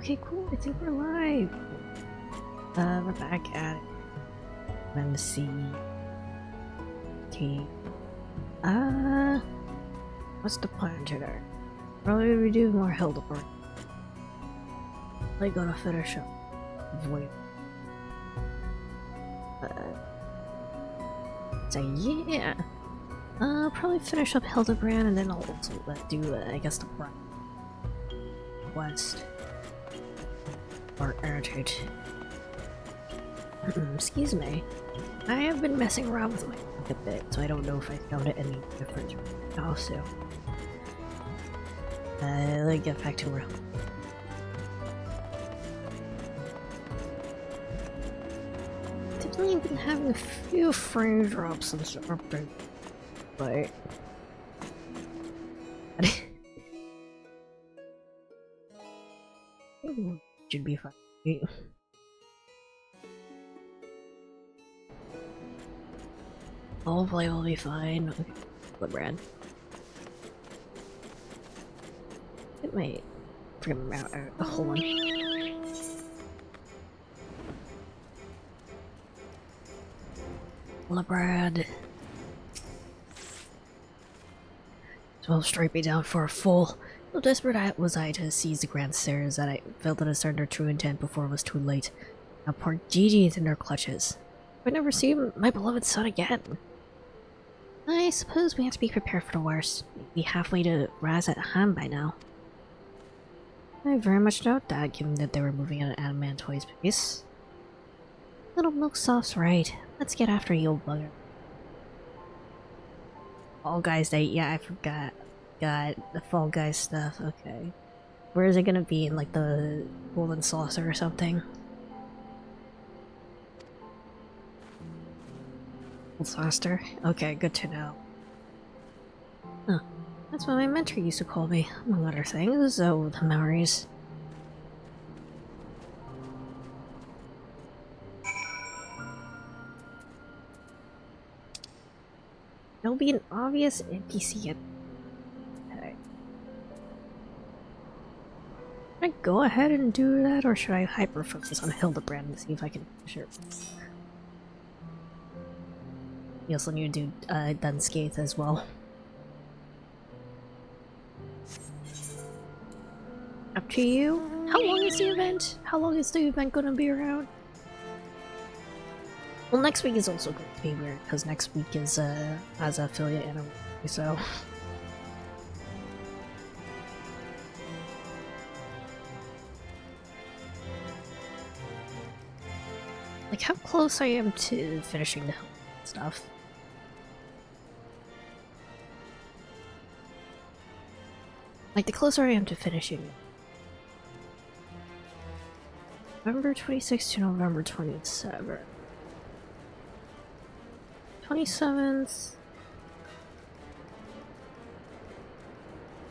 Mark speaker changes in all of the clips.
Speaker 1: Okay, cool. I think we're live. We're back at it. Let me see. Okay. What's the plan today? Probably we do more Hildebrand. Like gonna finish up. Wait. So yeah. Probably finish up Hildebrand and then I'll also do, I guess, the West. Or Heritage. Excuse me. I have been messing around with my mic a bit, so I don't know if I found it any different now, so... let me get back to where... Definitely been having a few frame drops and stuff, but... should be fine. Hopefully we'll be fine. Okay, Brad. It might forget my hold on. Lebrad. 12 straight me down for a full. So desperate was I to seize the grand stairs that I failed to discern their true intent before it was too late. Now poor Gigi is in their clutches. I never see my beloved son again. I suppose we have to be prepared for the worst. Maybe halfway to Raz at hand by now. I very much doubt that, given that they were moving at an adamantoise pace. Little Milksoft's right. Let's get after you, old bugger. Fall Guys Day, yeah, I forgot. Got the Fall Guys stuff, okay. Where is it gonna be? In like the Golden Saucer or something? Saucer? Okay, good to know. Huh. That's what my mentor used to call me, among other things. Oh, the memories. There'll be an obvious NPC at... Okay. Should I go ahead and do that, or should I hyper-focus on Hildebrand and see if I can finish it? You also need to do Dunscaith as well. Up to you. How long is the event? How long is the event gonna be around? Well, next week is also going to be weird, because next week is as an affiliate anniversary, so... Like, how close I am to finishing the stuff. Like, the closer I am to finishing. November 26th to November 27th. 27th.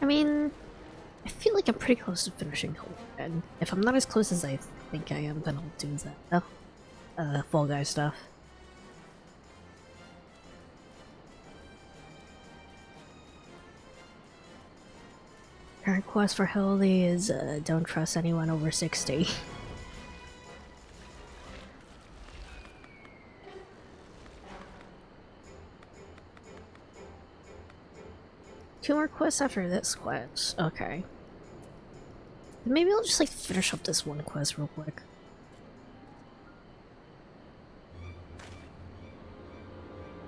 Speaker 1: I mean, I feel like I'm pretty close to finishing Hildebrand. If I'm not as close as I think I am, then I'll do that. Fall Guy stuff. Current quest for Hildy is don't trust anyone over 60. Two more quests after this quest. Okay. Maybe I'll just like finish up this one quest real quick.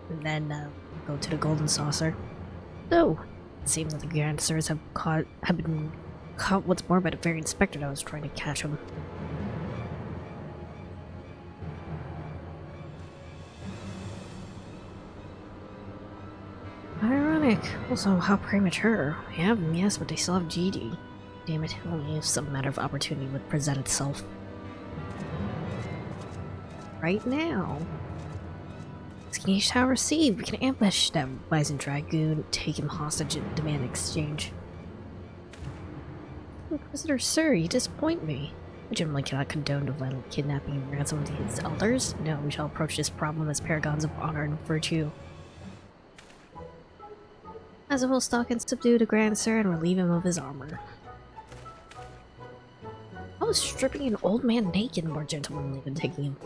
Speaker 1: And then go to the Golden Saucer. Oh! It seems that the gangsters have been caught once more by the very inspector that was trying to catch him. Ironic. Also, how premature. We have them, yes, but they still have GD. Damn it, only if some matter of opportunity would present itself. Right now. Skinish Tower C, we can ambush that Bison Dragoon, take him hostage and demand exchange. Inquisitor Sir, you disappoint me. I generally cannot condone the violent kidnapping and ransom of his elders. No, we shall approach this problem as paragons of honor and virtue. As we'll stalk and subdue the Grand Sir and relieve him of his armor. Oh, was stripping an old man naked more gentlemanly than taking him.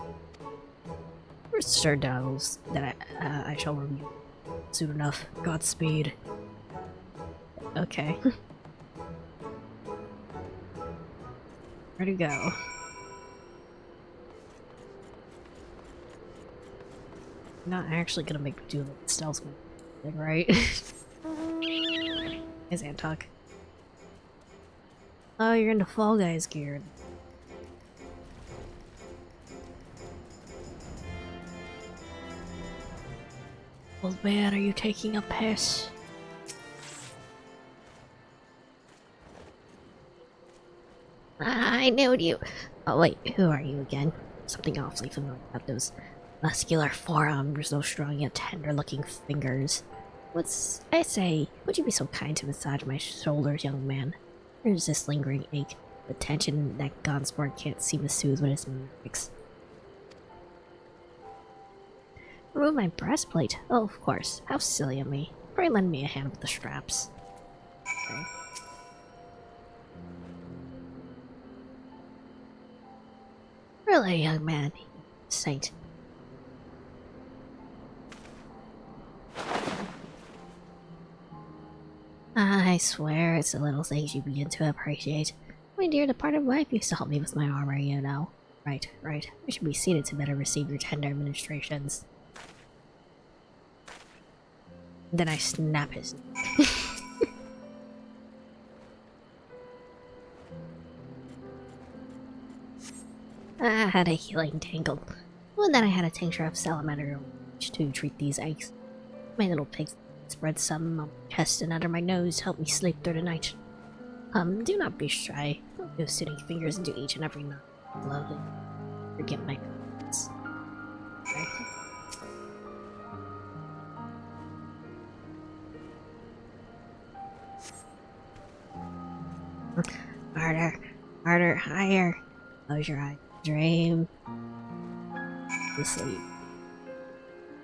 Speaker 1: First assured Donalds that I shall review soon enough. Godspeed. Okay. Where to go? Not actually gonna make me do the stealth thing, right? Is Antok? Oh, you're into Fall Guys gear. Old man, are you taking a piss? I knew you. Oh wait, who are you again? Something awfully familiar about those muscular forearms, those strong yet tender-looking fingers. I say, would you be so kind to massage my shoulders, young man? There's this lingering ache, the tension that Gonsport can't seem to soothe with his mimics. Remove my breastplate? Oh, of course. How silly of me. Pray lend me a hand with the straps. Okay. Really, young man? Saint. I swear it's the little things you begin to appreciate. My dear departed wife used to help me with my armor, you know. Right, right. I should be seated to better receive your tender administrations. Then I snap his neck. I had a healing tangle. One that I had a tincture of salamander to treat these aches. My little pig spread some on my chest and under my nose to help me sleep through the night. Do not be shy. Don't go sitting fingers into each and every knot. Lovely. Forget my comments. Harder, harder, higher. Close your eyes. Dream. To sleep.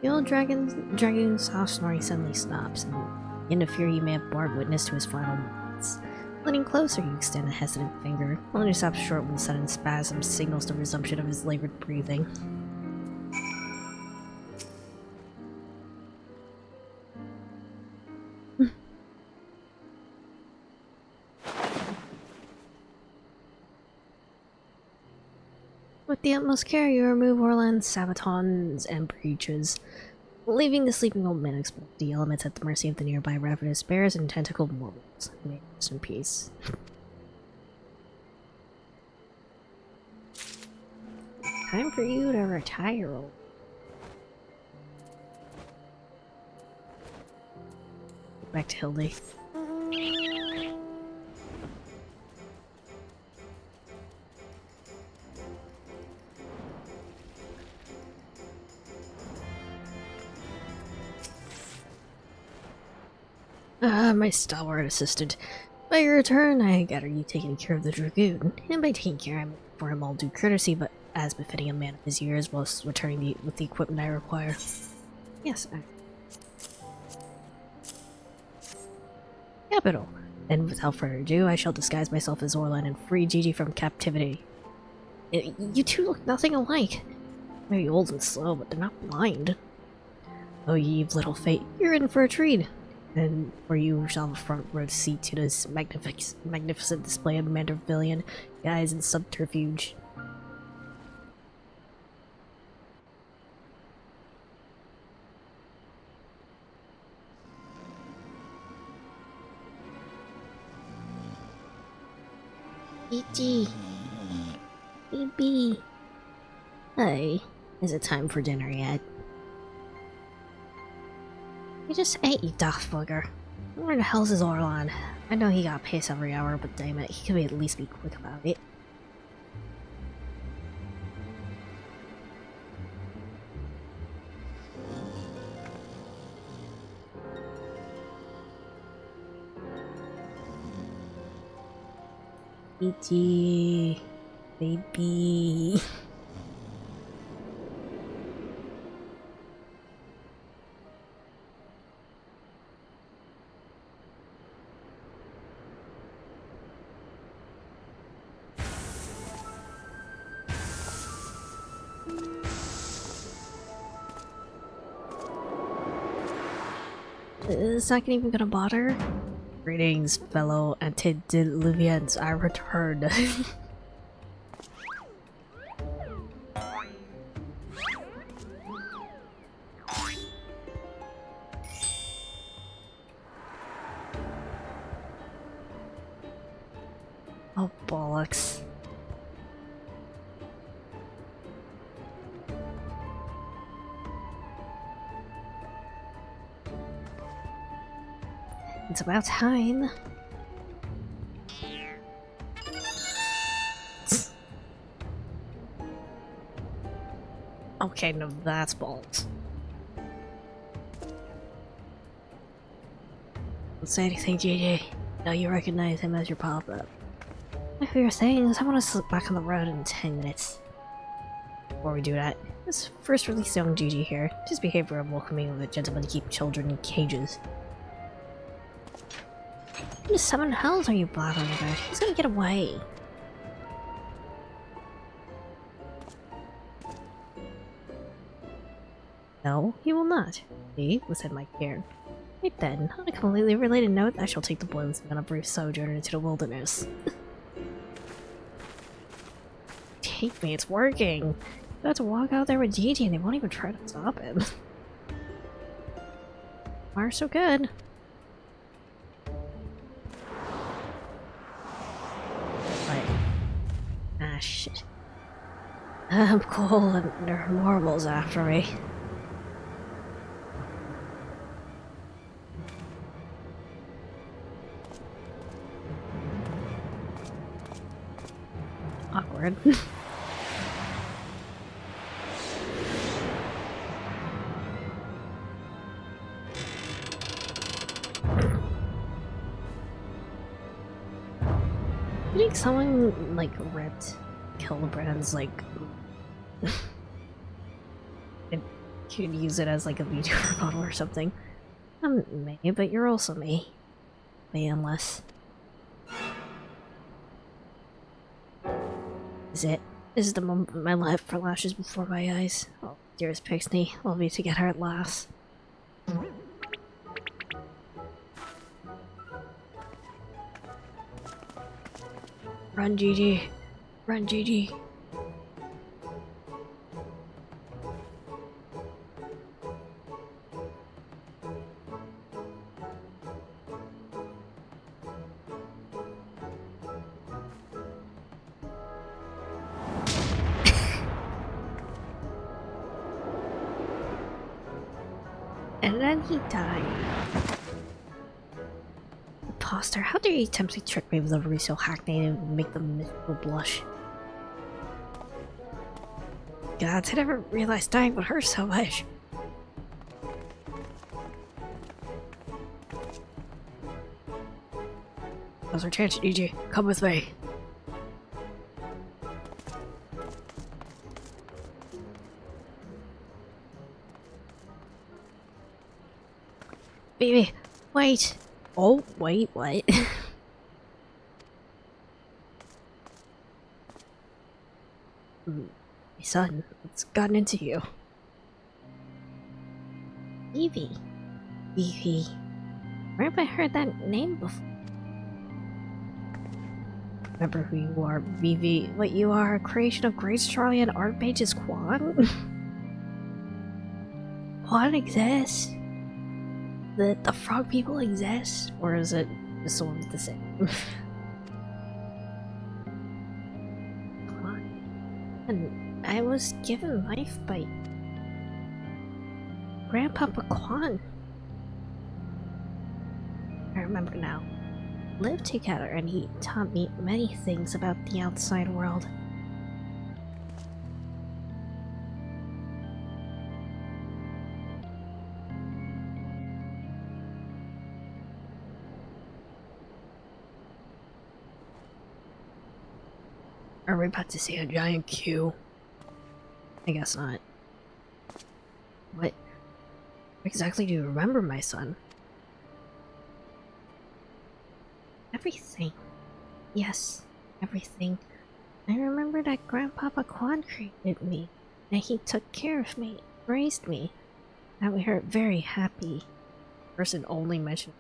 Speaker 1: The old dragon's soft snoring suddenly stops, and in the fear you may have borne witness to his final moments. Leaning closer, you extend a hesitant finger, only stops short when a sudden spasm signals the resumption of his labored breathing. With the utmost care, you remove Orlan's sabatons and breeches, leaving the sleeping old man exposed to the elements at the mercy of the nearby ravenous bears and tentacled mortals. May he rest in peace. Time for you to retire, old. Back to Hildy. My stalwart assistant. By your return, I gather you taking care of the dragoon, and by taking care, I'm for him all due courtesy, but as befitting a man of his years, whilst returning with the equipment I require. Yes, Capital. Then, without further ado, I shall disguise myself as Orlan and free Gigi from captivity. You two look nothing alike. Maybe old and slow, but they're not blind. Oh, ye little fate, you're in for a treat. And for you shall have a front row seat to this magnificent display of Mandervillian guise and subterfuge. E.T. Baby. Hey, is it time for dinner yet? You just ate, you daft bugger. Where the hell's his Orlan? I know he got pissed every hour, but damn it, he could at least be quick about it. E.T. Baby. Is that even gonna bother? Greetings, fellow antediluvians. I returned. Oh, bollocks. It's about time. Okay, no, that's balls. Don't say anything, JJ. Now you recognize him as your pop-up. Like we were saying, I want to slip back on the road in 10 minutes. Before we do that, let's first release young Gigi here. Just behave for a welcoming of a gentleman to keep children in cages. What the seven hells are you blabbering about? He's gonna get away. No, he will not. He within my care. Right then, on a completely related note, I shall take the boys on a brief sojourn into the wilderness. Take me, it's working. I'm about to walk out there with Gigi and they won't even try to stop him. Far so good. But... ah, shit. I'm cool and there are marbles after me. Awkward. You think someone, like, ripped Kilbrand's, like... and could use it as, like, a video rebuttal or something? I'm me, but you're also me. Me unless... Is it? This is the moment my life flashes before my eyes. Oh, dearest Pixie, we'll be together at last. Run, Gigi. Run, Gigi. And then he died. Imposter, how dare you attempt to trick me with a very so hackneyed and make them miserable blush? God, I never realized dying would hurt so much. Now's our chance, Gigi. Come with me. Baby, wait. Oh, wait, what? My son, what's gotten into you? Evie. Evie. Where have I heard that name before? Remember who you are, Vivi. What you are, a creation of Grace Charlie and Archmage's Quan? Quan exists? The frog people exist? Or is it just sort of the same? And I was given life by Grandpapa Quan. I remember now. Lived together and he taught me many things about the outside world. Are we about to see a giant queue? I guess not. What exactly do you remember, my son? Everything. Yes, everything. I remember that Grandpapa Quan created me. and he took care of me, raised me, and we are very happy. Person only mentioned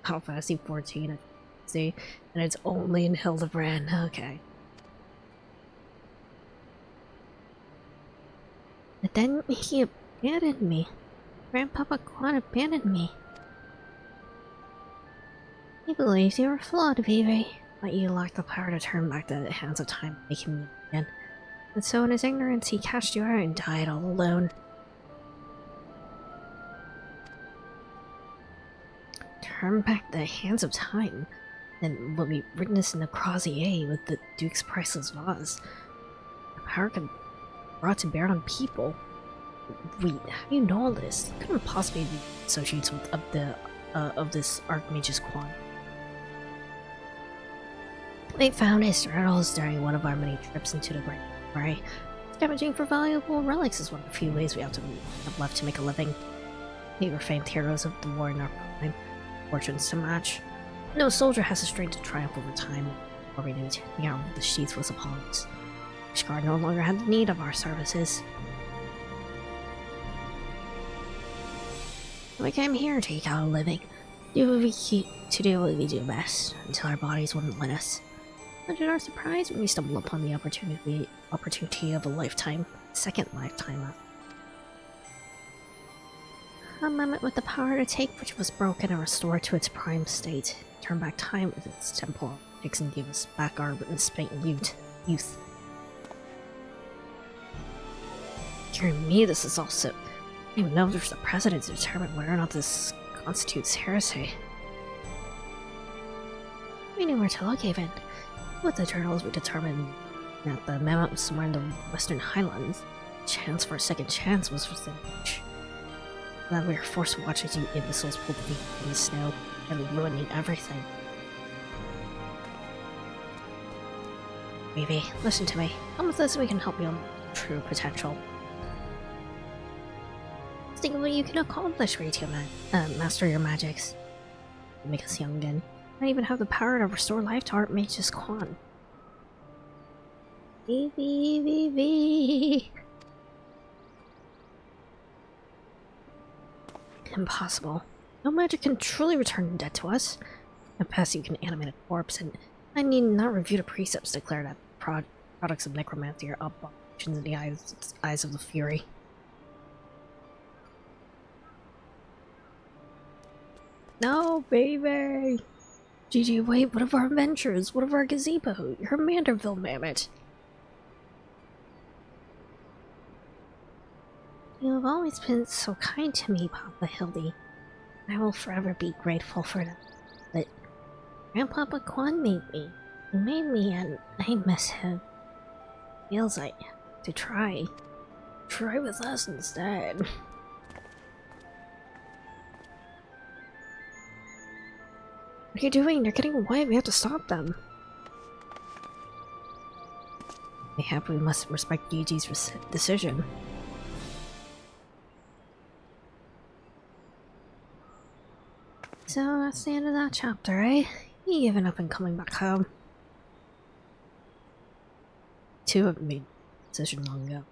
Speaker 1: Final Fantasy 14, see, and it's only in Hildebrand. Okay. But then he abandoned me. Grandpapa Quan abandoned me. He believes you were flawed, Vivi, but you lacked the power to turn back the hands of time and make him again. And so in his ignorance, he cast you out and died all alone. Turn back the hands of time, and what we witnessed in the Crozier with the Duke's priceless vase. The power can be brought to bear on people. Wait, how do you know all this? Couldn't possibly be associates with of this Archmage's Quan. We found his journals during one of our many trips into the Great Library. Scavenging for valuable relics is one of the few ways we have left to make a living. We were famed heroes of the war in our prime, fortunes to match. No soldier has the strength to triumph over time or renewed. The arm of the sheath was upon us. Ishgard no longer had the need of our services. We came here to eke out a living, do what we do best, until our bodies wouldn't let us. But to our surprise, when we stumbled upon the opportunity of a lifetime, second lifetime. A moment with the power to take which was broken and restored to its prime state, turn back time with its temporal optics and give us back our spanked youth. Hearing me, this is also. I don't even know if there's a precedent to determine whether or not this constitutes heresy. We knew where to look even. With the journals, we determined that the mammoth was somewhere in the Western Highlands. Chance for a second chance was within reach. Then we were forced to watch as you imbeciles pulled me in the snow and ruining everything. Vivi, listen to me. Come with us so we can help you on true potential. Think of what you can accomplish for you to master your magics. You make us young again. Not even have the power to restore life to Archmage's Quan. Vivi. Impossible. No magic can truly return dead to us. At best, you can animate a corpse, and I need not review the precepts declare that products of necromancy are abominations in the eyes of the Fury. No, baby! Gigi, wait, what of our adventures? What of our gazebo? Your Manderville mammoth? You have always been so kind to me, Papa Hildy. I will forever be grateful for that. But Grandpapa Quan made me. He made me, and I miss him. Feels like to try. Try with us instead. What are you doing? They're getting away. We have to stop them. Mayhap we must respect Gigi's decision. So that's the end of that chapter, eh? He giving up and coming back home. Two have made a decision long ago.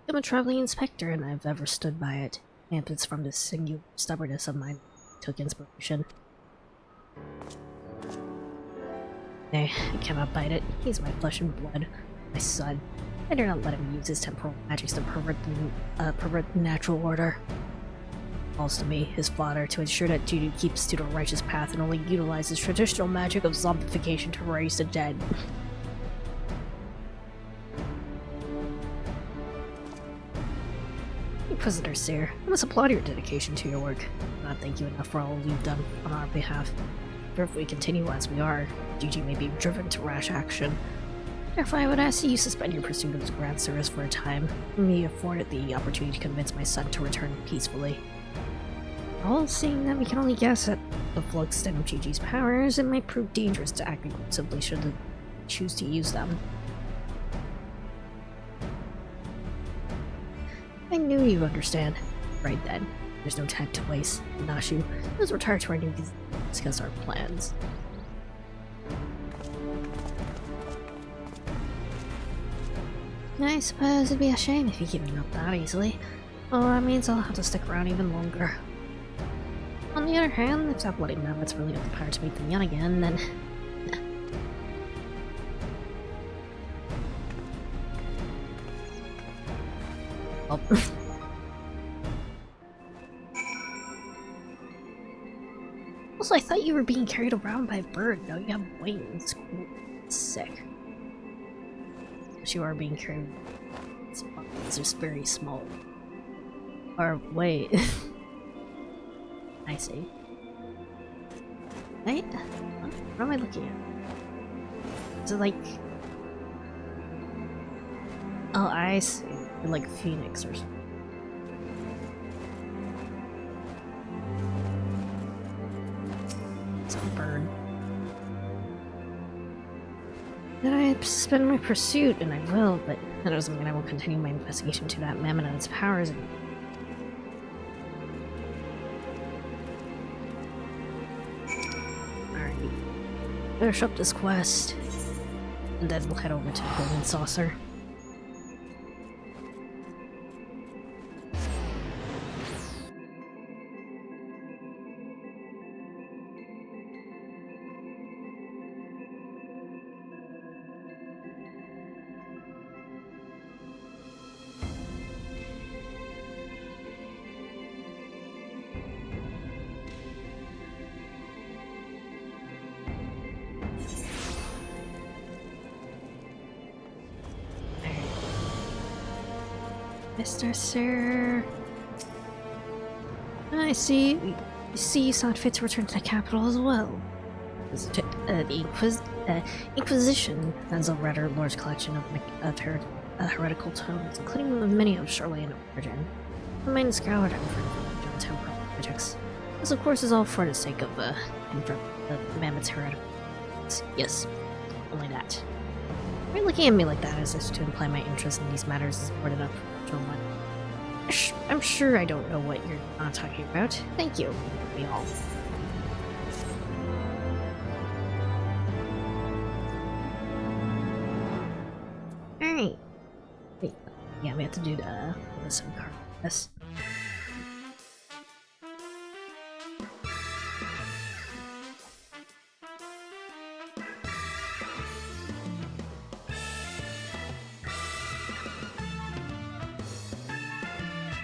Speaker 1: I'm a traveling inspector and I've ever stood by it. And it's from the singular stubbornness of mine took inspiration. Nay, I cannot bite it. He's my flesh and blood, my son. I dare not let him use his temporal magics to pervert the natural order. Falls to me, his father, to ensure that Judy keeps to the righteous path and only utilizes traditional magic of zombification to raise the dead. Inquisitor Seer, I must applaud your dedication to your work. I cannot thank you enough for all you've done on our behalf. For if we continue as we are, Gigi may be driven to rash action. Therefore, I would ask you suspend your pursuit of his grand service for a time, and be afforded the opportunity to convince my son to return peacefully. All seeing that we can only guess at the full extent of Gigi's powers, it might prove dangerous to act aggressively should they choose to use them. I knew you'd understand. Right then. There's no time to waste. Nashu, let's retire to our new discuss our plans. I suppose it'd be a shame if you give me up that easily. Well, that means I'll have to stick around even longer. On the other hand, if that bloody mammoth's really got the power to make them young again, then... Oh. Also, I thought you were being carried around by a bird. Now you have wings. Cool. Sick. But you are being carried. It's just very small. Or wait. I see. Wait. What am I looking at? Is it like... Oh, I see. Like Phoenix or something. Some bird. Then I suspend my pursuit, and I will, but that doesn't mean I won't continue my investigation to that mammoth and its powers. And alright. Finish up this quest, and then we'll head over to the Golden Saucer. Mr. Sir... I see. You see you saw fit to return to the capital as well. The Inquisition has a rather large collection of heretical tomes, including many of Charlatan origin. The main scoured them for John Temple projects. This, of course, is all for the sake of the Mammoth's heretical. Yes, only that. Why are you looking at me like that as if to imply my interest in these matters is more than up to one? I'm sure I don't know what you're not talking about. Thank you. We all. Alright. Wait. Yeah, we have to do the SIM card. Yes.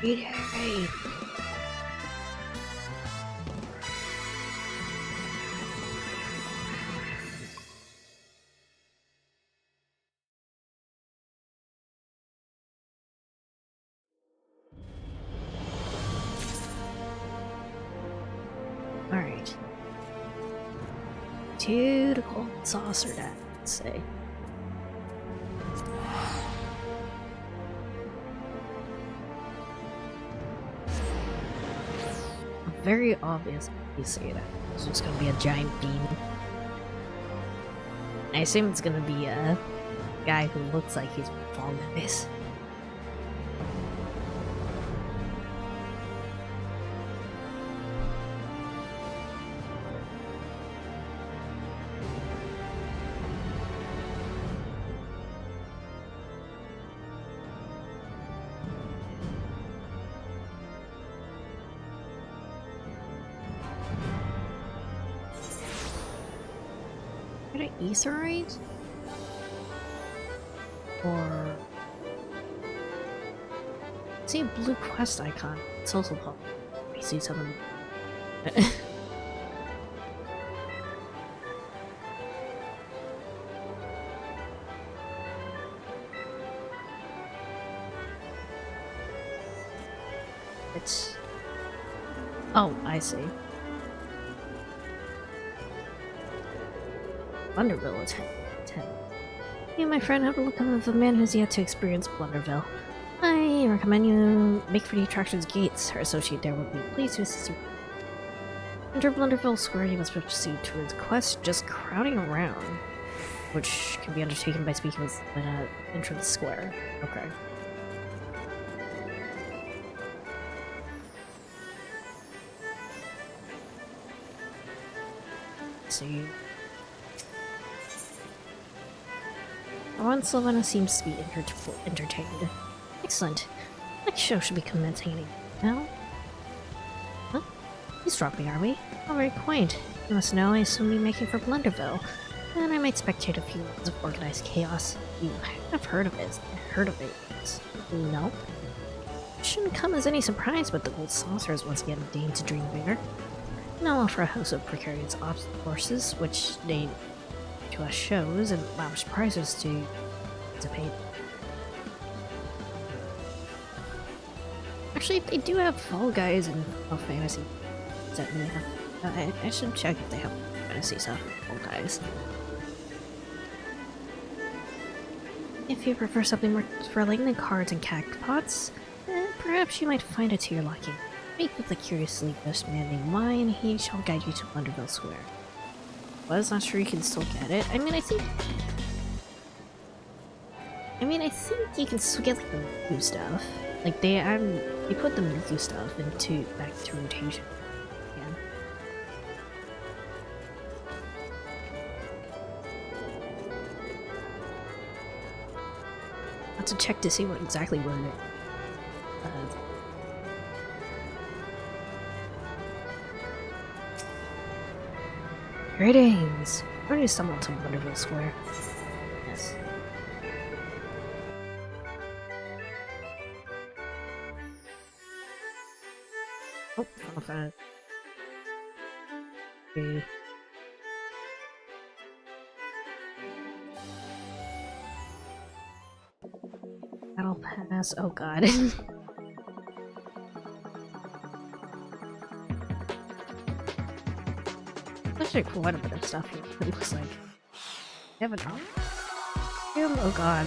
Speaker 1: Yay! Alright. To the Golden Saucer, let's say. Very obvious you say that. It's just gonna be a giant beam. I assume it's gonna be a guy who looks like he's falling in this. Etherite? Or... see a blue quest icon. It's also pop. I see something. It's... oh, I see. Blunderville attend. You, my friend, have a look at the man who's yet to experience Blunderville. I recommend you make for the attraction's gates. Our associate there will be pleased to assist you. Enter Blunderville Square, you must proceed towards quest just crowding around, which can be undertaken by speaking with an entrance square. Okay. See. For once, Sylvana seems to be entertained. Excellent. Next show should be commencing any now. Huh? Eavesdropping, are we? Oh, very quaint. You must know I assume you're making for Blunderville, and I might spectate a few rounds of organized chaos. You have heard of it. No? It shouldn't come as any surprise, but the Gold Saucer is once again deigned to dream bigger. And I'll offer a host of precarious obstacle courses, which they to us shows and lavish prizes to participate. Actually, they do have Fall Guys and Final Fantasy. Does that mean they have? I should check if they have fantasy stuff. Fall Guys. If you prefer something more thrilling than cards and cactpots, perhaps you might find it to your liking. Meet with the curiously ghost man named Mai, and he shall guide you to Blunderville Square. Was not sure you can still get it. I mean, I think you can still get like the new stuff. Like they put the new stuff back into rotation. Yeah. I have to check to see exactly where they're. Greetings! We're going to stumble to Blunderville Square. Yes. Oh, Final Fantasy. Okay. Battle Pass. Oh god. Actually, quite a bit of stuff here. It looks like. I have an oh god.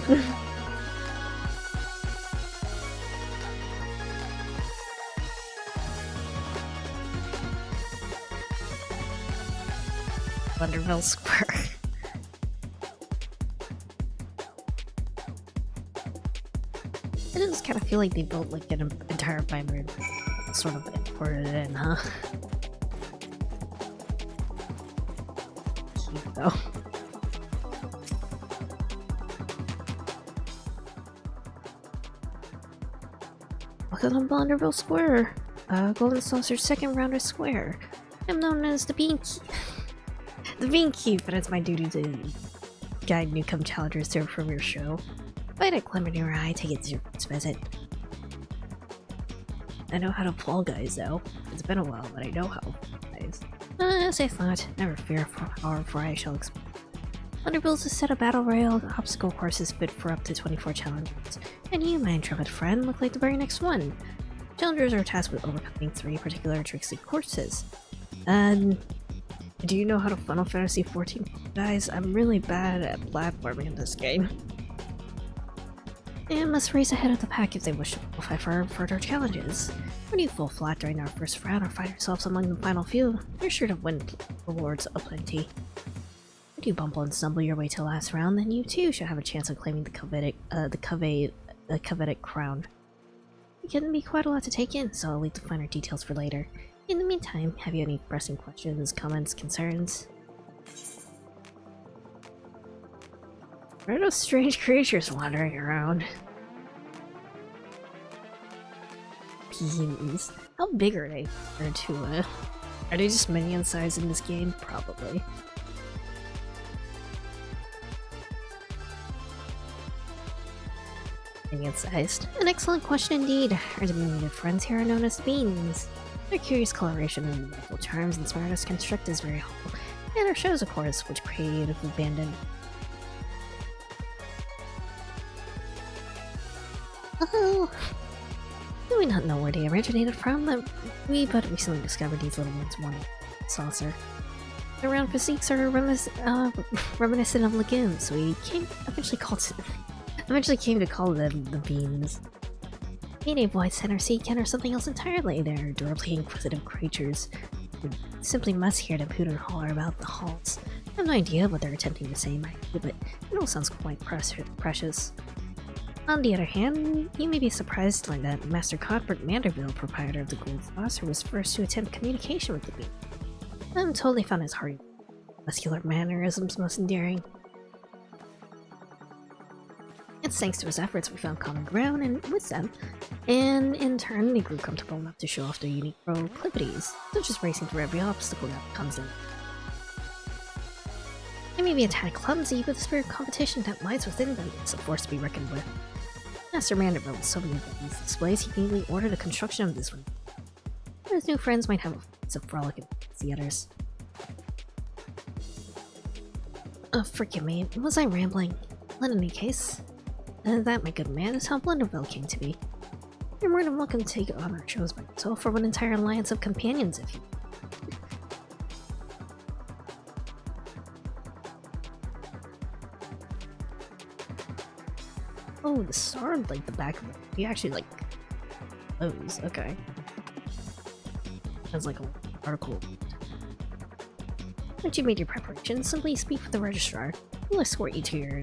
Speaker 1: Blunderville Square. I just kind of feel like they built like an entire environment, sort of imported it in, huh? Cute though. Welcome to Blunderville Square, Golden Saucer's second round of Square. I'm known as the The Beankeep, but it's my duty to guide newcome challengers to a premiere show. If I had a glimmer in your eye, take it to your first visit. I know how to Fall Guys though. It's been a while, but I know how to Fall Guys. As I thought, never fear for I shall explain. Blunderville's a set of battle royale obstacle courses fit for up to 24 challengers, and you, my intrepid friend, look like the very next one. Challengers are tasked with overcoming 3 particular tricksy courses. Do you know how to Final Fantasy XIV? Guys, I'm really bad at platforming in this game. They must race ahead of the pack if they wish to qualify for further challenges. When you fall flat during our first round or find yourselves among the final few, you're sure to win rewards aplenty. If you bumble and stumble your way to the last round, then you too should have a chance of claiming the coveted crown. It can be quite a lot to take in, so I'll leave the finer details for later. In the meantime, have you any pressing questions, comments, concerns? Where are those strange creatures wandering around? Beans. How big are they? Are they just minion size in this game? Probably. Minion sized. An excellent question indeed. Our diminutive friends here are known as beans. Their curious coloration and wonderful charms inspired us to construct this very hall, and our shows, of course, which creatively abandoned. Oh, do we not know where they originated from? We but recently discovered these little ones one saucer. Their round physiques are reminiscent of legumes, so we eventually came to call them the beans. Native white center sea can or something else entirely. They're adorably inquisitive creatures who simply must hear them hoot and holler about the halls. I have no idea what they're attempting to say, but it all sounds quite precious. On the other hand, you may be surprised to learn that Master Cuthbert Manderville, proprietor of the Gold Saucer, was first to attempt communication with the bean. I'm told they found his hearty, muscular mannerisms most endearing. It's thanks to his efforts we found common ground and with them, and in turn they grew comfortable enough to show off their unique proclivities, such as racing through every obstacle that comes in. They may be a tad clumsy, but the spirit of competition that lies within them is a force to be reckoned with. Master Manderville with so many of these displays, he immediately ordered the construction of this one. His new friends might have a frolic in the others. Oh, forgive me, was I rambling? In any case, that, my good man, is how Blunderville came to be. You're more than welcome to take on our shows by yourself or an entire alliance of companions if you. Oh, the star on like the back of it. He actually like close. Okay. That's like an article. Once you made your preparations, simply speak with the registrar. We'll escort you to your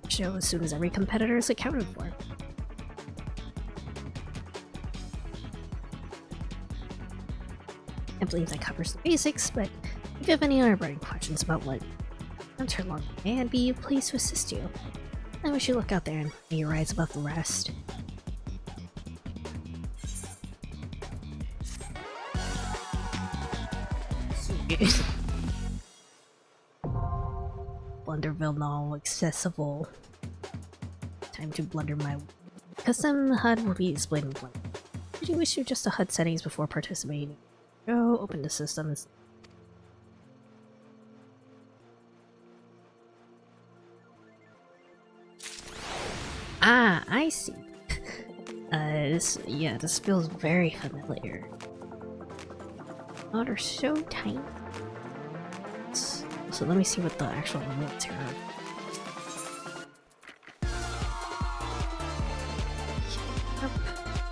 Speaker 1: show as soon as every competitor is accounted for. I believe that covers the basics, but if you have any other burning questions about what enter along the way, I'd be pleased to assist you. I wish you luck out there and may you rise above the rest. Blunderville now accessible. Time to blunder my custom HUD will be displayed in Blender. Did you wish to adjust the HUD settings before participating? Go open the systems. Ah, I see. This feels very familiar. Are so tiny. So let me see what the actual rules here are.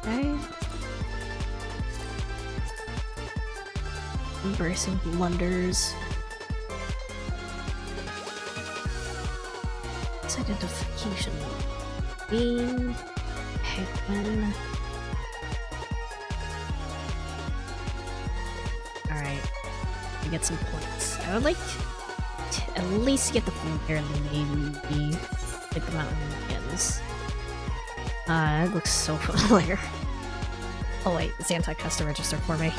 Speaker 1: Okay. Embracing blunders. Identification. Bean. Hickman. Alright. I get some points. I would like to at least get the point here and then maybe take the mountain begins. It looks so familiar. Oh wait, Xantok has to register for me.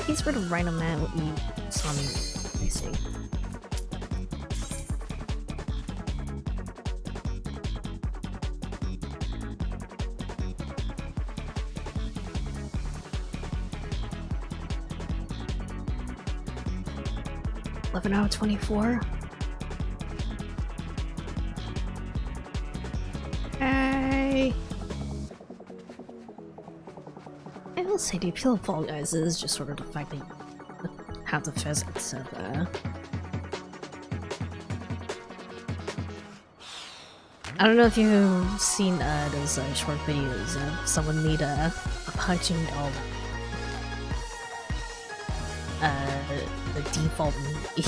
Speaker 1: He's for the rhino man what you saw me. I see. Out of 24. Hey. I will say the appeal of Fall Guys is just sort of the fact that you have the physics of I don't know if you've seen those short videos of someone made a punching doll. The default movie.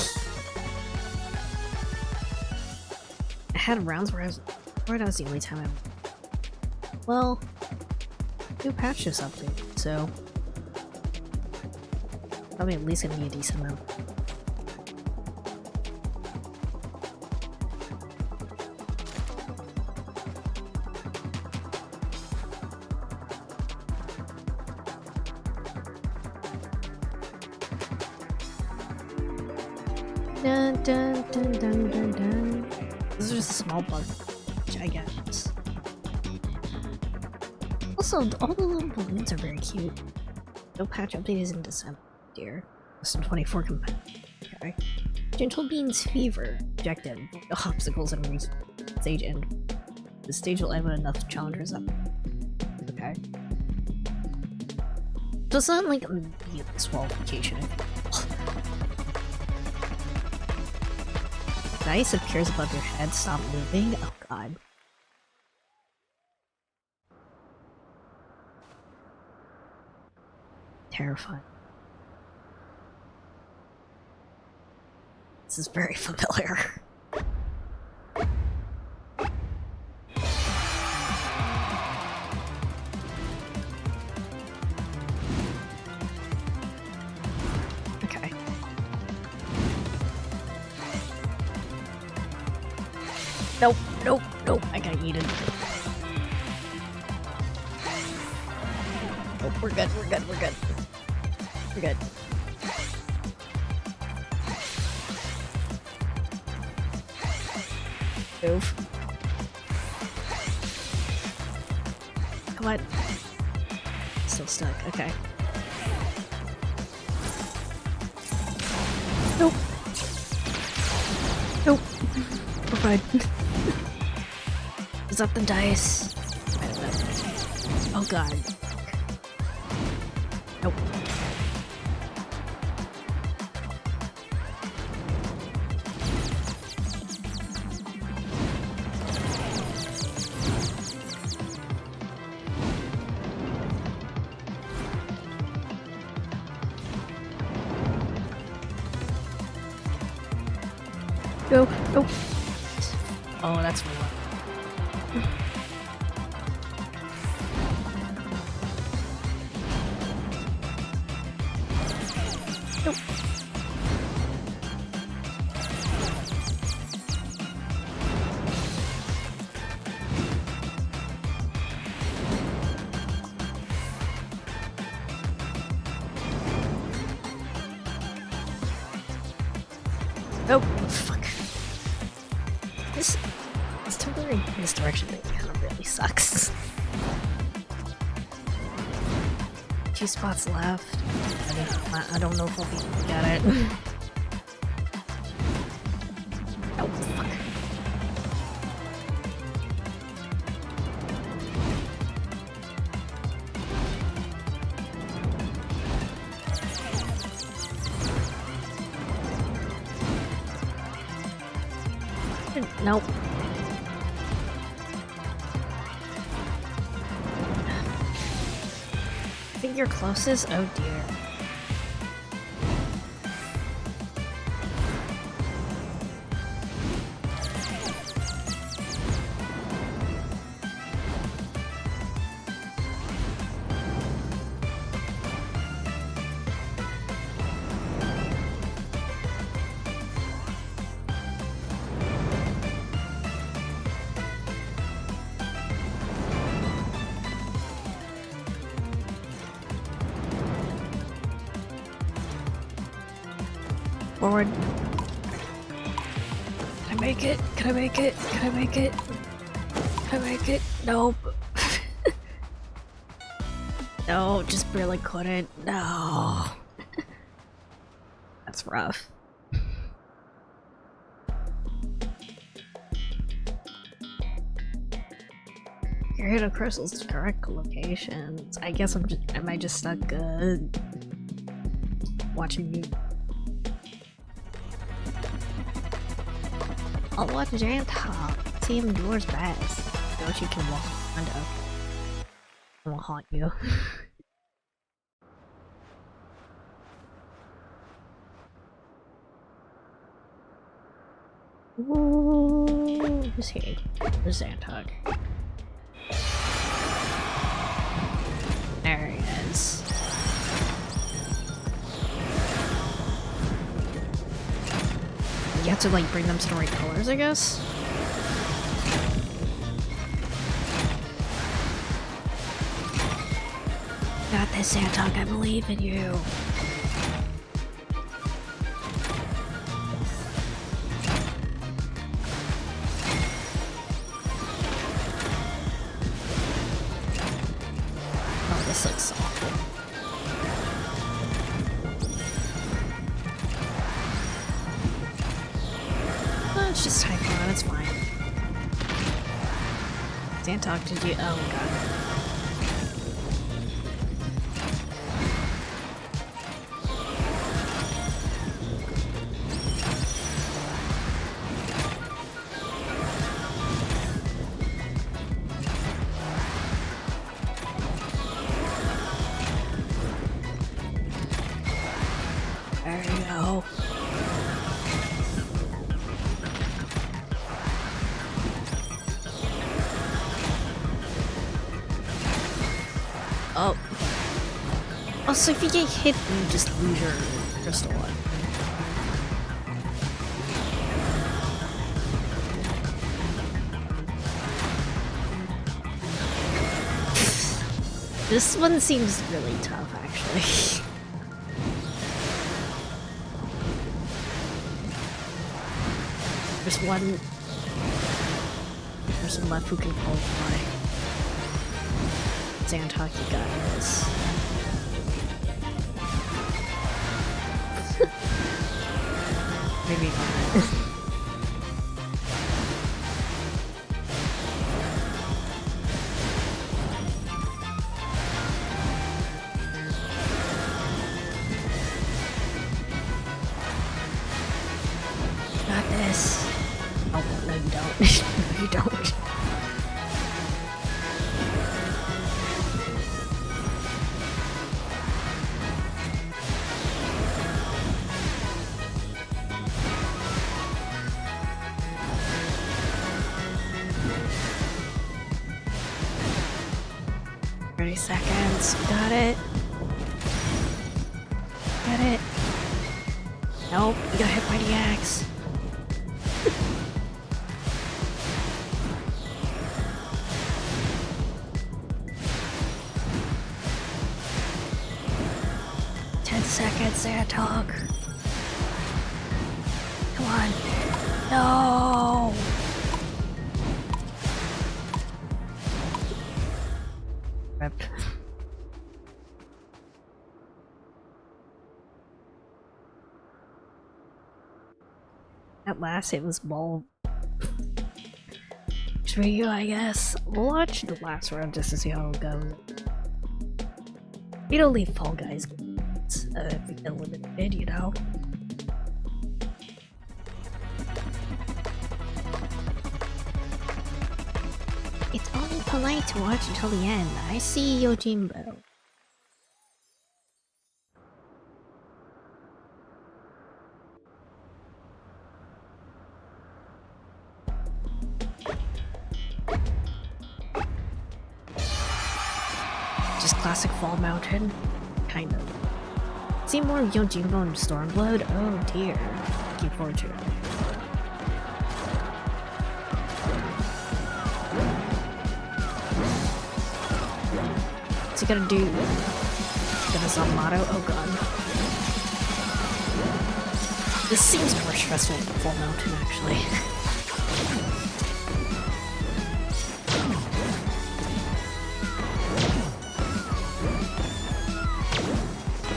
Speaker 1: I had rounds where that was the only time well, new patch this update, so probably at least gonna be a decent amount. Dun, dun, dun, dun, dun, dun. This is just a small bug, I guess. Also, all the little balloons are very cute. No patch update is in December, dear. Listen 24 compatible. Okay. Gentle Bean's Fever. Objective. The obstacles and reach stage end. The stage will end with enough challengers up. Okay. So it's not like immediate disqualification. Dice appears above your head, stop moving. Oh god. Terrifying. This is very familiar. Okay. Nope. Nope, nope, I got eaten. Nope, we're good, we're good, we're good. We're good. Move. Come on. Still stuck, okay. Nope. Nope. We're fine. Is that the dice? I don't know. Oh god. Nope. Go, go. Oh, that's my luck. Nope. Nope. Fuck. This temporary misdirection thing kind of really sucks. 2 spots left. I don't know if I'll be able to get it. Oh, fuck. Nope. I think you're closest? Oh dear. Forward. Can I make it? Can I make it? Can I make it? Can I make it? Nope. No, just barely couldn't. No. That's rough. Your hidden crystals to correct locations. I guess am I just stuck watching you? I'll watch Jantop. See him do his best. So she can walk under. I will haunt you. Ooh, who's he? Where's Xantog? There he is. You have to like bring them to the right colors, I guess? Got this, Xantog, I believe in you. Oh, this looks awful. It's just Typhon, it's fine. Xantog, did you? Oh god. There you go. Oh. Oh, so if you get hit, you just lose your crystal one. This one seems really tough, actually. There's one person left who can qualify. Xantok, you got this. Maybe not. Got this. Oh, no you don't. No you don't. Seconds. Got it. Got it. Nope, you got hit by the axe. Seconds there, dog. Come on. No! Rip. At last it was ball. For you, I guess. We'll watch the last round just to see how it goes. We don't leave Fall Guys if we get eliminated, you know? It's only polite to watch until the end. I see Yojimbo. Just classic Fall Mountain? Kind of. See more Yojimbo and Stormblood? Oh dear. Looking forward to it. What's he gonna do? Gonna Zanmato? Oh god. This seems more stressful than Fall Mountain, actually.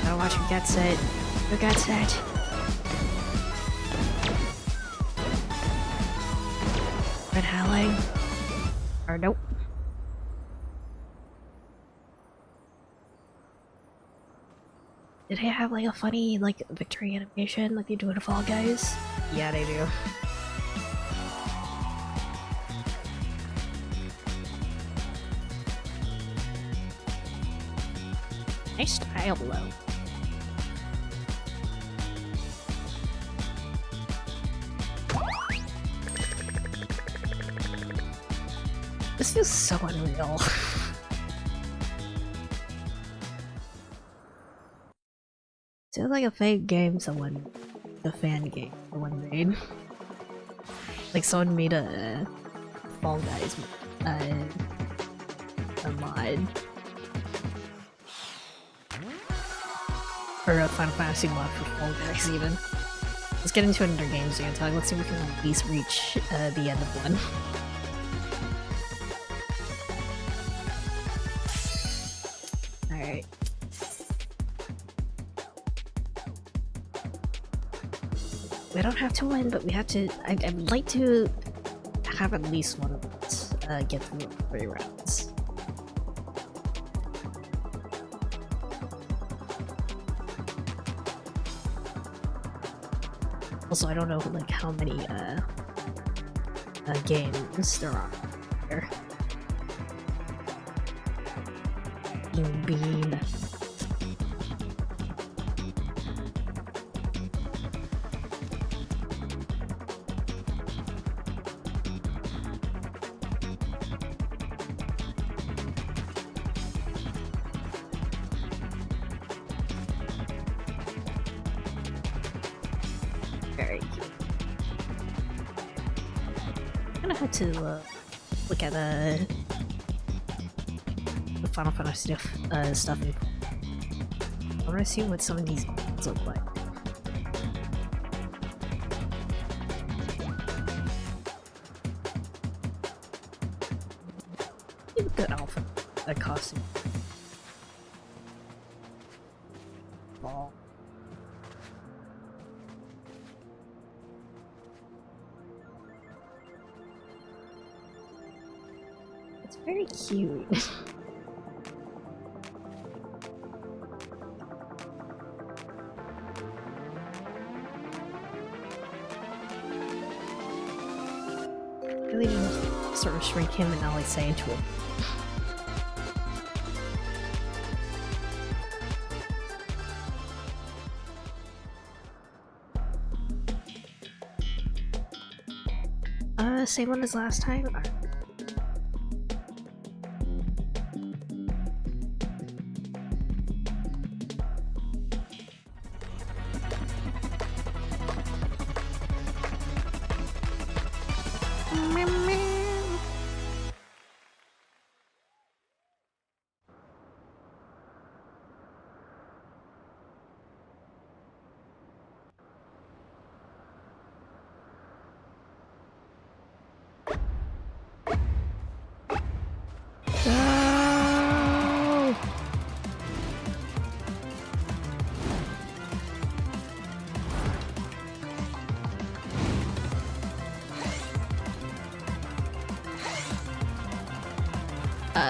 Speaker 1: Gotta watch who gets it. Who gets it? Red Howling? Or nope. Did they have like a funny like victory animation like they do in Fall Guys? Yeah, they do. Nice style though. This feels so unreal. Sounds like a fake game a fan game someone made. Like someone made a Fall Guys a mod. Or a Final Fantasy mod for Fall Guys even. Let's get into another game again. Let's see if we can at least reach the end of one. Alright. We don't have to win, but we have to. I'd like to have at least one of us get through 3 rounds. Also, I don't know like how many games there are here. Beam. To look at the Final Fantasy stuff. I want to see what some of these look like. Good outfit, that costume. Ball. It's very cute. Really just sort of shrink him and not like say into him. Same one as last time? Or...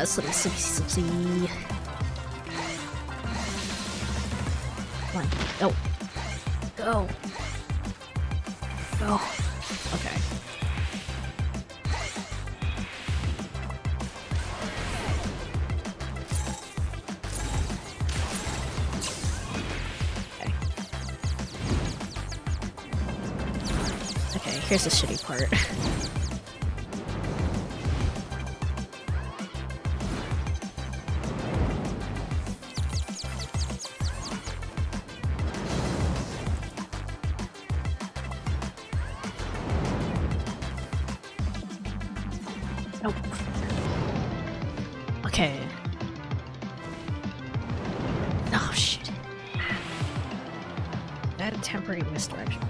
Speaker 1: Slipsy. Come on, go. Go. Go. Okay. Okay, here's the shitty part. Nope. Okay. Oh shit. That had a temporary misdirection.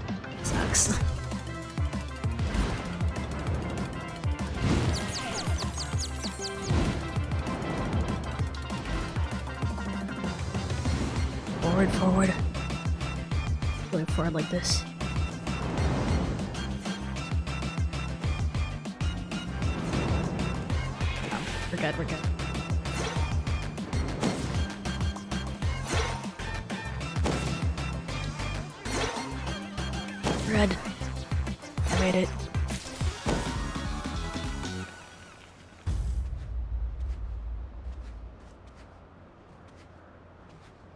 Speaker 1: Sucks. Forward. Going forward like this. We're good. Red. I made it.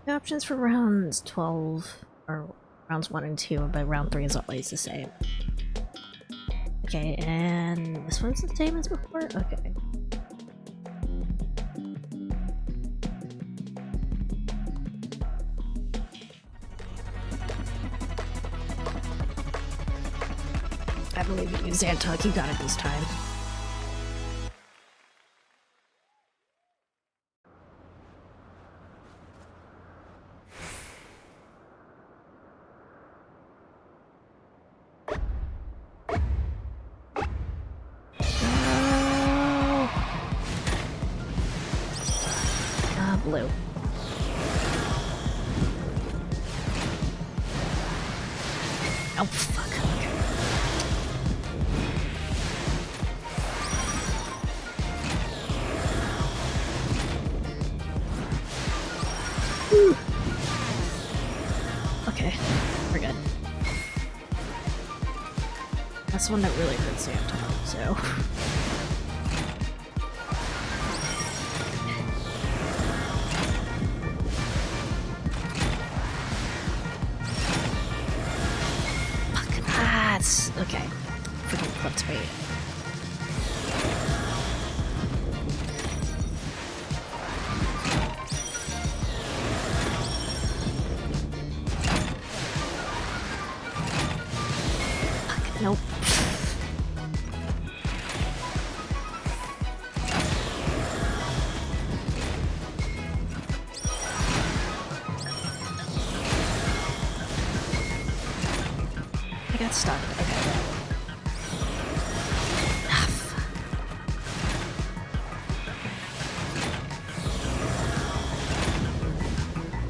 Speaker 1: The options for rounds 12 or rounds 1 and 2, but round 3 is always the same. Okay, and this one's the same as before? Okay. I believe you, Xantok, you got it this time. Blue. Oh, fuck. Okay, we're good. That's the one that really hurts Xantok, so... Okay, freaking flipped me. Fuck, nope. that's stuck. Okay.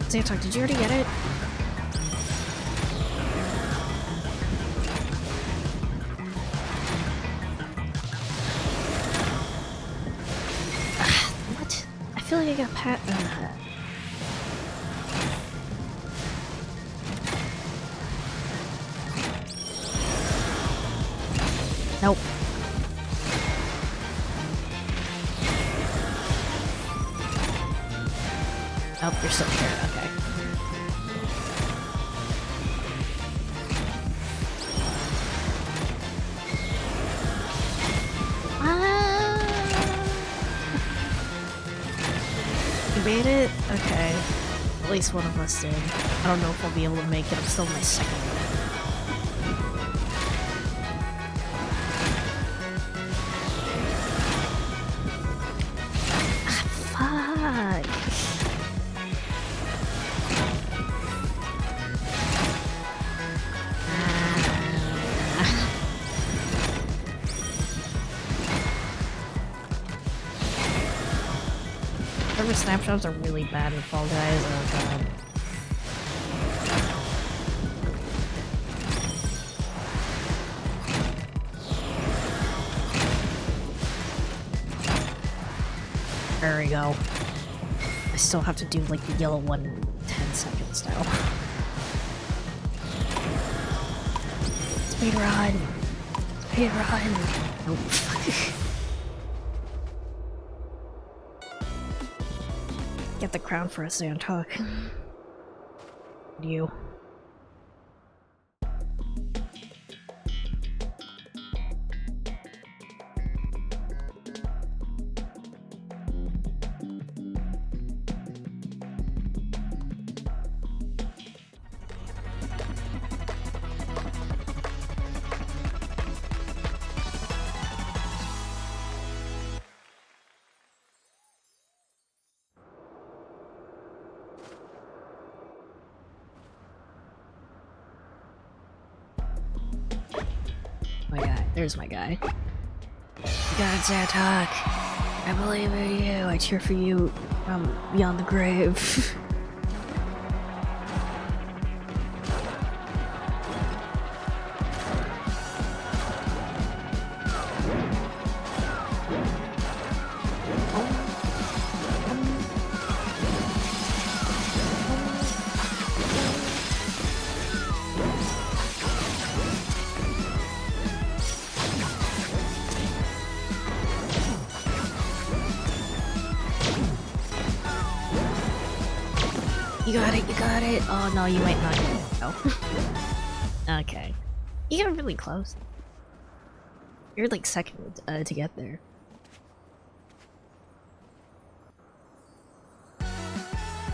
Speaker 1: Xantok, did you already get it? What? I feel like I got pat. Nope. Nope, you're still here. Okay. You made it? Okay. At least one of us did. I don't know if I'll be able to make it. I'm still in my second minute. Server snapshots are really bad in Fall Guys. Oh god. There we go. I still have to do like the yellow one in 10 seconds now. Speed run! Speed run! Nope. Get the crown for us, Xantok. You. My guy. There's my guy. You got it, Xantok. I believe in you. I cheer for you from beyond the grave. You got it, you got it! Oh no, you might not get it. Oh. Okay. You got really close. You're like second to get there.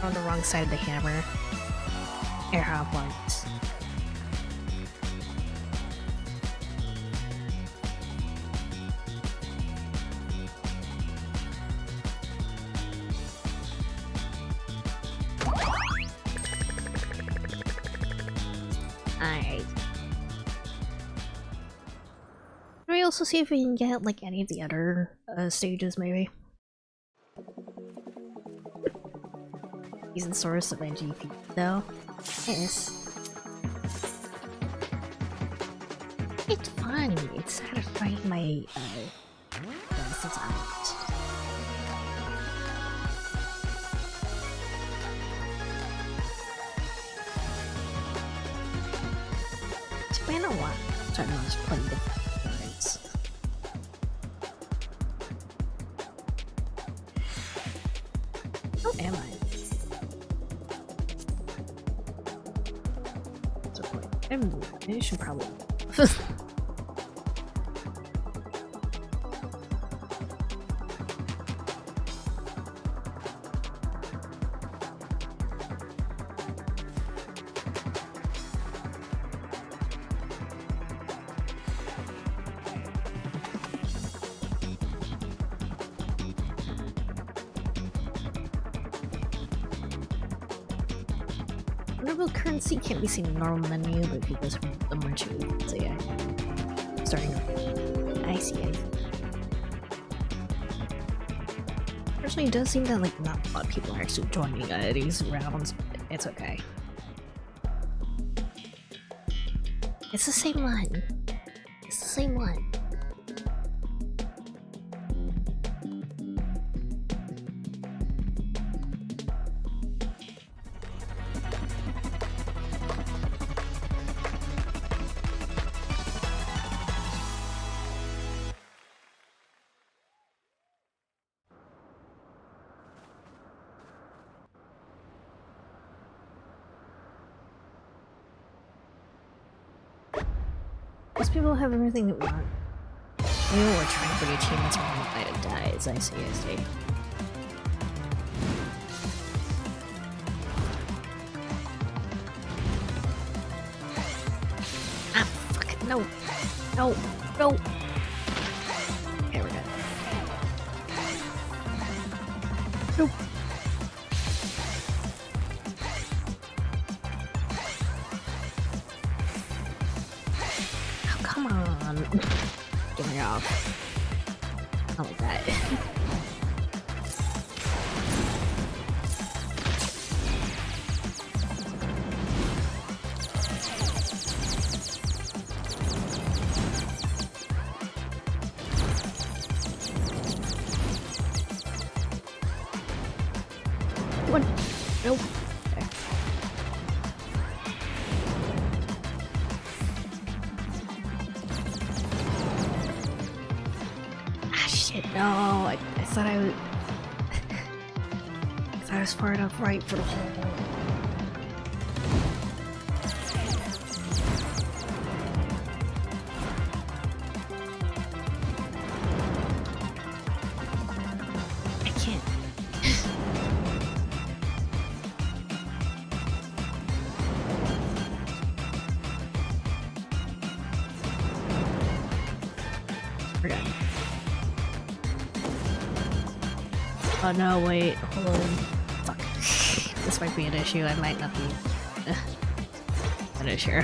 Speaker 1: On the wrong side of the hammer. Air hop once. Alright. Can we also see if we can get like any of the other stages maybe? He's the source of NGP though. Yes. It's fun. It's satisfying my sense of it. It's been a while. Sorry, I was playing the cards. How am I? I should probably. Honorable currency can't be seen in the normal menu, but if you go from the merchant, you can see it. Starting over. I see it. Personally, it does seem that like not a lot of people are actually joining these rounds, but it's okay. It's the same one. It's the same one. Most people have everything that we want. We were trying for the achievements when one item dies. I see, I see. Ah, fuck. No. No. No. Okay, we're good. Nope. Come on. Get me off. Not like that. What? Nope. Okay. No, I thought I was... I thought I was far enough right for the hole. I can't. We're done. Oh no, wait, hold on. Fuck. This might be an issue, I might not be sure.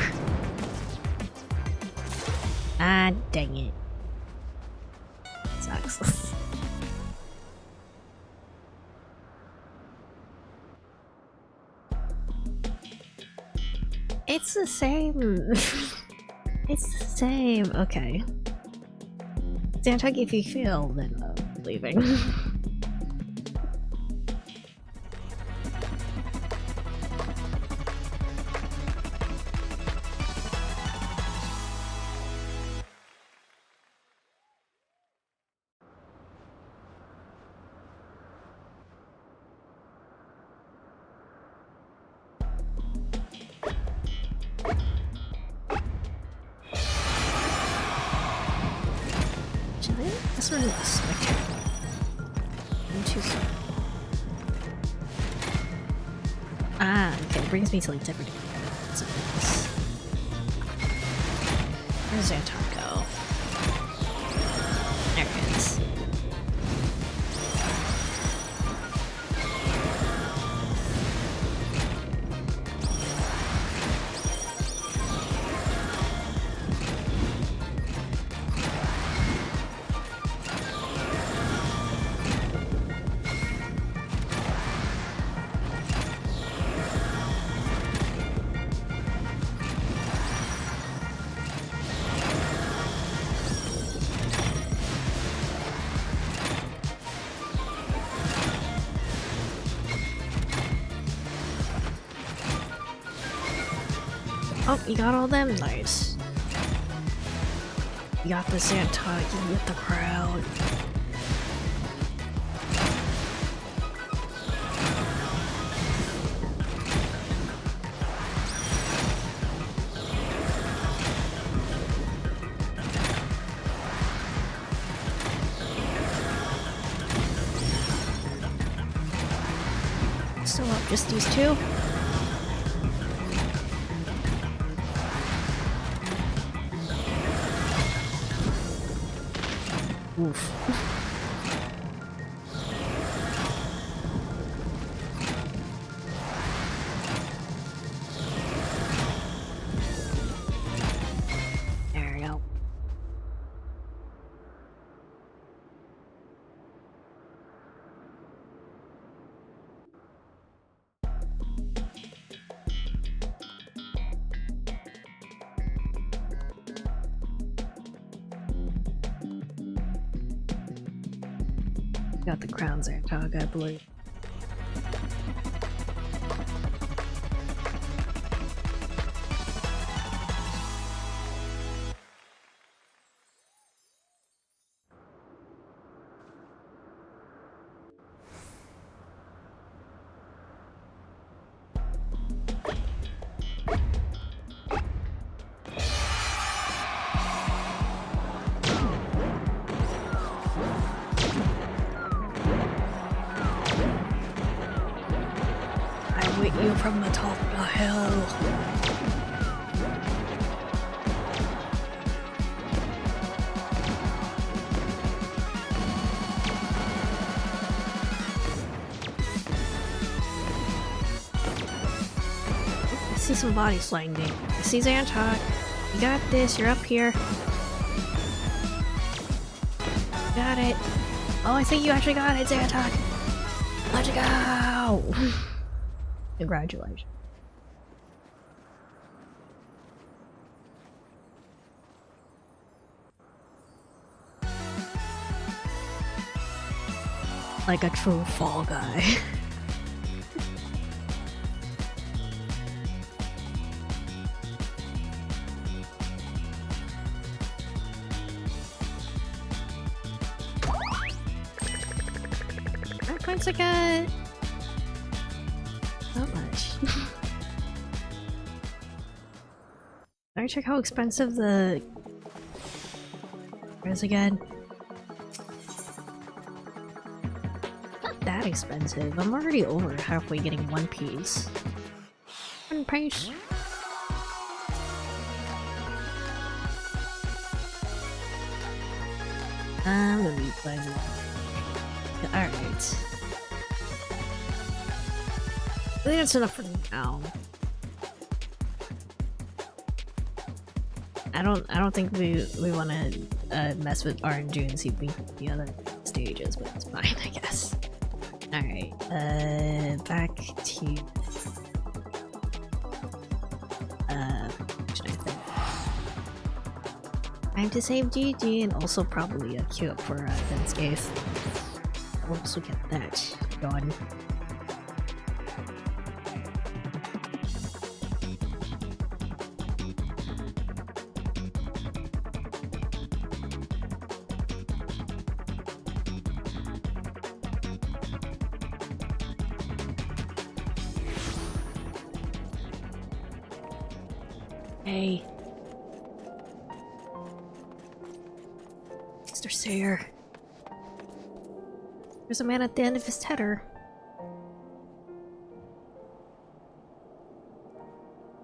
Speaker 1: Ah, dang it. Sucks. It's the same. It's the same. Okay. Santa, if you fail, then leaving. This one is like I'm too slow. Ah, okay, it brings me to like different areas. Where's Xantar go? There it is. Oh, you got all them? Nice. You got the Santa, you with the crowd. Still up, just these two? Oof. got the crown, Zantog, I believe. You from the top of the hill. I see some bodies flying down. I see Xantog. You got this, you're up here. Got it. Oh, I think you actually got it, Xantog. Let's go! Congratulations. Like a true fall guy. How many points I got? Not much. Can I check how expensive the is again? Not that expensive. I'm already over halfway getting one piece. One piece. I'm gonna be playing. Alright. I think that's enough for now. I don't think we want to mess with RNG and see if we can the other stages, but it's fine, I guess. All right, back to what should I think? Time to save GG and also probably queue up for Vince Cave. We'll also get that done. Hey. Mr. Sayer. There's a man at the end of his tether.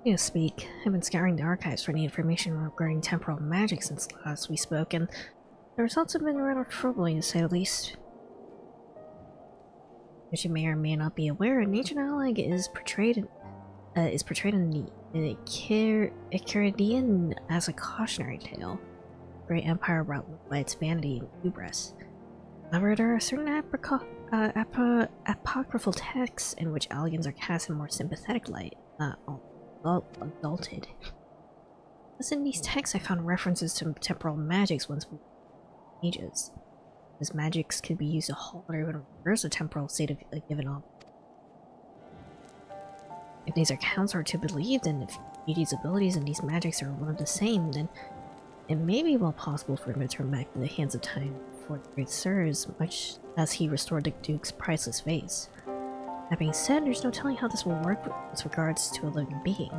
Speaker 1: You speak. I've been scouring the archives for any information regarding temporal magic since last we spoke, and the results have been rather troubling to say the least. As you may or may not be aware, Ancient Alleg is portrayed in the Icaridian as a cautionary tale. The great empire brought by its vanity and hubris. However, there are certain apocryphal texts in which Allegans are cast in a more sympathetic light, not adulted. Thus, in these texts, I found references to temporal magics once ages. As magics could be used to halt or even reverse a temporal state of a given object. If these accounts are to be believed, and if Gigi's abilities and these magics are one of the same, then it may be well possible for him to turn back to the hands of time for the great sirs, much as he restored the Duke's priceless vase. That being said, there's no telling how this will work with regards to a living being.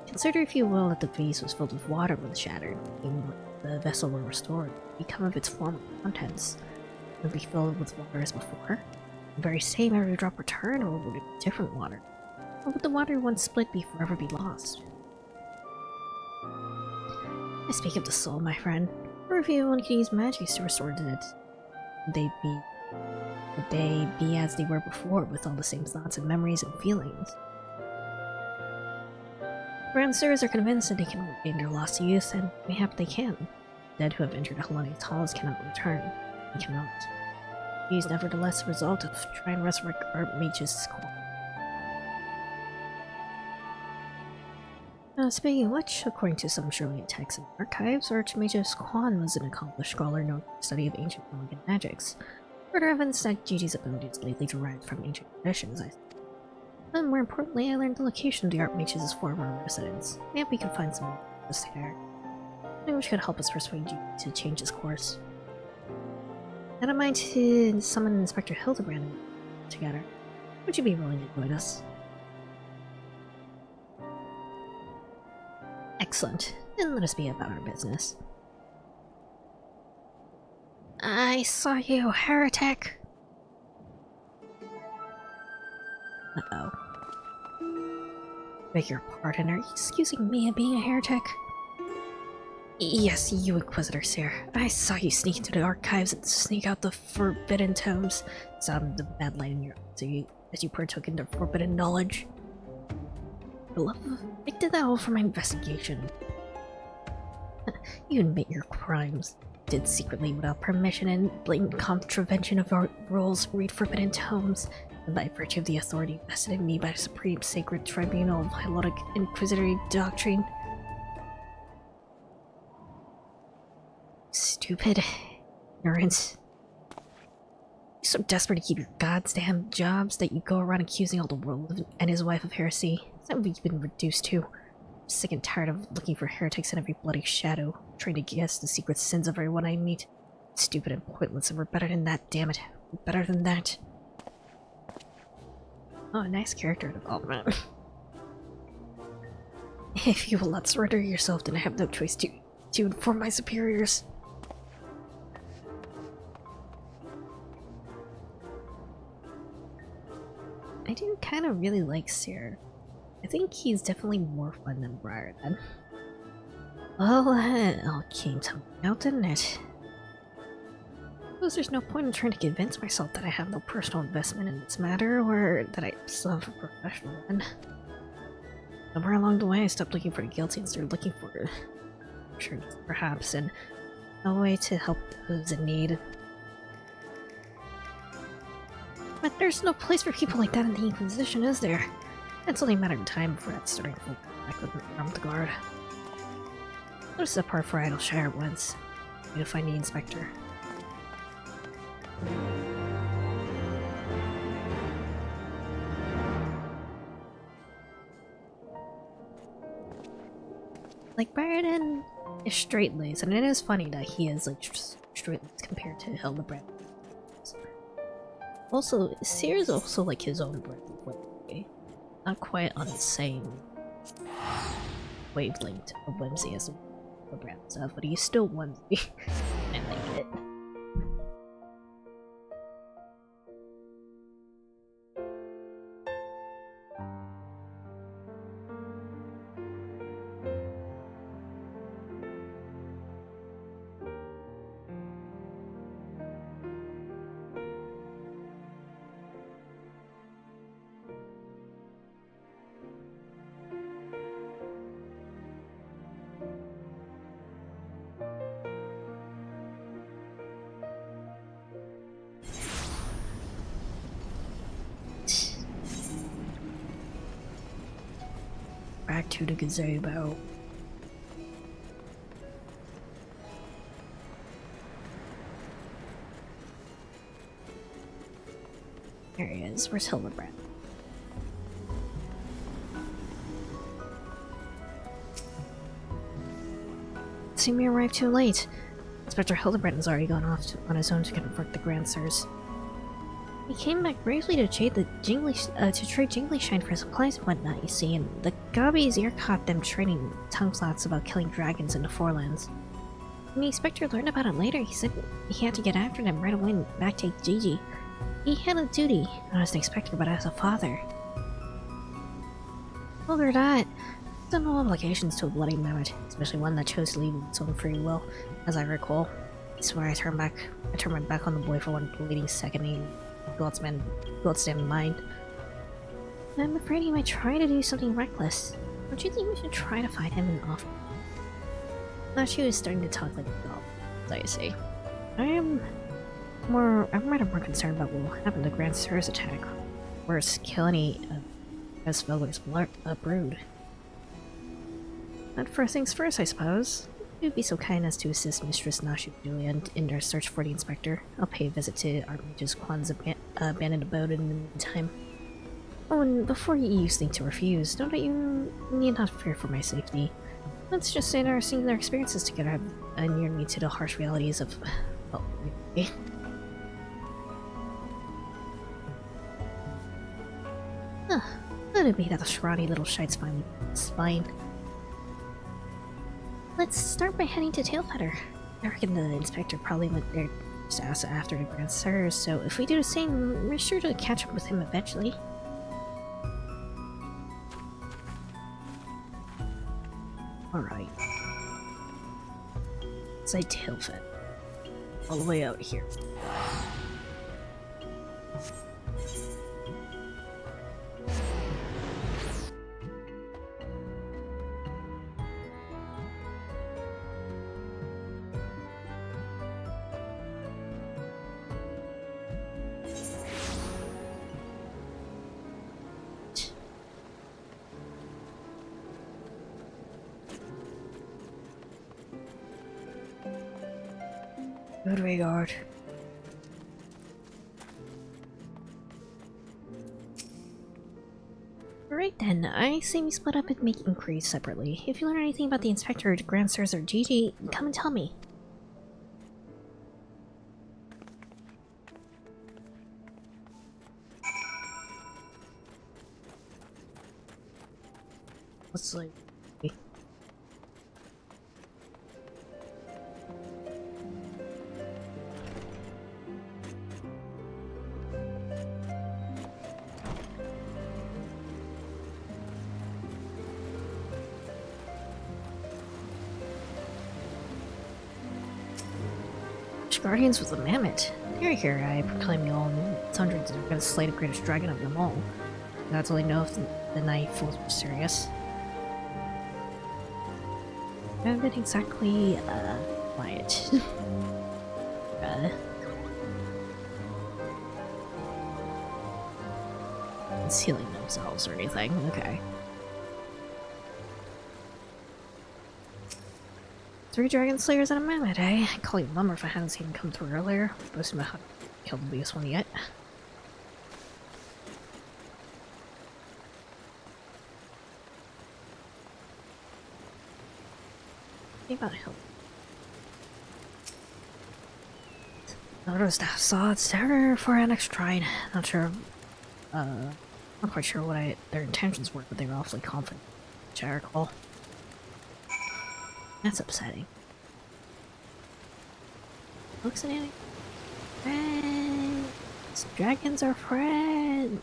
Speaker 1: Consider, if you will, that the vase was filled with water when shattered, meaning the vessel were restored. What would become of its former contents? Would it be filled with water as before? The very same every drop returned, or would it be different water? Or would the water once split forever be lost? I speak of the soul, my friend. Or if anyone can use magics to restore the dead, would they be as they were before, with all the same thoughts and memories and feelings? Grand sirs are convinced that they can regain their lost youth, and mayhap they can. The dead who have entered the Hellenic halls cannot return. They cannot. He is nevertheless the result of trying to resurrect Archmage's Squad. Speaking of which, according to some Sherlock texts and archives, Archmage's Quan was an accomplished scholar known for the study of ancient Hellenic magics. Further evidence that Gigi's abilities lately derived from ancient traditions, and more importantly, I learned the location of the Archmage's former residence. Maybe we can find some just there. Maybe which could help us persuade Gigi to change his course. I don't mind to summon Inspector Hildebrand together. Would you be willing to join us? Excellent. Then let us be about our business. I saw you, heretic! Uh-oh. Beg your pardon, are you excusing me of being a heretic? Yes, you Inquisitor, sir. I saw you sneak into the archives and sneak out the forbidden tomes. Saw the bad light in your eyes as you partook in the forbidden knowledge. I did that all for my investigation. You admit your crimes. Did secretly without permission and blatant contravention of our rules read forbidden tomes, and by virtue of the authority vested in me by the Supreme Sacred Tribunal of Hylotic Inquisitory Doctrine. Stupid. Ignorance. You're so desperate to keep your goddamn jobs that you go around accusing all the world and his wife of heresy. Is that what you've been reduced to? I'm sick and tired of looking for heretics in every bloody shadow, trying to guess the secret sins of everyone I meet. It's stupid and pointless, and we're better than that, damn it. We're better than that. Oh, nice character development. If you will not surrender yourself, then I have no choice to inform my superiors. I do kind of really like Seer. I think he's definitely more fun than Briarden. Well, it all came to me out, didn't it? I suppose there's no point in trying to convince myself that I have no personal investment in this matter, or that I still have a professional one. Somewhere along the way, I stopped looking for the guilty and started looking for perhaps, and a way to help those in need. But there's no place for people like that in the Inquisition, is there? It's only a matter of time before that starting to back with armed guard. Notice the part for Idleshire once. Need to find the inspector. Like, Briarden is straight-laced, and it is funny that he is like straight-laced compared to Hildebrand. Also, Seer is also like his own breath of whimsy. Not quite on the same wavelength of whimsy as Hildebrand stuff, but he's still whimsy. I like it. Back to the gazebo. There he is. Where's Hildebrand? Seemed we arrived too late. Inspector Hildebrand has already gone off on his own to confront the Grand Sirs. He came back bravely to trade Jingly Shine for supplies and whatnot, you see, and the Gobbies ear caught them trading tongue slots about killing dragons in the Forelands. When the inspector learned about it later, he said he had to get after them right away and back take Gigi. He had a duty, not as an inspector, but as a father. Over that, there's no obligations to a bloody mammoth, especially one that chose to leave of its own free will, as I recall. I swear I turned my back on the boy for one fleeting second, and God's mind. I'm afraid he might try to do something reckless. Don't you think we should try to find him and offer? Now she was starting to talk like a doll, as I say. I'm rather more concerned about what will happen to Grand Sirs attack. Worse, kill any of Esveller's brood. But first things first, I suppose. you'd be so kind as to assist Mistress Nashu Julia in their search for the inspector, I'll pay a visit to Archmage's Kwan's abandoned abode in the meantime. Oh, and before you think to refuse, know that you need not fear for my safety. Let's just say that our singular experiences together have inured me to the harsh realities of... well, reality. Let it be that the scrawny little shite's fine. Let's start by heading to Tailfeather. I reckon the inspector probably went there just after the Grand Sirs, so if we do the same, we're sure to catch up with him eventually. Alright. Inside Tailfeather. All the way out here. Good regard. Alright then, I say we split up and make inquiries separately. If you learn anything about the inspector, the Grand Sirs, or Gigi, come and tell me. What's like... Guardians with the mammoth. They're here, I proclaim you all hundreds are gonna slay the greatest dragon of them all. Gods only know if the night fools were serious. I haven't been exactly, quiet. Concealing themselves or anything, okay. 3 dragon slayers and a mammoth, eh? I'd call you a bummer if I hadn't seen him come through earlier. Boasting about how I killed the biggest one yet. Think about hill. Noticed that saw its terror for an XIV. Not sure. Not quite sure what their intentions were, but they were awfully confident. Which I recall. That's upsetting. Looks at anything. Friends! Dragons are friends!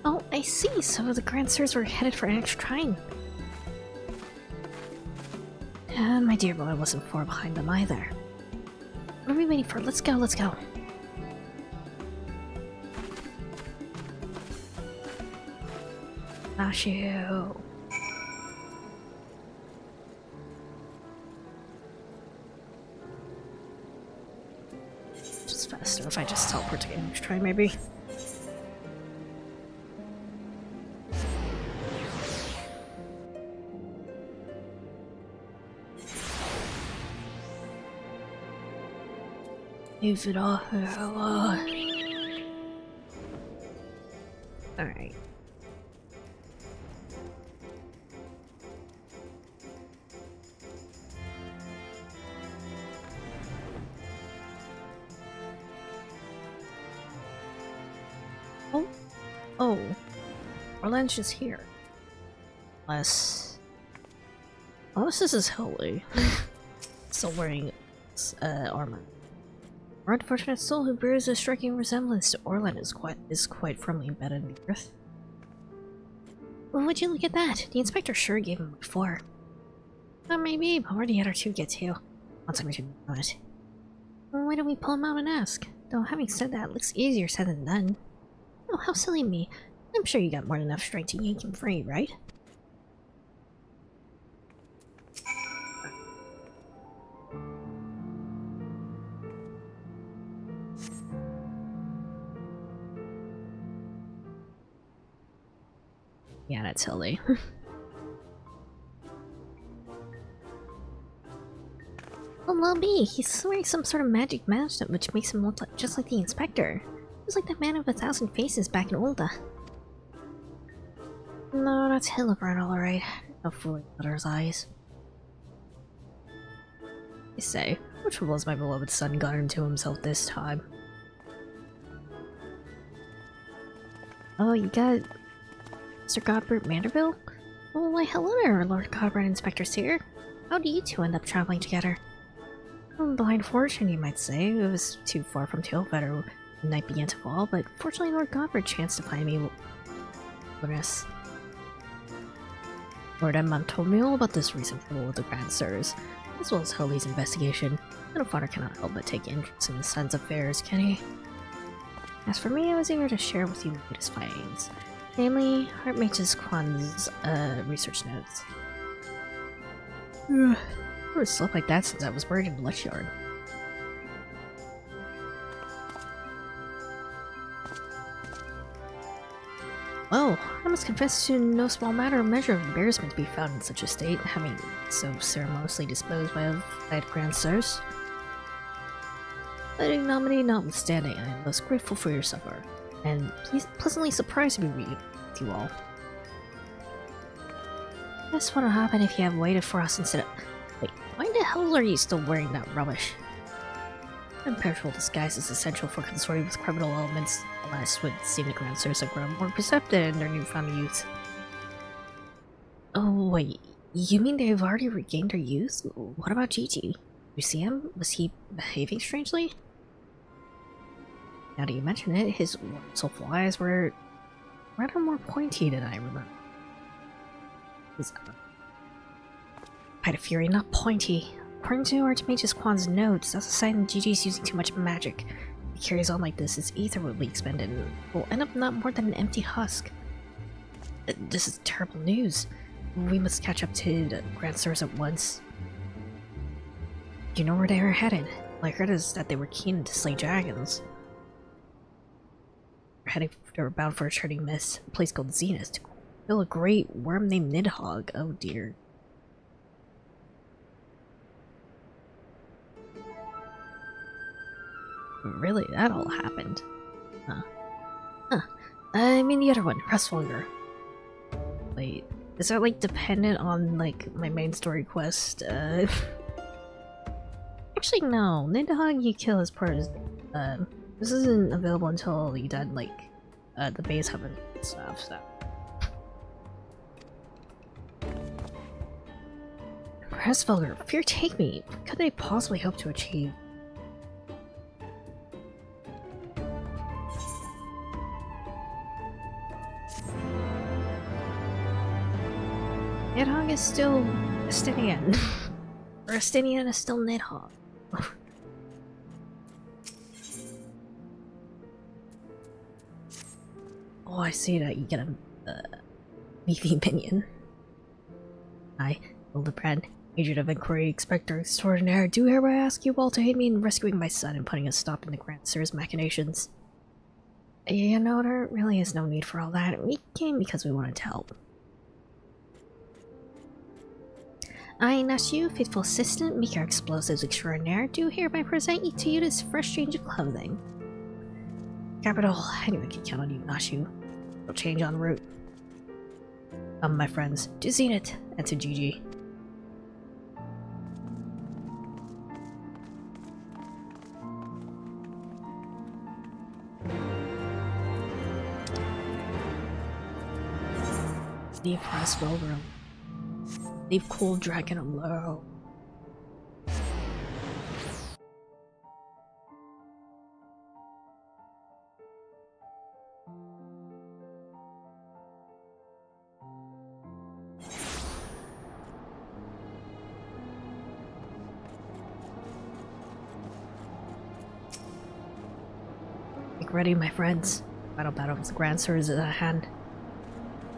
Speaker 1: Oh, I see. So the Grand Sirs were headed for an XIV. My dear boy wasn't far behind them either. What are we waiting for? Let's go, let's go. Nashu. Just faster if I just teleport to an XIV, maybe. Leave it off. Alright. Oh. Oh. Orlan's just here. Unless this is Hilly. Still wearing armor. Our unfortunate soul who bears a striking resemblance to Orlan is quite firmly embedded in the earth. Would you look at that? The inspector sure gave him before. Maybe, but where the other two get to? Once we should know it. Why don't we pull him out and ask? Though having said that, it looks easier said than done. Oh, how silly of me. I'm sure you got more than enough strength to yank him free, right? Yeah, that's silly. Well, me, he's wearing some sort of magic mask which makes him look just like the inspector. Just like that man with 1,000 faces back in Ulda. No, that's Hillebrand alright. No fooling other's eyes. I say, which was my beloved son got into himself this time? Oh, you got Sir Godbert Manderville? Oh, why hello there, Lord Godbert Inspector Seer. How do you two end up traveling together? Blind fortune, you might say. It was too far from Tailfeather when night began to fall, but fortunately Lord Godbert chanced to find me wilderness. Lord Edmund told me all about this recent trouble with the Grand Sirs, as well as Holy's investigation, and a father cannot help but take interest in his son's affairs, can he? As for me, I was eager to share with you my latest findings, namely Archmage's Quan's research notes. I haven't slept like that since I was buried in Blushard. Well, I must confess to no small measure of embarrassment to be found in such a state, having so ceremoniously disposed of by the Grand Sirs. But ignominy notwithstanding, I am most grateful for your supper, and pleasantly surprised to be meeting with you all. This wouldn't happen if you had waited for us instead of— Wait, why the hell are you still wearing that rubbish? Imperishable disguise is essential for consorting with criminal elements. Alas, would seem the Grand Sirs have grown more perceptive in their newfound youth. Oh wait, you mean they've already regained their youth? What about Gigi? You see him? Was he behaving strangely? Now that you mention it, his soulful eyes were rather more pointy than I remember. His Height of Fury, not pointy. According to Archmage's Quan's notes, that's a sign that Gigi's using too much magic. If he carries on like this, his ether will be expended and will end up not more than an empty husk. This is terrible news. We must catch up to the Grand Sirs at once. Do you know where they are headed? All I heard is that they were keen to slay dragons. They're bound for a trading mist, a place called Zenith, to kill a great worm named Nidhogg. Oh dear. Really, that all happened. I mean the other one, Crestfolder. Wait, is that like dependent on like my main story quest? Actually no, Nidhogg you kill as part of this isn't available until you done like the base hub and stuff, so. Crestfolder, fear take me. What could they possibly hope to achieve? Nidhogg is still Estinian. Or Estinian is still Nidhogg. Oh, I see that you get a beefy minion. Hi, Hildebrand, Agent of Inquiry, Inspector Extraordinaire. Do hereby ask you all to aid me in rescuing my son and putting a stop in the Grand Sir's machinations. You know, there really is no need for all that. We came because we wanted to help. I, Nashu, faithful assistant, Maker Explosives Extraordinaire, do hereby present you to you this fresh change of clothing. Capital, anyone can count on you, Nashu. No change en route. My friends, to Zenith and to Gigi. Leave Crestfolder. Leave Cool Dragon alone. Get ready, my friends. Final battle of the Grand Swords is at hand.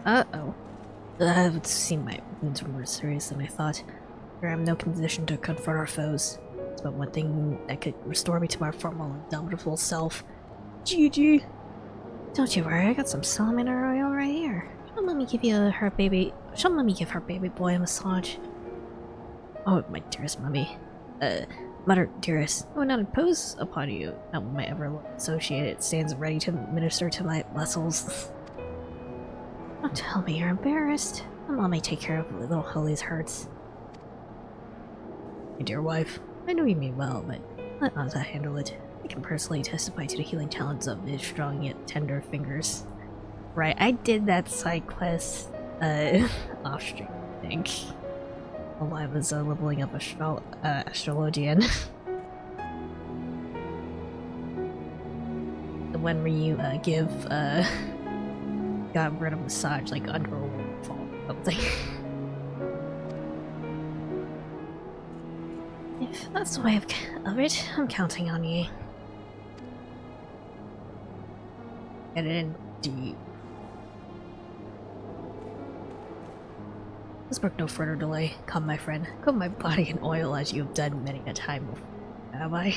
Speaker 1: Uh-oh. It seemed my wounds were more serious than I thought. I am in no condition to confront our foes. It's but one thing that could restore me to my former indomitable self. GG. Don't you worry, I got some salamander oil right here. She'll let me give her baby boy a massage. Oh, my dearest mummy. Mother dearest, I would not impose upon you. Not when my ever associate stands ready to minister to my muscles. Don't tell me you're embarrassed. Allow me take care of little Holly's hurts. My dear wife, I know you mean well, but let Anza handle it. I can personally testify to the healing talents of his strong yet tender fingers. Right, I did that side quest, off stream, I think. While I was leveling up Astrologian. The one where you got rid of massage like under a waterfall or something. If that's the way of it, I'm counting on you. Get it in deep. Let's brook no further delay. Come, my friend. Coat my body in oil as you have done many a time before. Have I?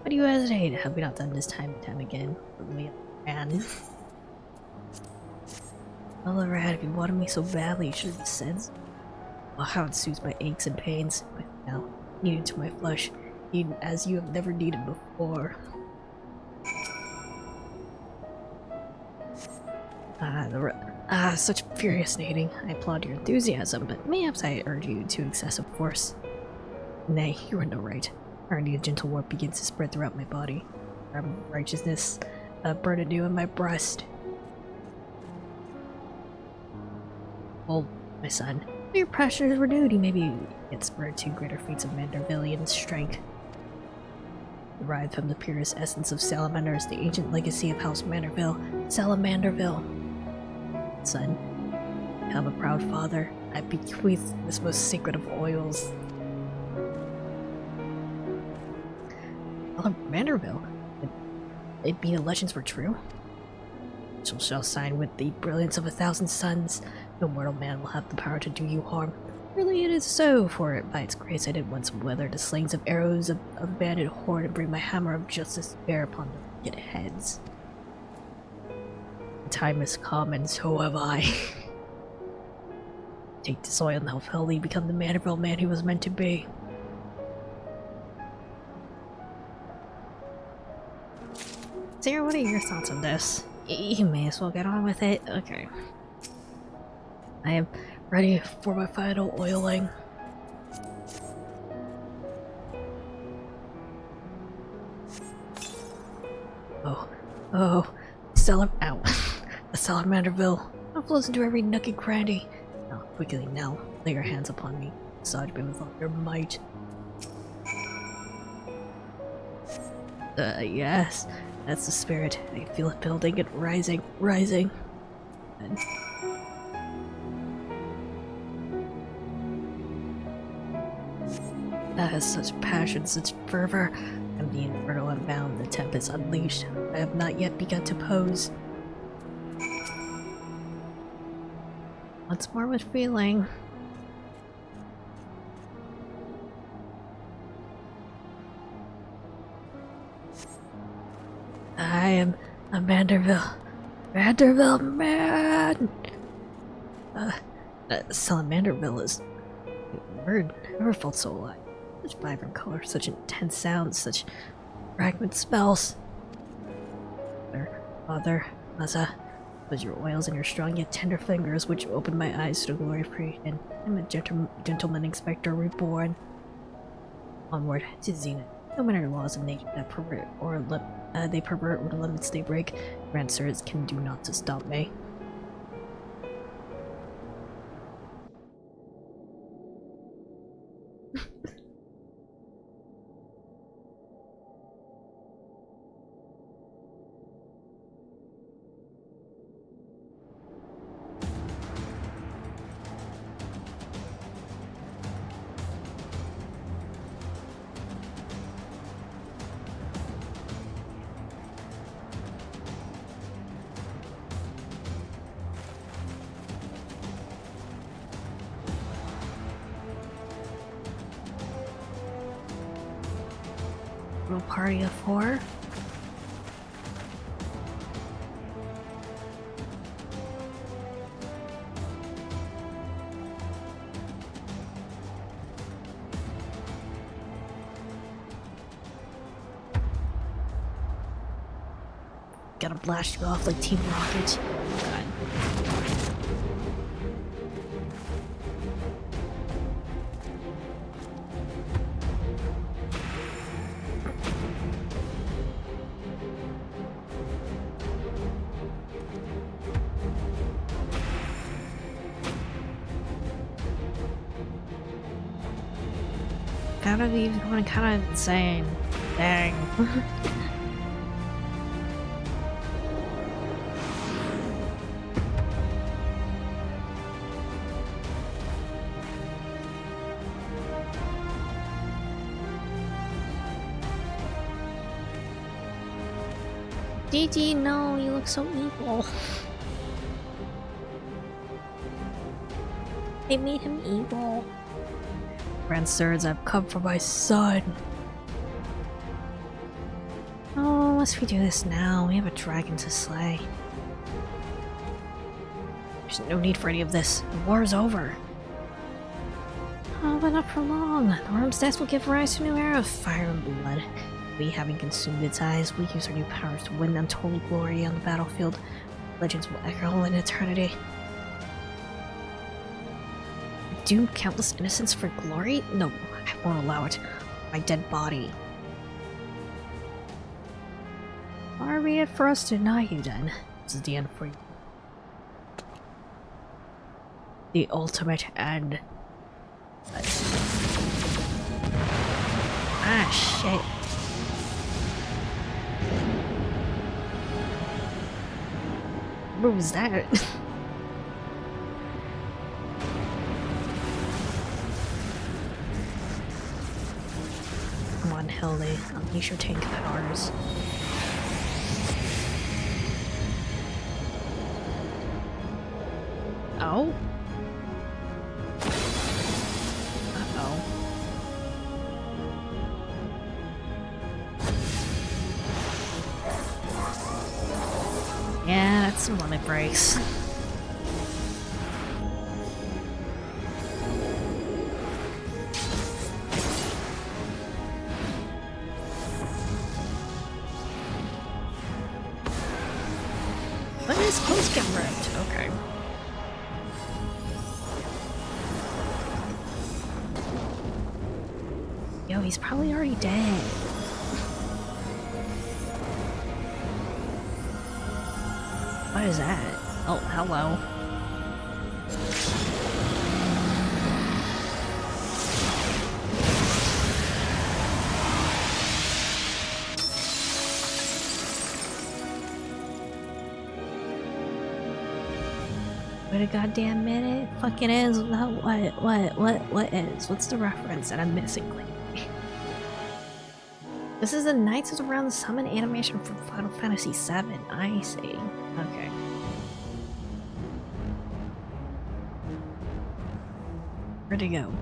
Speaker 1: Why do you hesitate? Have we not done this time and time again? We ran. Well, Rad, if you wanted me so badly, you should have said so. Oh, how it soothes my aches and pains. But now, needed to my flesh, even as you have never needed before. Such furious nating. I applaud your enthusiasm, but perhaps I urge you to excessive force. Nay, you are no right. Already a gentle warmth begins to spread throughout my body. Righteousness burn anew in my breast. Well, my son, when your passion is renewed, you maybe get spurred to greater feats of Mandervillian strength. Derived from the purest essence of salamanders, the ancient legacy of House Manderville, Salamanderville. Son, I'm a proud father. I bequeath this most sacred of oils. Salamanderville? It'd be the legends were true? Shall shine with the brilliance of 1,000 suns. No mortal man will have the power to do you harm. Really it is so, for by its grace I did once weather the slings of arrows of bandit horde and bring my hammer of justice to bear upon the wicked heads. The time has come, and so have I. Take this oil and help Helly become the Manderville man he was meant to be. Sarah, what are your thoughts on this? You may as well get on with it. Okay. I am ready for my final oiling. Oh, ow. The Salamanderville. It flows into every nook and cranny. Now, quickly now, lay your hands upon me. Massage me with all your might. Yes. That's the spirit. I feel it building and rising. And that has such passion, such fervor. I'm the inferno unbound, the tempest unleashed. I have not yet begun to pose. Once more with feeling. I am a Manderville man! Salamanderville is a word. I never felt so alive. Such vibrant colors, such intense sounds, such fragment spells. Father, Maza, was your oils and your strong yet tender fingers which opened my eyes to the glory of creation. I'm a gentleman inspector reborn. Onward to Zenith. No matter laws of nature that pervert or the limits they break, Grand Swords can do naught to stop me. Little party of four. Gotta blast you off like Team Rocket. God. Gotta be going kind of insane. Dang. GG, no, you look so evil. They made him evil. Grand Sirs, I've come for my son. Oh, must we do this now? We have a dragon to slay. There's no need for any of this. The war is over. Oh, but not for long. The worm's death will give rise to a new era of fire and blood. We, having consumed its eyes, we use our new powers to win untold glory on the battlefield. Legends will echo in eternity. Doom countless innocents for glory? No, I won't allow it. My dead body. Far be it for us to deny you then. This is the end for you. The ultimate end. Ah, shit. What was that? Come on, Hildy. Unleash your tank powers. Oh? Uh-oh. Yeah, that's some limit breaks. Let his clothes get ripped. Okay. Yo, he's probably already dead. What is that? Oh, hello. Wait a goddamn minute. Fucking is. What is? What's the reference that I'm missing? This is the Knights of the Round Summon animation from Final Fantasy VII. I see. Okay. Where'd he go?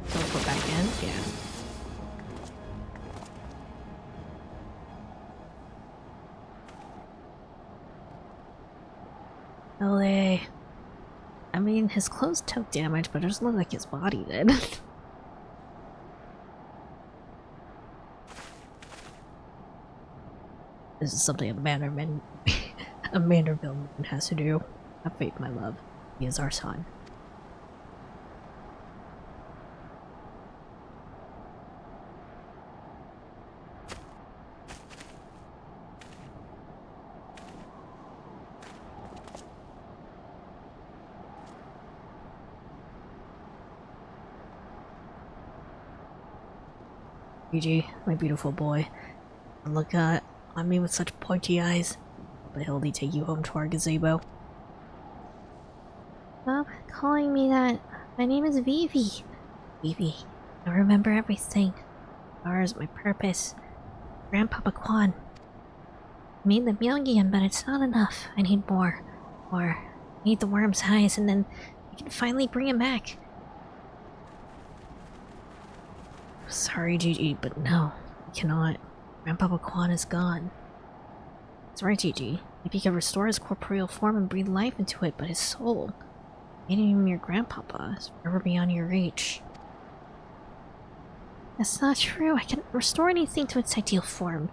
Speaker 1: Teleport back in? Yeah. LA. I mean, his clothes took damage, but it doesn't look like his body did. This is something a Vanderbilt man has to do. Have faith, my love. He is our son. GG, my beautiful boy. And look on me with such pointy eyes. The hell did he take you home to our gazebo? Stop calling me that. My name is Vivi. Vivi, I remember everything. Ours, my purpose. Grandpapa Quan. I made the meal again, but it's not enough. I need more. More. I need the worm's eyes, and then I can finally bring him back. Sorry, Gigi, but no. I cannot. Grandpapa Quan is gone. That's right, Gigi. If he could restore his corporeal form and breathe life into it, but his soul, making him your grandpapa, is forever beyond your reach. That's not true. I can restore anything to its ideal form,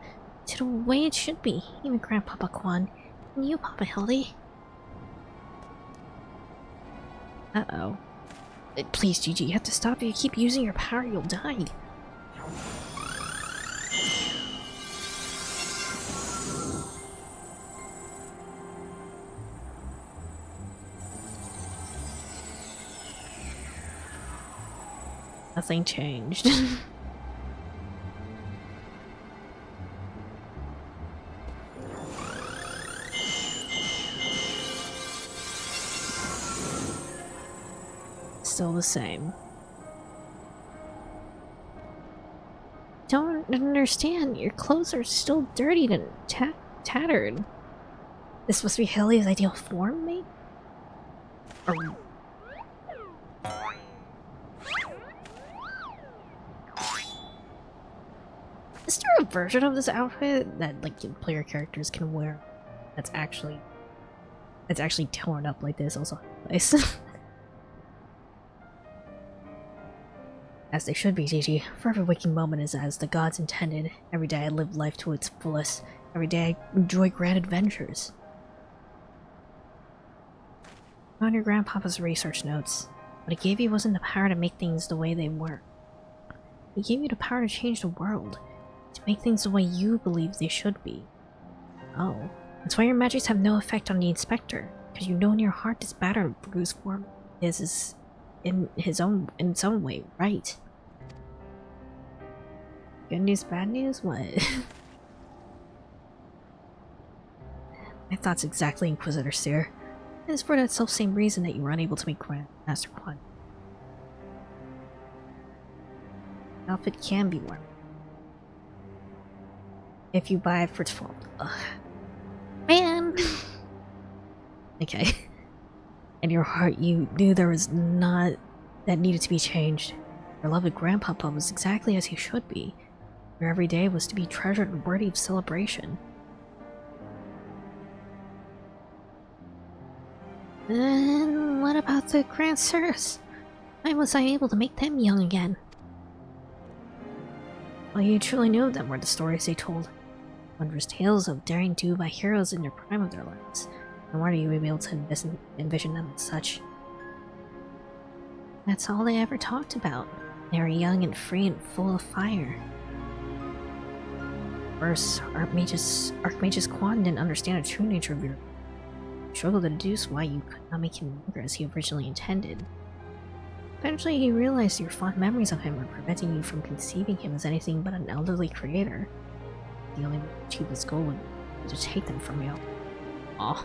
Speaker 1: to the way it should be, even Grandpapa Quan, and you, Papa Hildy. Uh-oh. Please, Gigi, you have to stop. If you keep using your power, you'll die. Nothing changed. Still the same. Don't understand. Your clothes are still dirty and tattered. This must be Hildy's ideal form, mate? Or... Is there a version of this outfit that, like, player characters can wear that's actually torn up like this? Also nice. As they should be, Gigi. For every waking moment is as the gods intended. Every day I live life to its fullest. Every day I enjoy grand adventures. On your grandpapa's research notes, what he gave you wasn't the power to make things the way they were. He gave you the power to change the world, to make things the way you believe they should be. Oh, that's why your magics have no effect on the inspector, because you know in your heart this battered bruised form is in its own way, right? Good news, bad news? What? My thoughts exactly, Inquisitor Seer. It is for that self-same reason that you were unable to meet Master Quan. The outfit can be worn if you buy it for 12. Ugh. Man! Okay. In your heart, you knew there was not that needed to be changed. Your beloved grandpapa was exactly as he should be. Your every day was to be treasured and worthy of celebration. Then what about the Grand Sirs? Why was I able to make them young again? All you truly knew of them were the stories they told. Wondrous tales of daring do by heroes in their prime of their lives. No wonder you were able to envision them as such. That's all they ever talked about. They were young and free and full of fire. First, Archmage's Quan didn't understand the true nature of your... struggled to deduce why you could not make him younger as he originally intended. Eventually, he realized your fond memories of him were preventing you from conceiving him as anything but an elderly creator. The only way to achieve his goal would be to take them from you. Aw.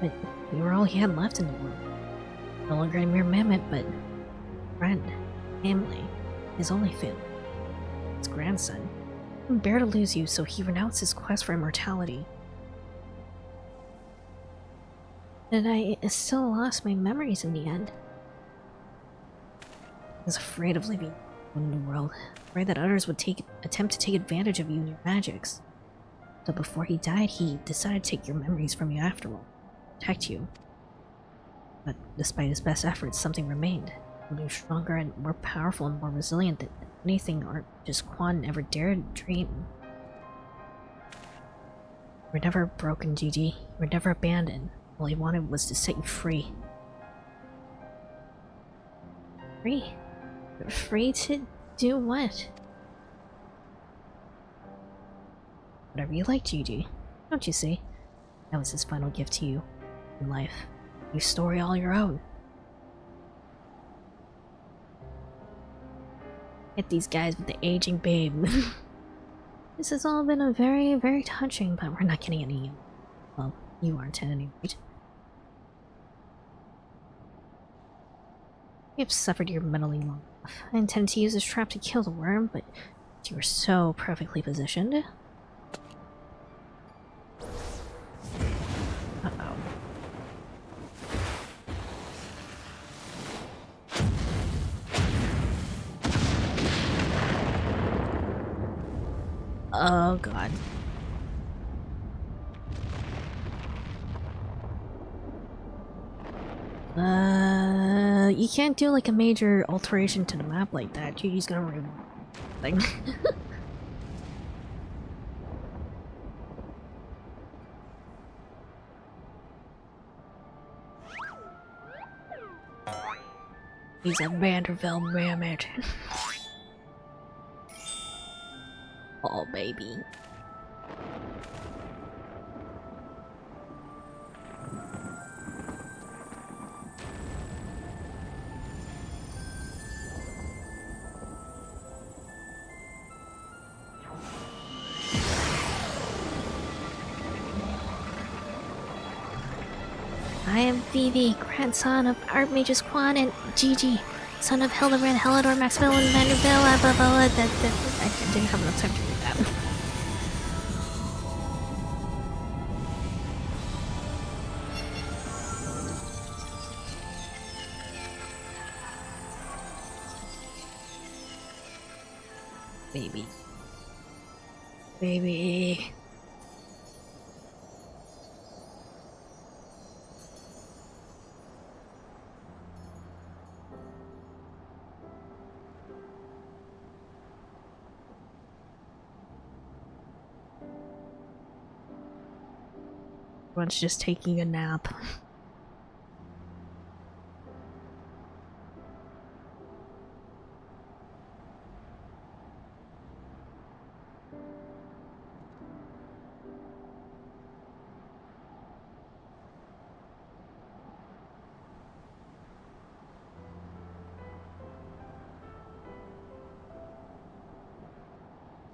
Speaker 1: But you were all he had left in the world. No longer a mere mammoth, but friend, family, his only family, his grandson. He couldn't bear to lose you, so he renounced his quest for immortality. And I still lost my memories in the end. I was afraid of leaving in the world, afraid that others would attempt to take advantage of you and your magics. So before he died, he decided to take your memories from you after all, protect you. But despite his best efforts, something remained, something stronger and more powerful and more resilient than anything Archmage's Quan ever dared dream. You were never broken, Gigi. You were never abandoned. All he wanted was to set you free. Free? Free to do what? Whatever you like, Gigi. Don't you see? That was his final gift to you in life. Your story all your own. Hit these guys with the aging babe. This has all been a very, very touching, but we're not getting any... Well, you aren't at any rate. You have suffered your mentally long enough. I intended to use this trap to kill the worm, but you were so perfectly positioned. Uh-oh. Oh god. You can't do like a major alteration to the map like that. Gigi's gonna ruin thing. He's a Vanderbilt mammoth. Oh, baby. I am Vivi, grandson of Archmagus Quan and Gigi, son of Hildebrand, Helidor, Maximilian Vanderbilt, blah blah blah. I didn't have enough time to read that. Baby. Baby. Everyone's just taking a nap.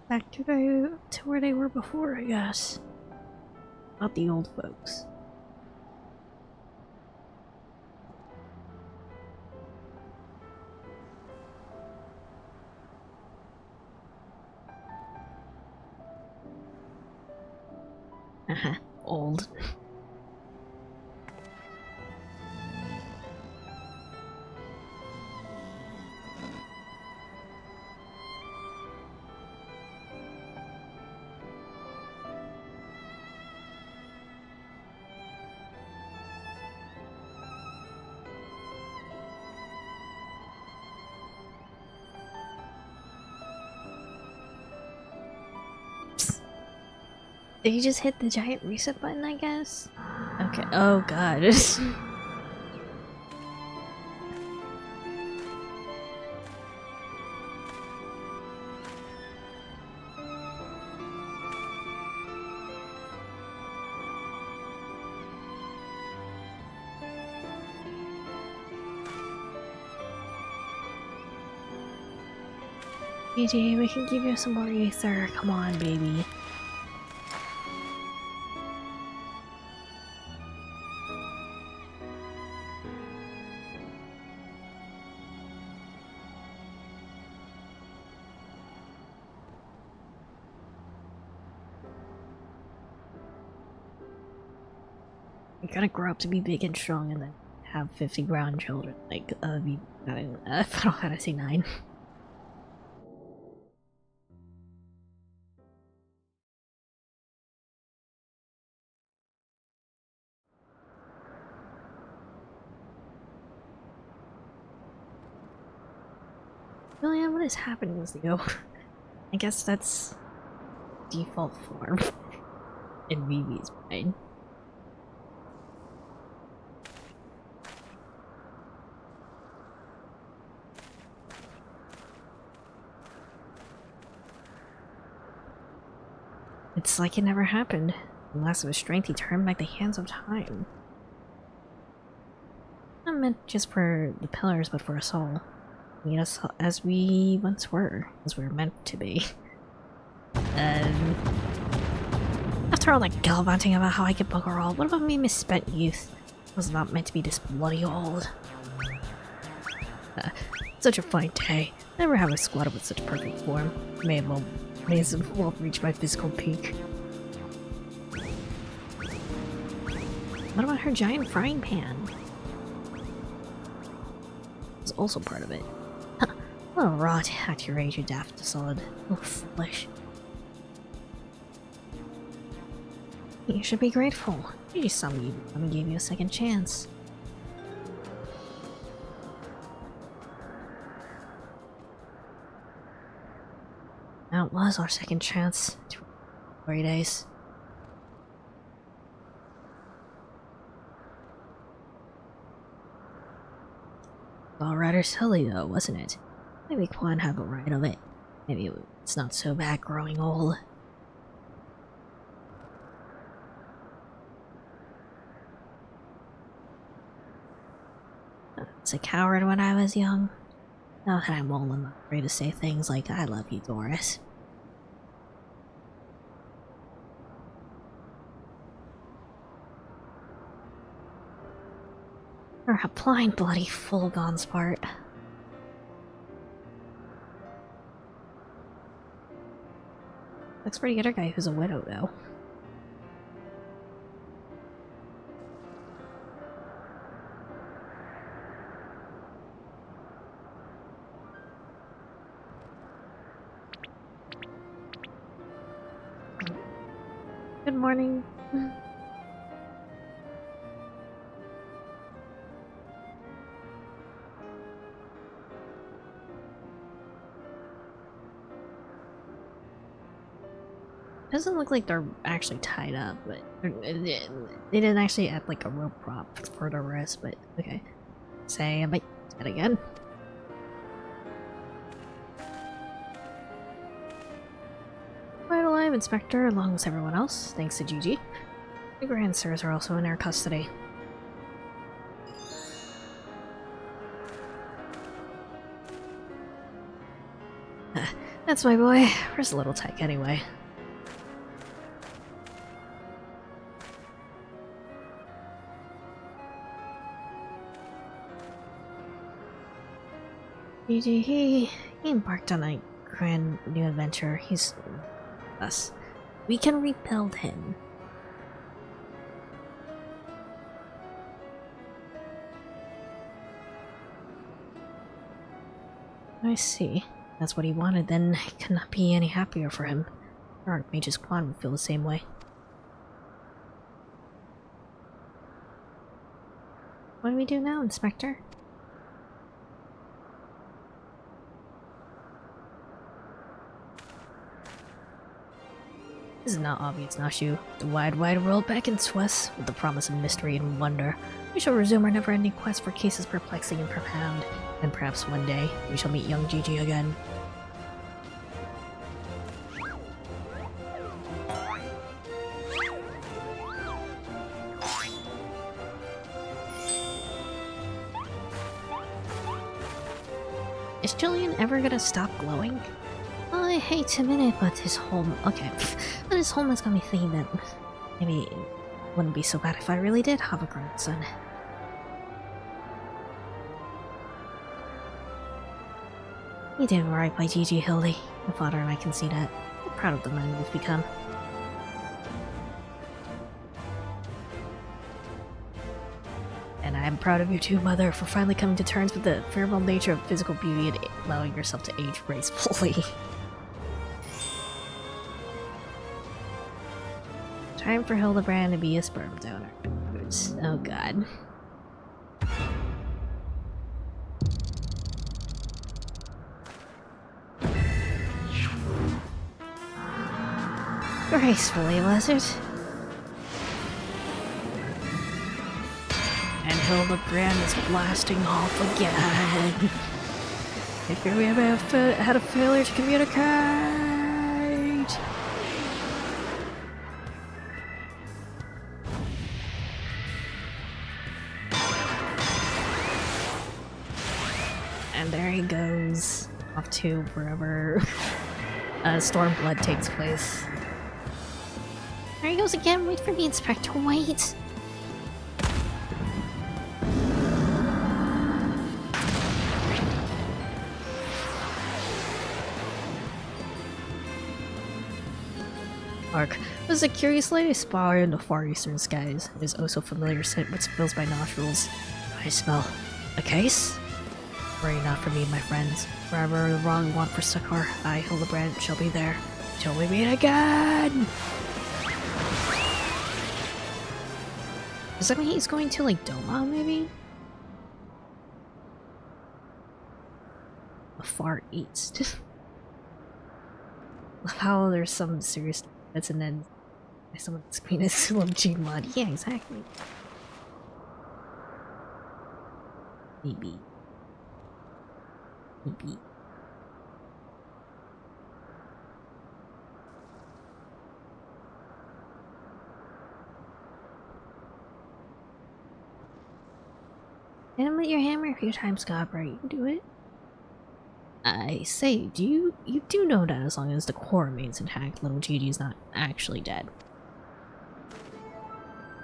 Speaker 1: Back to where they were before, I guess. Not the old folks. Old. Did you just hit the giant reset button, I guess? Okay. Oh god. EJ, we can give you some more ether. Come on, baby. You gotta grow up to be big and strong and then have 50 grandchildren. Like, I don't know how to say 9. Julian, what is happening with you? I guess that's default form in Vivi's brain. It's like it never happened. Unless of his strength, he turned back the hands of time. Not meant just for the pillars, but for us all. Yes, as we once were, as we were meant to be. After all that gallivanting about how I could bugger all, what about me misspent youth? I was not meant to be this bloody old. Such a fine day. Never have I squatted with such perfect form. May as well reach my physical peak. What about her giant frying pan? It's also part of it. Huh. What a rot at your age, you daft solid. Oh, foolish. You should be grateful. You saw me and gave you a second chance. That was our second chance. 3 days. All rather silly though, wasn't it? Maybe Quan had a right of it. Maybe it's not so bad growing old. I was a coward when I was young. Now that I'm old, I'm not afraid to say things like, I love you, Doris. Or a blind bloody fool gone smart. Looks for the other guy who's a widow, though. Good morning. Doesn't look like they're actually tied up, but they didn't actually add like a rope prop for the wrist, but okay. Say, I might do that again. Quite alive, Inspector, along with everyone else, thanks to Gigi. The grandsires are also in our custody. That's my boy. Where's the little tech anyway? He embarked on a grand new adventure. He's us. We can rebuild him. I see. That's what he wanted, then I could not be any happier for him. Archmage's Quan would feel the same way. What do we do now, Inspector? This is not obvious, Nashu. The wide world beckons to us with the promise of mystery and wonder. We shall resume our never-ending quest for cases perplexing and profound, and perhaps one day we shall meet young Gigi again. Is Jillian ever gonna stop glowing? I hate to admit it, but his home. Okay, but his home has got me thinking that maybe it wouldn't be so bad if I really did have a grandson. You did right by Gigi, Hildy. My father and I can see that. I'm proud of the man we've become. And I'm proud of you too, Mother, for finally coming to terms with the ephemeral nature of physical beauty and allowing yourself to age gracefully. Time for Hildebrand to be a sperm donor. Oops. Oh god. Gracefully, was it? And Hildebrand is blasting off again. I fear we have had a failure to communicate. And there he goes, off to wherever Stormblood takes place. There he goes again, wait for me, Inspector, wait! Mark, this is a curious lady spot in the far eastern skies. It is oh so familiar scent which fills my nostrils. I smell a case? Worry not for me, my friends. Wherever the wrong want for succor, I, Hildebrand, shall be there. Till we meet again! Does that mean he's going to, like, Doma, maybe? The Far East. How there's some serious that's and then someone's screen is full of G mod. Yeah, exactly. Maybe. Maybe. Animate your hammer a few times, Gobber. You can do it. I say, you do know that as long as the core remains intact, little Gigi's not actually dead.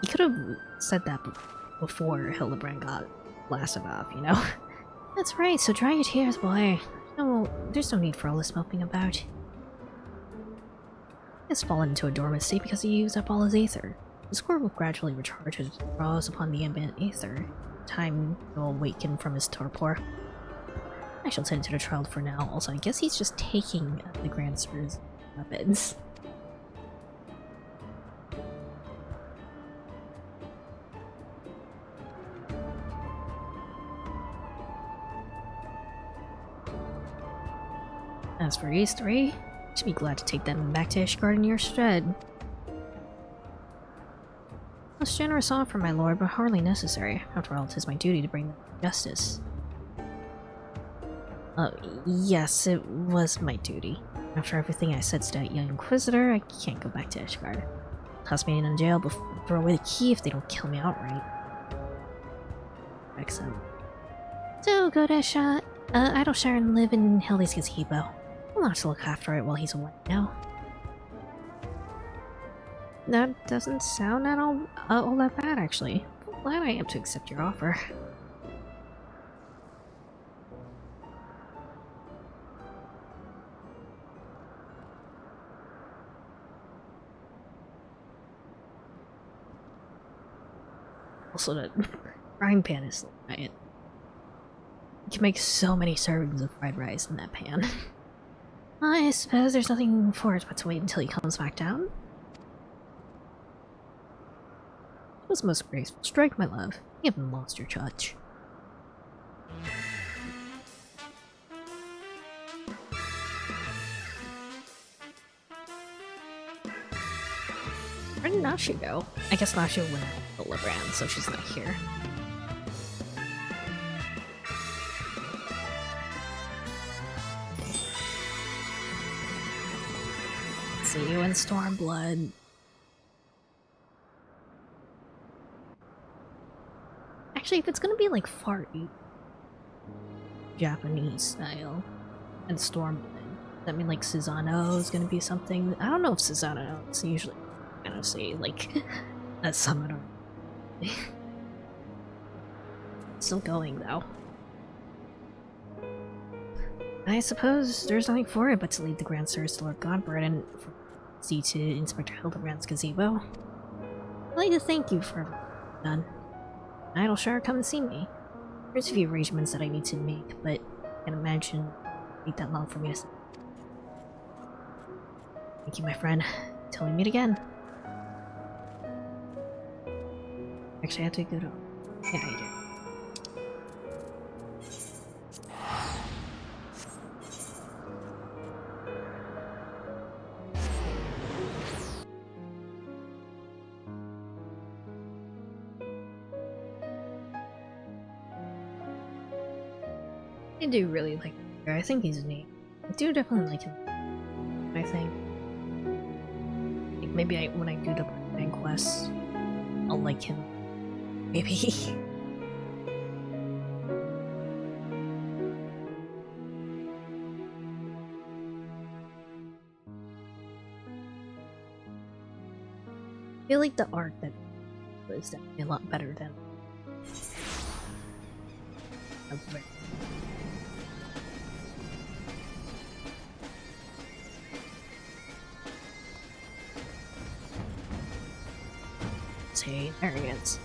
Speaker 1: You could have said that before Hildebrand got blasted off, you know? That's right, so dry your tears, boy. No, there's no need for all this moping about. He's fallen into a dormant state because he used up all his aether. His core will gradually recharge as it draws upon the ambient aether. Time will awaken from his torpor. I shall tend to the child for now. Also, I guess he's just taking the Grand Sir's weapons. As for these three, I should be glad to take them back to Ishgard in your stead. Most generous offer, my lord, but hardly necessary. After all, it is my duty to bring them to justice. Yes, it was my duty. After everything I said to that young Inquisitor, I can't go back to Ishgard. Toss me in jail before throw away the key if they don't kill me outright. Excellent. So go to Idleshire and live in Helly's gazebo. We'll have to look after it while he's away now. That doesn't sound at all that bad, actually. I'm glad I am to accept your offer. Also, the frying pan is giant. You can make so many servings of fried rice in that pan. I suppose there's nothing for it but to wait until he comes back down. It was most graceful strike, my love. You haven't lost your touch. Where did Nashi go? I guess Nashi went out to Hildebrand, so she's not here. See you in Stormblood. Actually, if it's gonna be like Far East Japanese style and Stormblood, that mean like Susano is gonna be something. I don't know if Susano is usually gonna say like a summoner. Still going though. I suppose there's nothing for it but to lead the Grand Sirs to Lord Godbert and see to Inspector Hildebrand's gazebo. I'd like to thank you for everything done. Idleshire, come and see me. There's a few arrangements that I need to make, but I can imagine it'll take that long for me to say. Thank you, my friend. Till we meet again. Actually, I have to go to... Yeah, I do. I do really like him. I think he's neat. I do definitely like him. I think. Like maybe when I do the main quests, I'll like him. Maybe. I feel like the art that was definitely a lot better than say, there he is.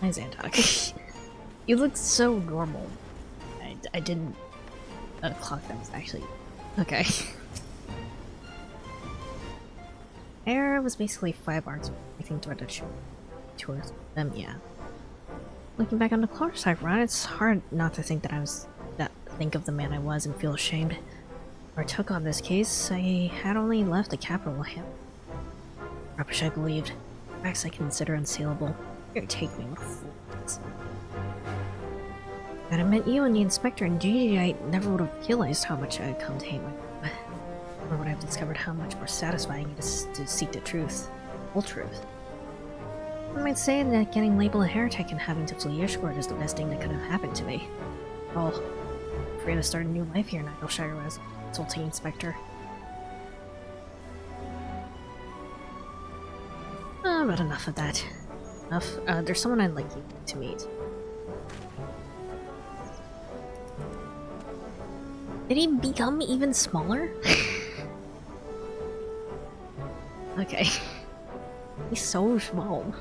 Speaker 1: Hi, Zantok. You look so normal. I didn't clock that was actually... Okay. Air was basically 5 arcs, I think, towards them, yeah. Looking back on the Clarkside run, it's hard not to think think of the man I was and feel ashamed. Or took on this case, I had only left the capital him. Rubbish I believed. Facts I consider unassailable. Here, take me, what a fool. Had I met you and the inspector and Gigi, I never would have realized how much I had come to hate my... Or would I have discovered how much more satisfying it is to seek the truth. Full truth. I might say that getting labeled a heretic and having to flee Ishgard is the best thing that could have happened to me. Oh, I'm free to start a new life here in Idleshire as consulting inspector. But enough of that. Enough. There's someone I'd like you to meet. Did he become even smaller? Okay. He's so small.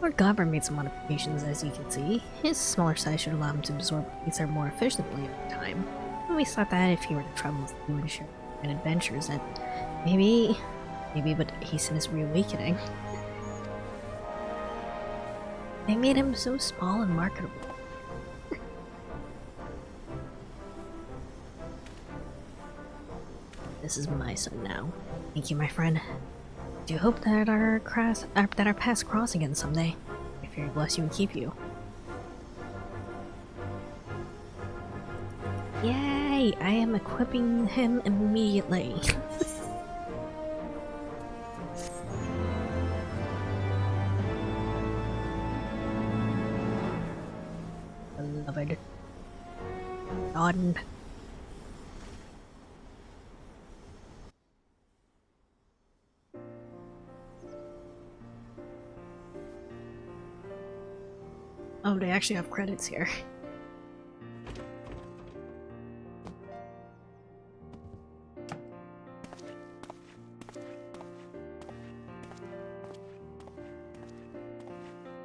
Speaker 1: Lord Gobber made some modifications, as you can see. His smaller size should allow him to absorb ether more efficiently over time. I always thought that if he were to travel with you and share and adventures, that maybe it would hasten his reawakening. They made him so small and marketable. This is my son now. Thank you, my friend. I do hope that our paths cross again someday. May Fairy bless you and keep you. Yay! I am equipping him immediately. Beloved. Done. Oh, they actually have credits here.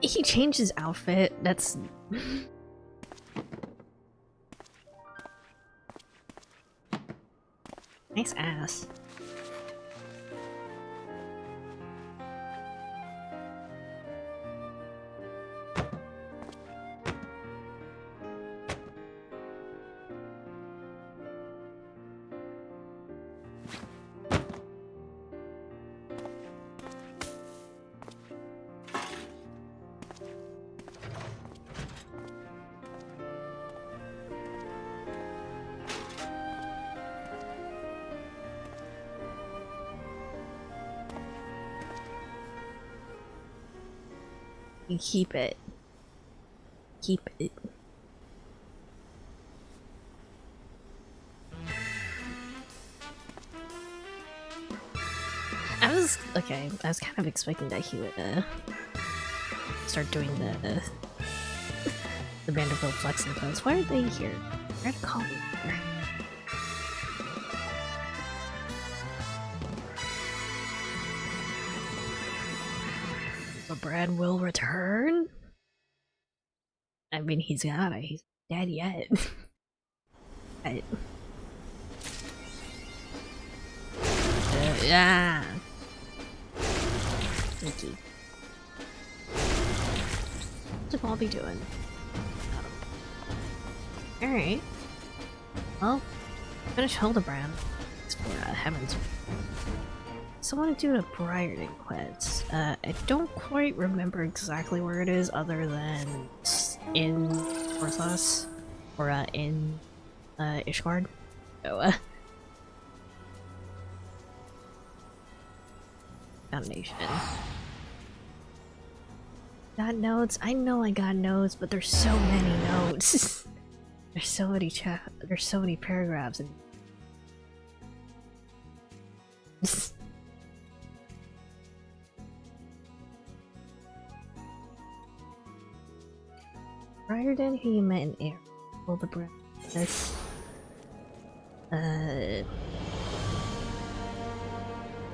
Speaker 1: He changed his outfit. That's... nice ass. You keep it. Keep it. I was kind of expecting that he would start doing the Vanderbilt flexing pose. Why are they here? Where to call me here? But Brad will return? I mean, he's not. He's dead yet. Yeah. Thank you. What's Paul be doing? Alright. Well, finish Hildebrand. Explore Heaven's. So I want to do a Briarden quest. I don't quite remember exactly where it is, other than in Orthos or in Ishgard. So Foundation. Got notes. I know I got notes, but there's so many notes. There's so many paragraphs and. Briarden, who you met in air. Pull the breath. This.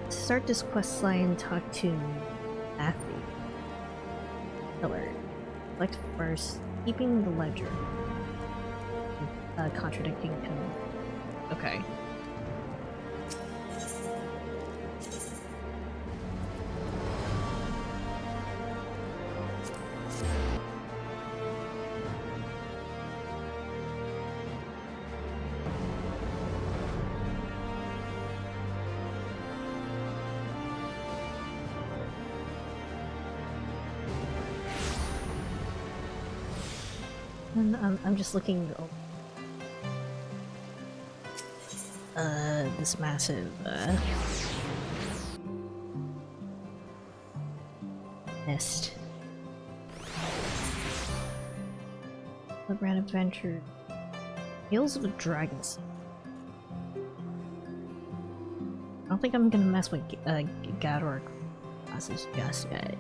Speaker 1: Start this quest line, talk to athlete. Killer. Select first, keeping the ledger. Contradicting him. Okay. And I'm just looking. This massive nest. The Brand Adventure. Tales of a Dragon Seed. I don't think I'm gonna mess with Gador classes just yet.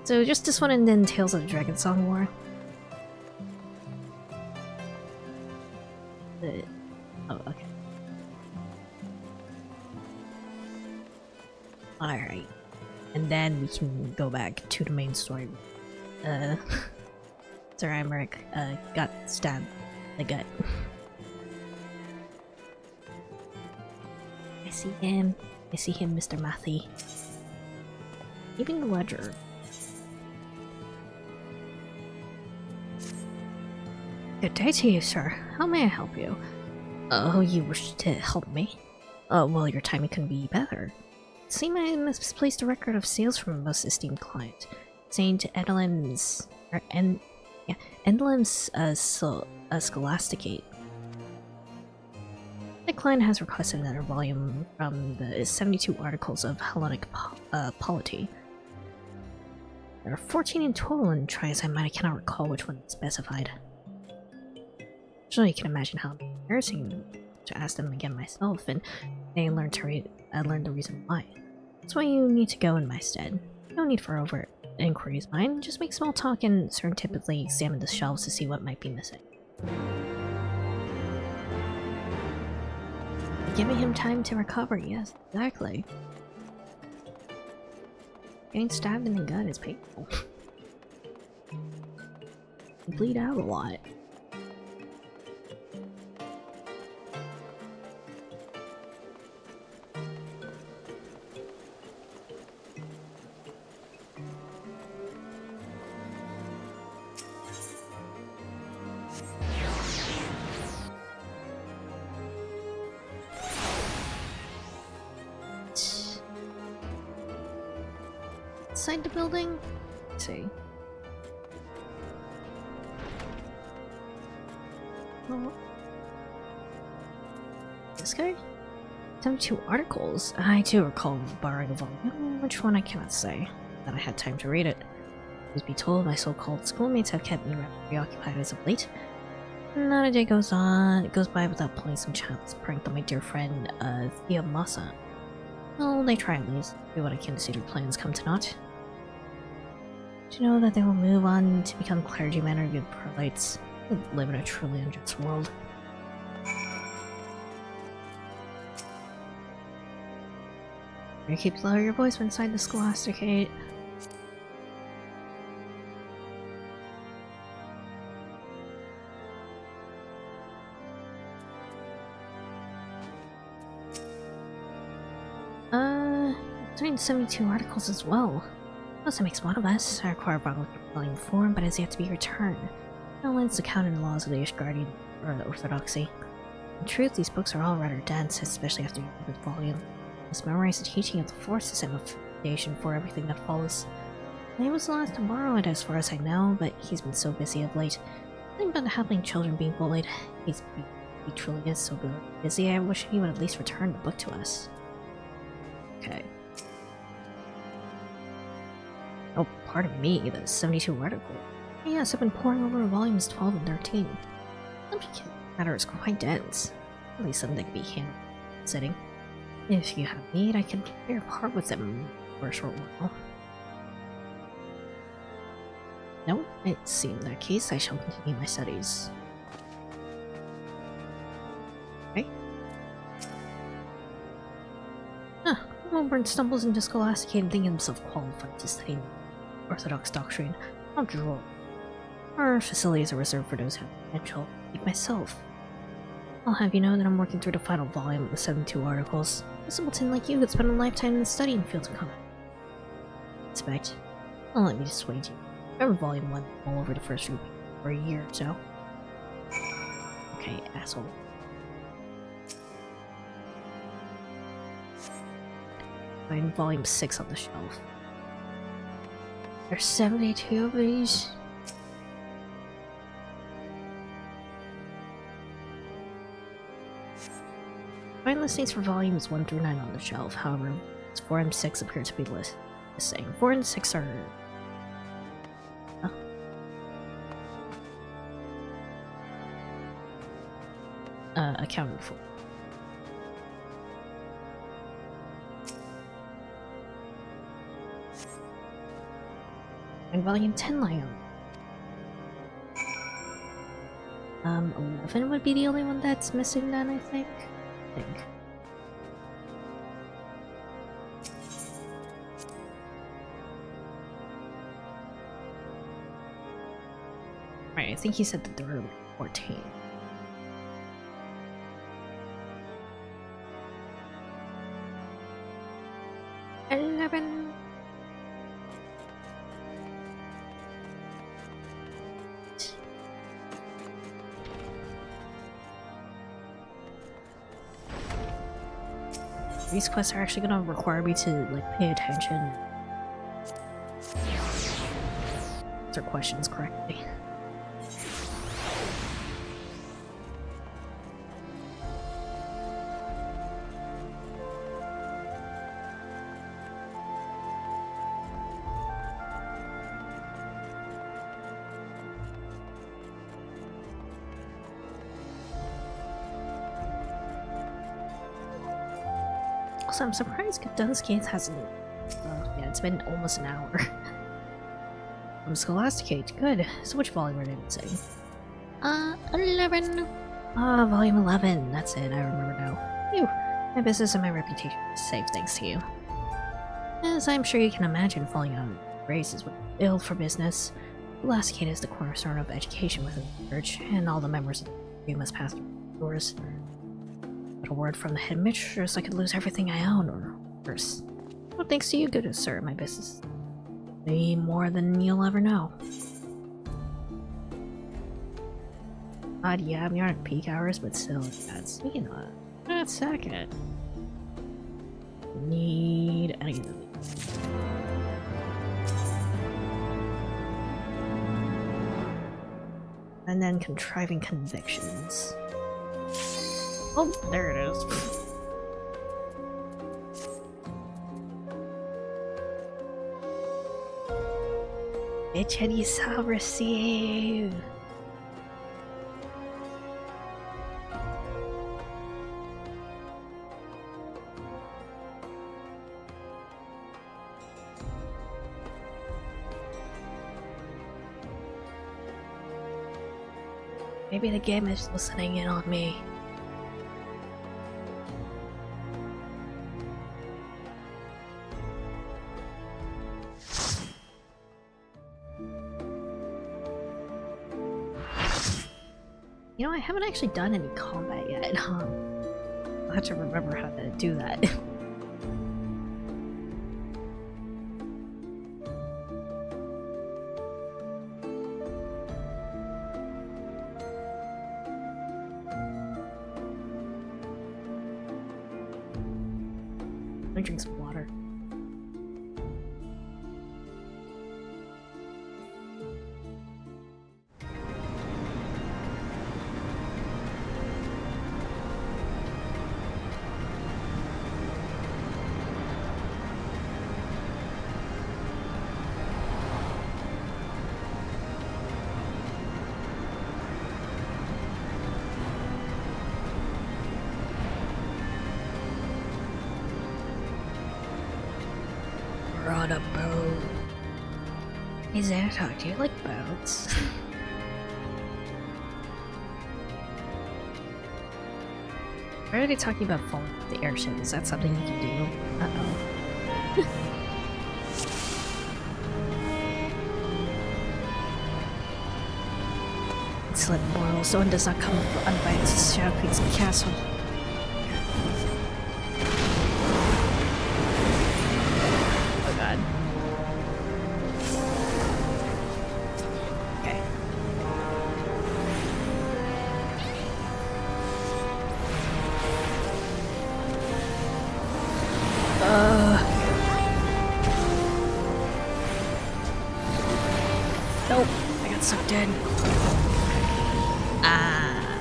Speaker 1: So just this one and then Tales of the Dragon Song War. Oh, okay. Alright. And then we can go back to the main story. Sir Amric got stabbed in the gut. I see him, Mr. Matthew. Keeping the ledger. Good day to you, sir. How may I help you? Oh, you wish to help me? Well, your timing couldn't be better. See, I misplaced a record of sales from a most esteemed client. Saint Endelim's... Endelim's Scholasticate. The client has requested another volume from the 72 articles of Hellenic polity. There are 14 in total, and try as I might, I cannot recall which one is specified. Surely you can imagine how embarrassing to ask them again myself, and they learned the reason why. That's why you need to go in my stead. No need for overt inquiries, mine. Just make small talk and surreptitiously examine the shelves to see what might be missing. Giving him time to recover, yes, exactly. Getting stabbed in the gut is painful. You bleed out a lot. Inside the building? Let's see. Oh. This guy? 72 articles. I do recall borrowing a volume. Which one I cannot say. That I had time to read it. Truth be told, my so-called schoolmates have kept me rather preoccupied as of late. Not a day goes by without pulling some child's prank on my dear friend, Thea Massa. Well, they try at least. Do what I can to see their plans come to naught. To know that they will move on to become clergymen or good prelates. We live in a truly unjust world. You keep lower your voice when inside the Scholasticate. Doing 72 articles as well. Plus, that makes one of us. I require volume 4, but has yet to be returned. No lends the canon laws of the Ishgardian Orthodoxy. In truth, these books are all rather dense, especially after you read the volume. You must memorize the teaching of the fourth system of foundation for everything that follows. He was the last to borrow it, as far as I know, but he's been so busy of late. Nothing but helping children being bullied. He truly is so busy. I wish he would at least return the book to us. Okay. Oh, pardon me, the 72 article. Yes, I've been poring over volumes 12 and 13. The matter is quite dense. At least something to be handled sitting. If you have need, I can bear part with them for a short while. No, it seems in that case I shall continue my studies. Okay. Wilburn stumbles into Scholasticate and thinking himself qualified to study Orthodox doctrine. How droll. Our facilities are reserved for those who have potential, like myself. I'll have you know that I'm working through the final volume of the 72 articles. A simpleton like you could spend a lifetime in the studying field to come. Expect. Don't let me dissuade you. Remember volume 1 all over the first week for a year or so. Okay, asshole. Find volume 6 on the shelf. There's 72 of these. Find listings for volumes 1 through 9 on the shelf. However, 4 and 6 appear to be missing. 4 and 6 are accounted for. And volume 10 lying on. 11 would be the only one that's missing then, I think. Right, I think he said that there were 14. These quests are actually gonna require me to, like, pay attention. Answer questions correctly. Also, I'm surprised Dunscape hasn't... yeah, it's been almost an hour. From Scholasticate. Good. So which volume are they missing? 11. Volume 11. That's it. I remember now. Phew. My business and my reputation is safe thanks to you. As I'm sure you can imagine, falling out of grace is ill for business. Scholasticate is the cornerstone of education within the church, and all the members of the must pass through doors. But a word from the head mistress, I could lose everything I own, or worse. Well, thanks to you, good sir, my business be more than you'll ever know. Yeah, we aren't peak hours, but still, speaking of that, a second. Need any of these. And then contriving convictions. Oh, there it is. Bitch, and you shall receive. Maybe the game is listening in on me. You know, I haven't actually done any combat yet. I'll have to remember how to do that. Let me drink some water. On a boat. Hey Xanatok, do you like boats? Why are they talking about falling off the airship? Is that something you can do? Uh-oh. Excellent moral. So one does not come uninvited to Shadow Queen's castle. sucked in. Ah.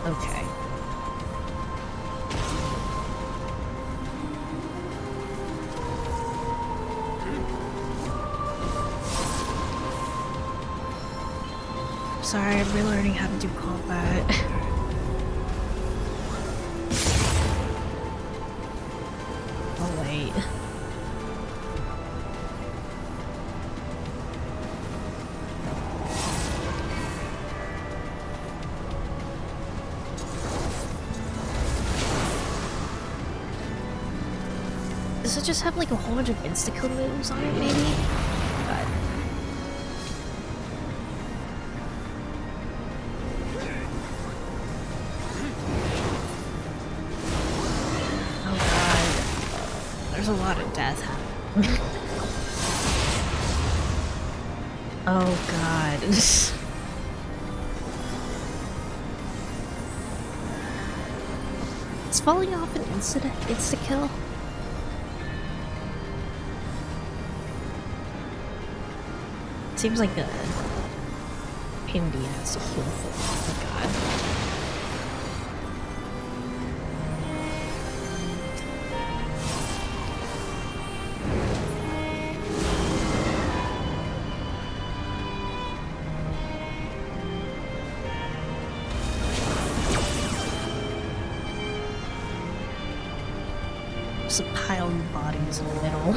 Speaker 1: Okay. Sorry, I'm relearning how to do combat. Oh wait. Does it just have like a whole bunch of insta-kill moves on it, maybe? But... oh god. There's a lot of death happening. Oh god. Is falling off an insta-kill? Seems like a pain in the ass to heal for. Oh god. Just a pile of bodies in the middle.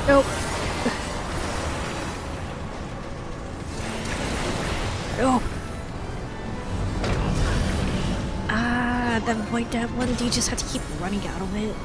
Speaker 1: Nope. No. Ah, that point that one, do you just have to keep running out of it?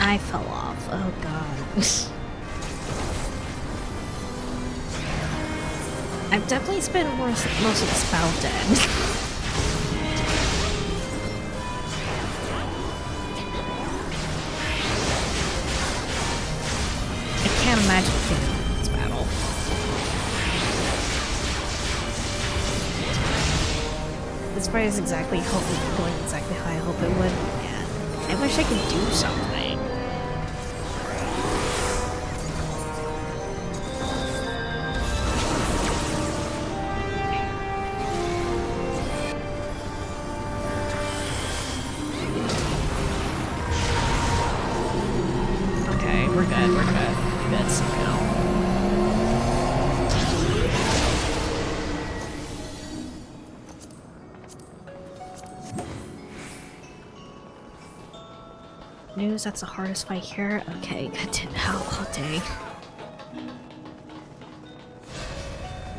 Speaker 1: I fell off. Oh god. I've definitely spent most of this battle dead. I can't imagine finishing this battle. This fight is exactly going exactly how I hope it would. Yeah. I wish I could do something. We're good, we're good. Good somehow. News, that's the hardest fight here? Okay, good to know. Oh, dang.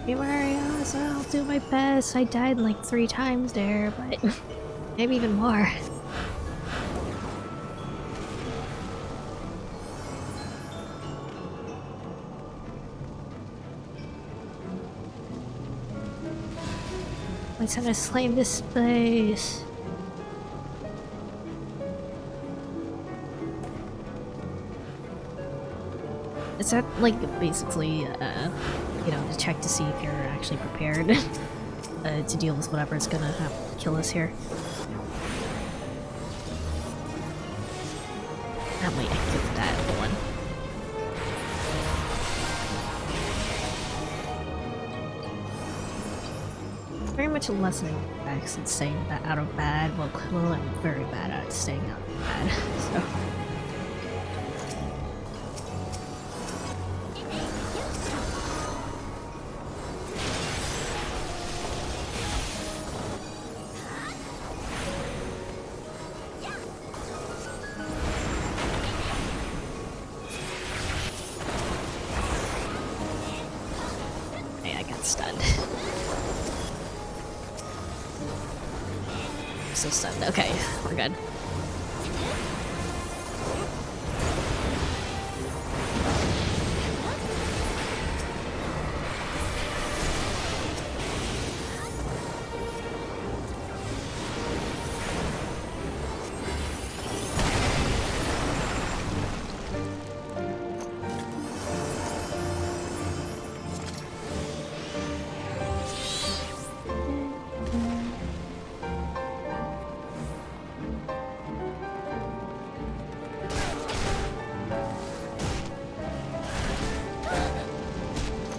Speaker 1: Be wary, I'll do my best. I died like 3 times there, but maybe even more. Let's have to slay this place. Is that like basically, you know, to check to see if you're actually prepared to deal with whatever is gonna kill us here? That way I get that one. Very much a lesson in facts and saying that out of bad. Well, I'm very bad at staying out of bad, so. Hey, I got stunned. So stunned. Okay, we're good.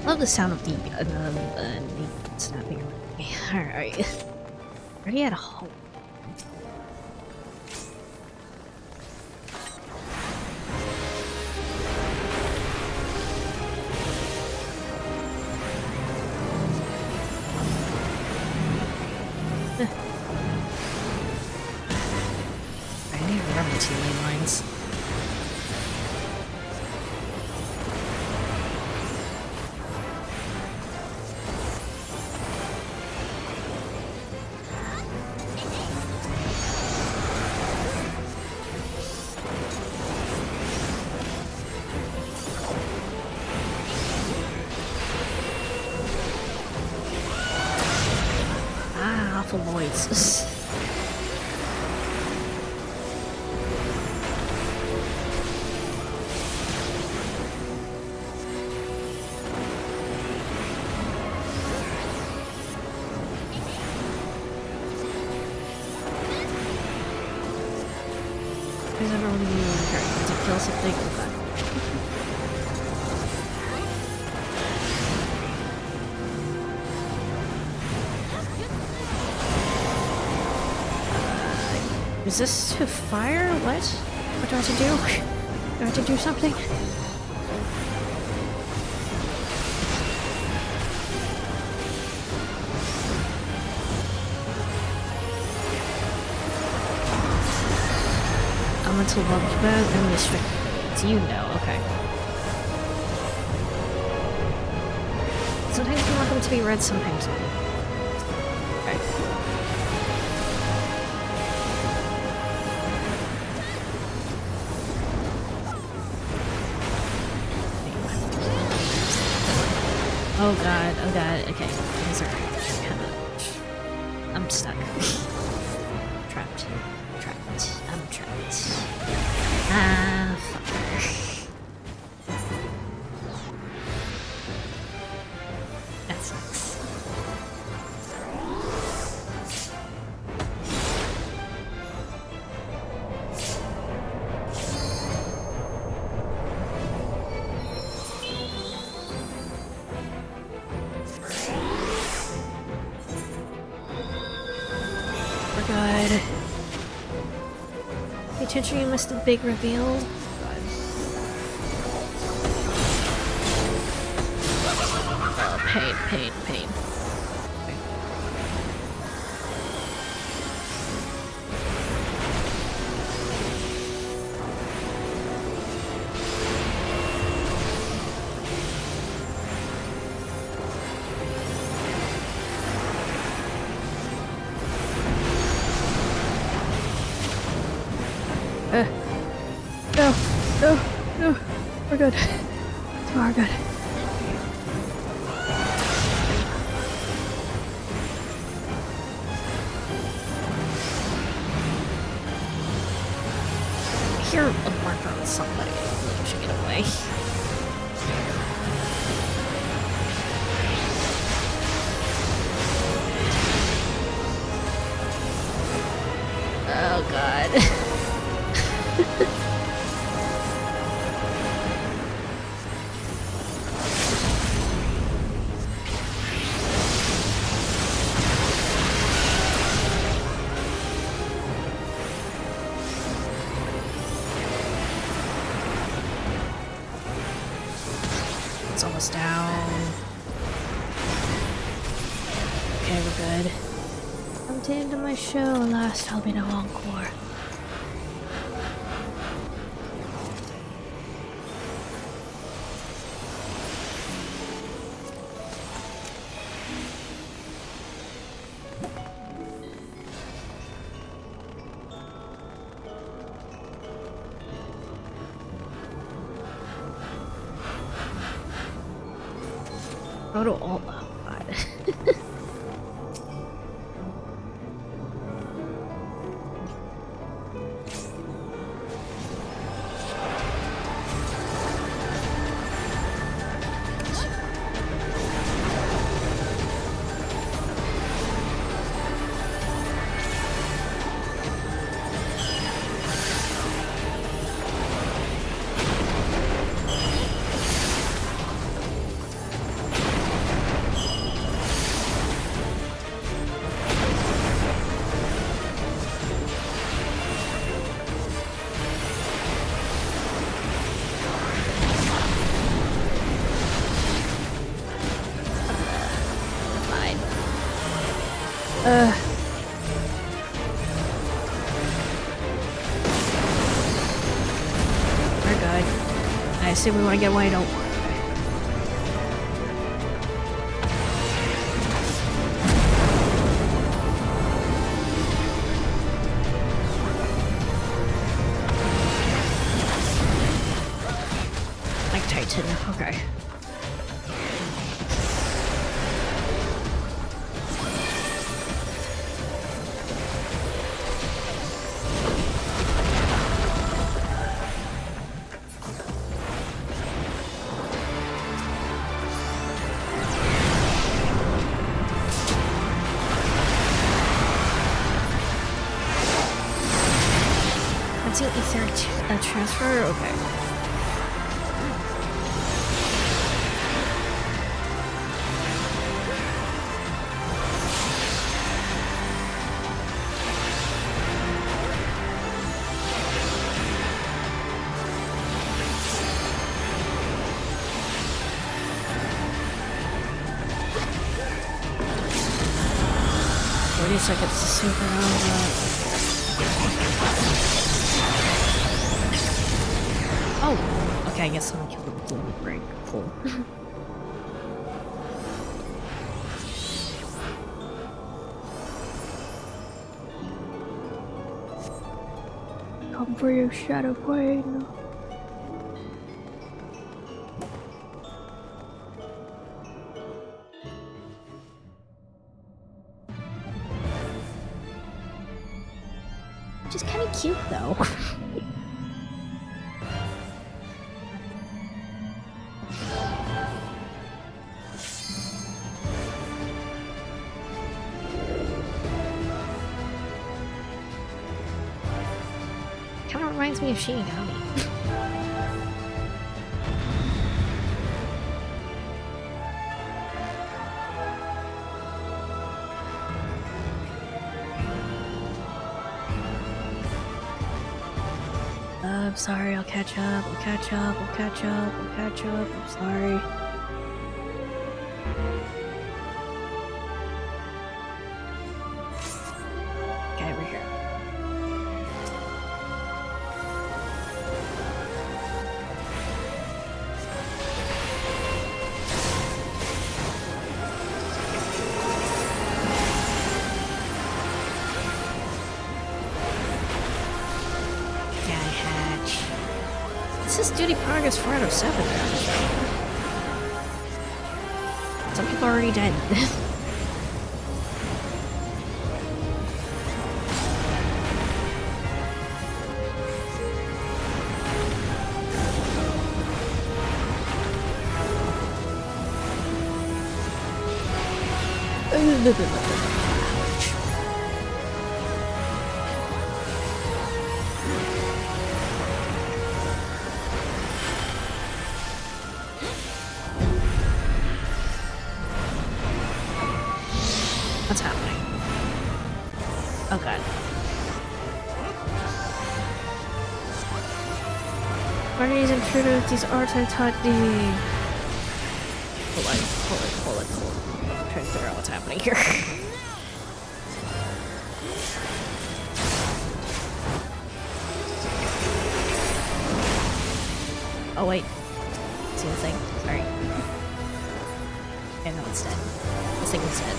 Speaker 1: Love the sound of the snapping. Alright. Already at home. I need to remember 2 lane lines. Awful noise. There's never really hurt to kill something with that. Is this to fire? What? What do I have to do? Do I have to do something? Elemental love bad and restrict. Do you know? Okay. Sometimes you want them to be red, sometimes not. Okay. Oh god, okay. These are kind of... I'm stuck. Trapped. I'm trapped. Ah, fuck. That sucks. We're good. Pay attention, you missed the big reveal. Oh, pain. Okay. No. We're good. We're good. I hear a marker on somebody. I should get away. Oh god. It's almost down. Okay, we're good. I'm to the end of my show. Last, I'll be no encore. Go to all. Oh, God. We're good. I assume we want to get away, don't worry. Like Titan, okay. Is there a transfer? Okay. Wait a second, it's a supernova. Oh, okay, I guess someone killed him with the limit break. Cool. Come for your shadow queen. Which is kind of cute, though. Kind of reminds me of Shinigami. I'm sorry, I'll catch up, I'll catch up, I'll catch up, I'll catch up, I'm sorry. Okay, we're here. This is duty progress 4 out of 7 now. Some people are already dead. What's happening? Oh god. What are these intruders? These arts I taught thee. Hold on. I'm trying to figure out what's happening here. Oh wait. See the thing? Sorry. Okay, no, it's dead. This thing is dead.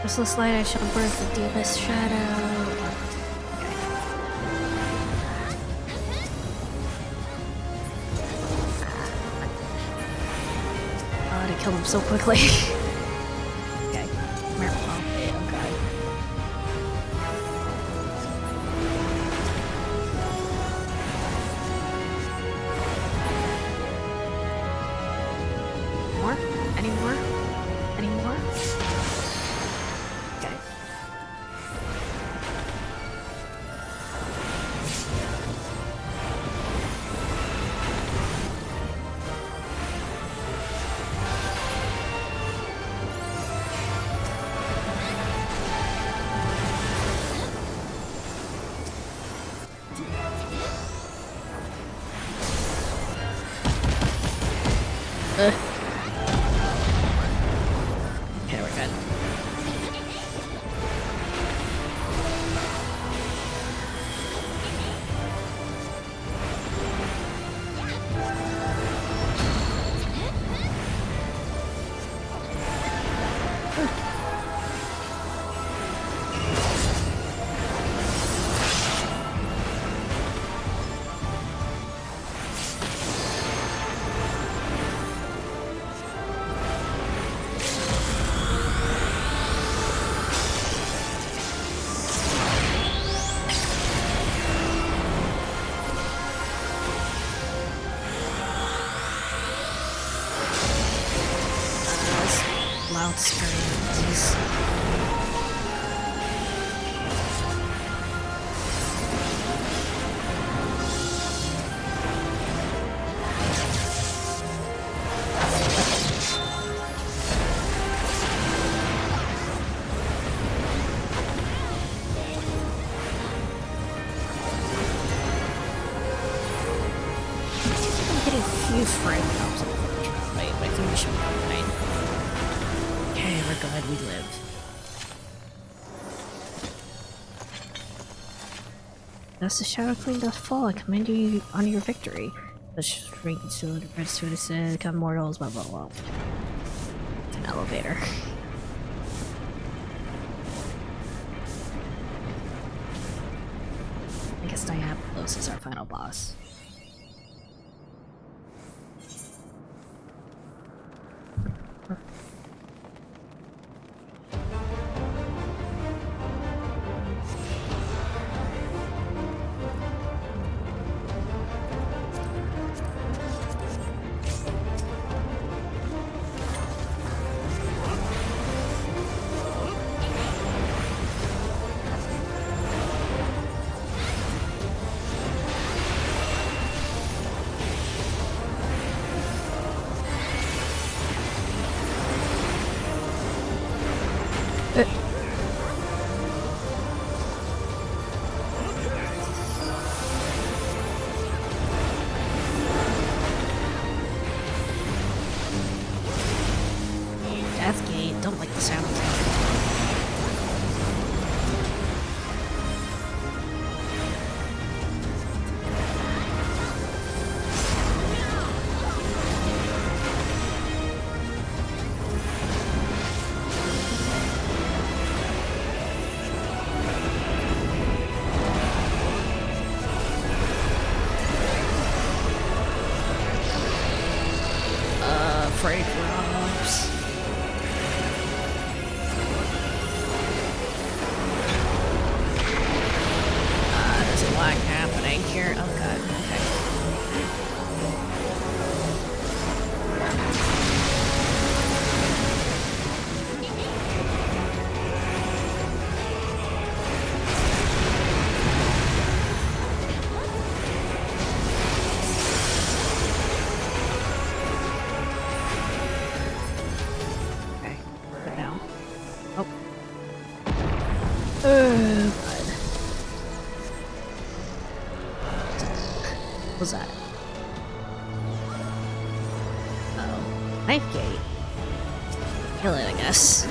Speaker 1: Merciless light, I shall birth the deepest shadow. Oh, to kill him so quickly. Okay. Oh god. More? Any more? Any more? Okay. Okay, we're good. Loud screams. I'm getting a few frame drops, unfortunately. I think we should be fine. Okay, we're glad we lived. As the shadow queen doth fall, I commend you on your victory. The shrinking stone, the red stone is said, become mortals, blah blah blah. It's an elevator. I guess Diablos is our final boss. Deathgate, don't like the sound of that. God. What was that? Oh. Knife gate. Kill it, I guess.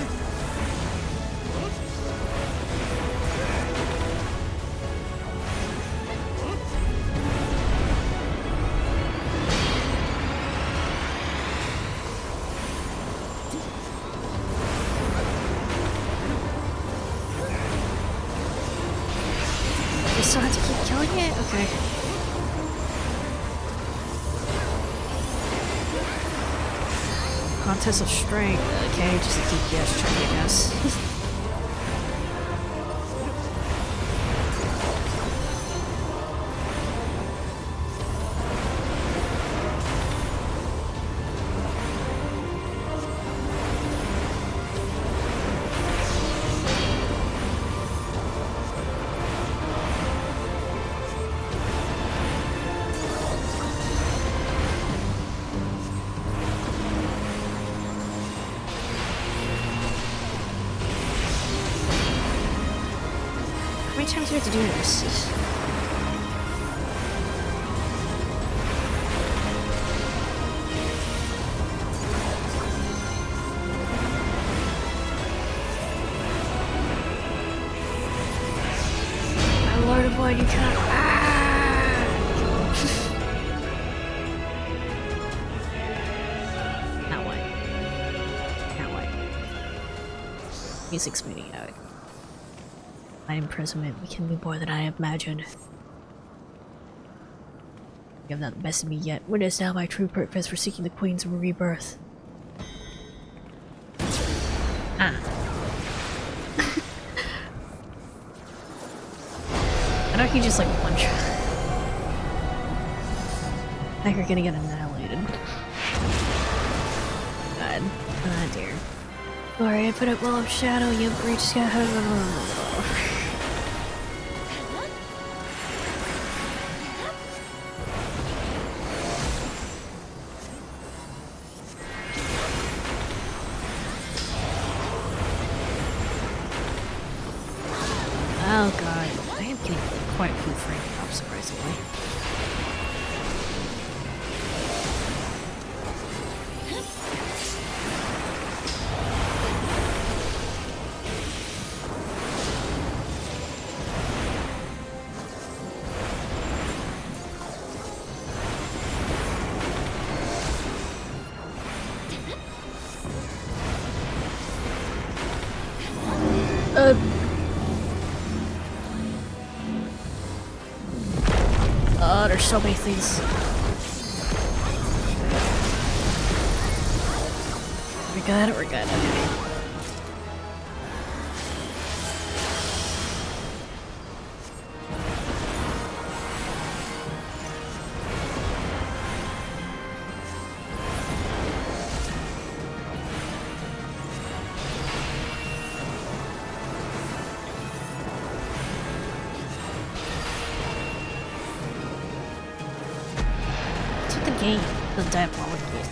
Speaker 1: We still have to keep killing it? Okay. Contest of strength. Okay, just a DPS check, I guess. How many times do we have to do this? My lord avoid, you can't. Ah! Not white. Not white. Music's fading out. My imprisonment can be more than I imagined. You have not the best of me yet. Witness now my true purpose for seeking the Queen's rebirth. Ah. I know he just like punch. I think you're gonna get annihilated. God. Ah, dear. Sorry, I put up wall of shadow, you breached. Oh god, I am getting quite a few frame drops, surprisingly. Oh, there's so many things. We got it, we're good. Okay. Game, the diabolic game.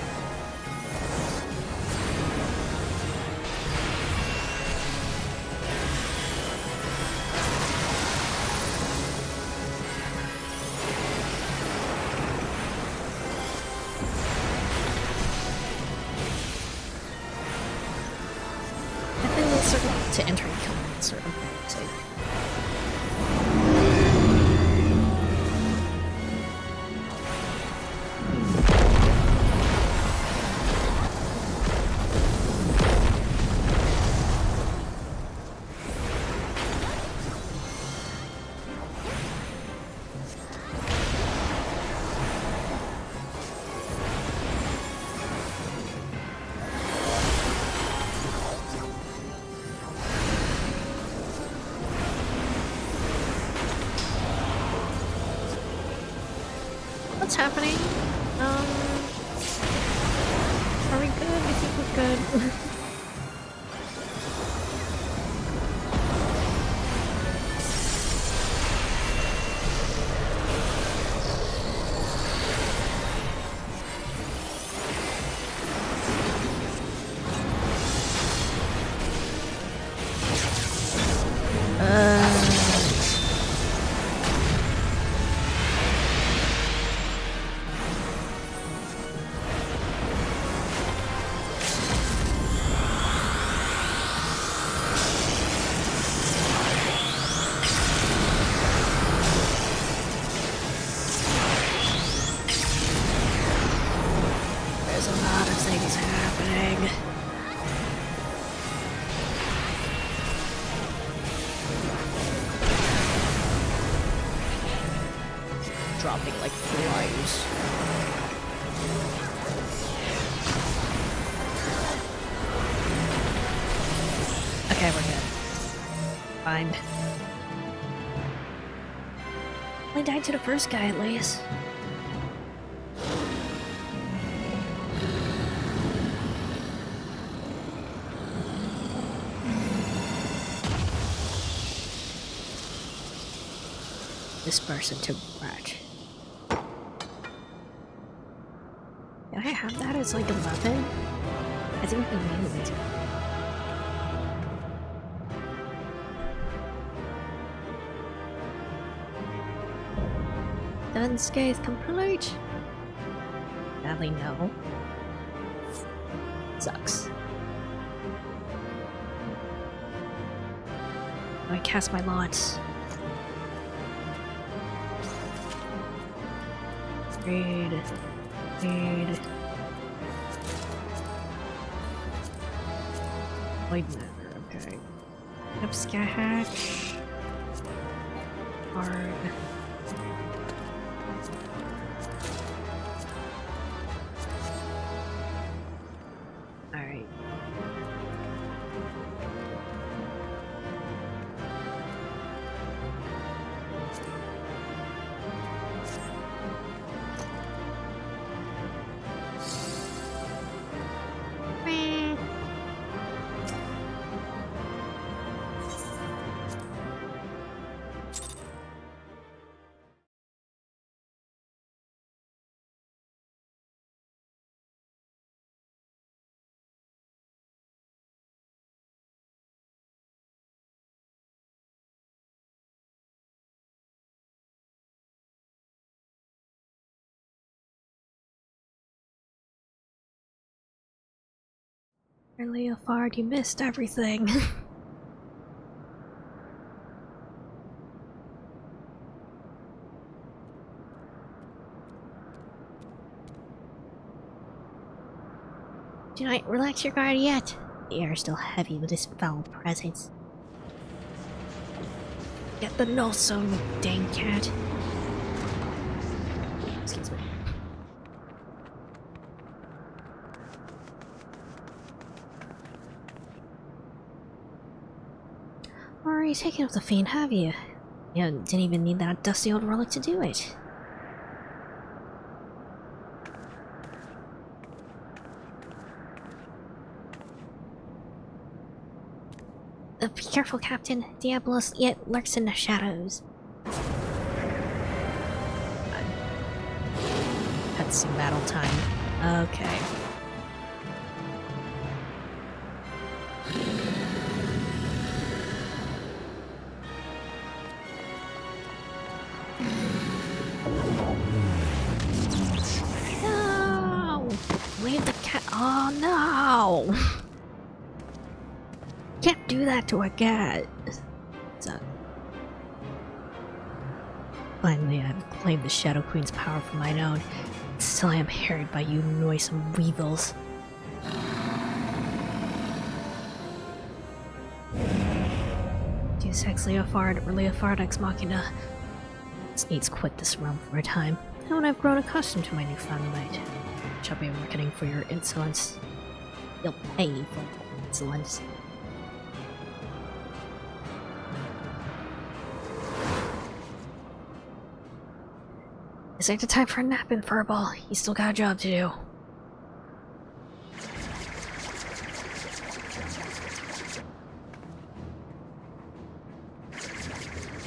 Speaker 1: I think let's circle to enter and kill him, sort of. What's happening? Are we good? I think we're good. dropping like flies. Okay, we're good. Fine. I died to the first guy at least. This person to rat. Can I have that as like a weapon? I think we can use it. Unscathed complete. Sadly, no. Sucks. I cast my lots. Read. Void matter, okay. Yep, scat hatch. Hard. Alright. Really, Afard, you missed everything. Do not relax your guard yet. The air is still heavy with his foul presence. Get the nose zone, you dang cat. Excuse me. Already taken up the fiend, have you? You didn't even need that dusty old relic to do it. Be careful, Captain. Diablos yet lurks in the shadows. Cutscene battle time. Okay. No! Leave the cat. Oh no! Can't do that to a cat. So, finally, I've claimed the Shadow Queen's power for mine own. Still, I am harried by you noisome weevils. Deus Ex Leofard or Leofard Ex Machina. This needs quit this realm for a time. And when I've grown accustomed to my newfound might, shall be a reckoning for your insolence. You'll pay for insolence. This ain't the time for a nap in Furball. He's still got a job to do.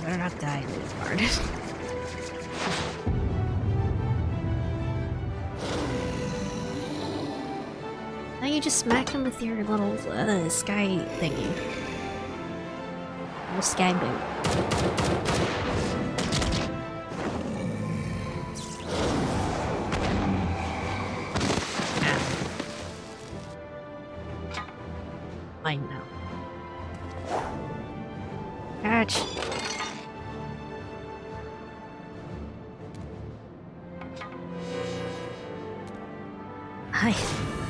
Speaker 1: Better not die, Leopard. Now you just smack him with your little sky thingy. Little sky boot. Fine now. Catch.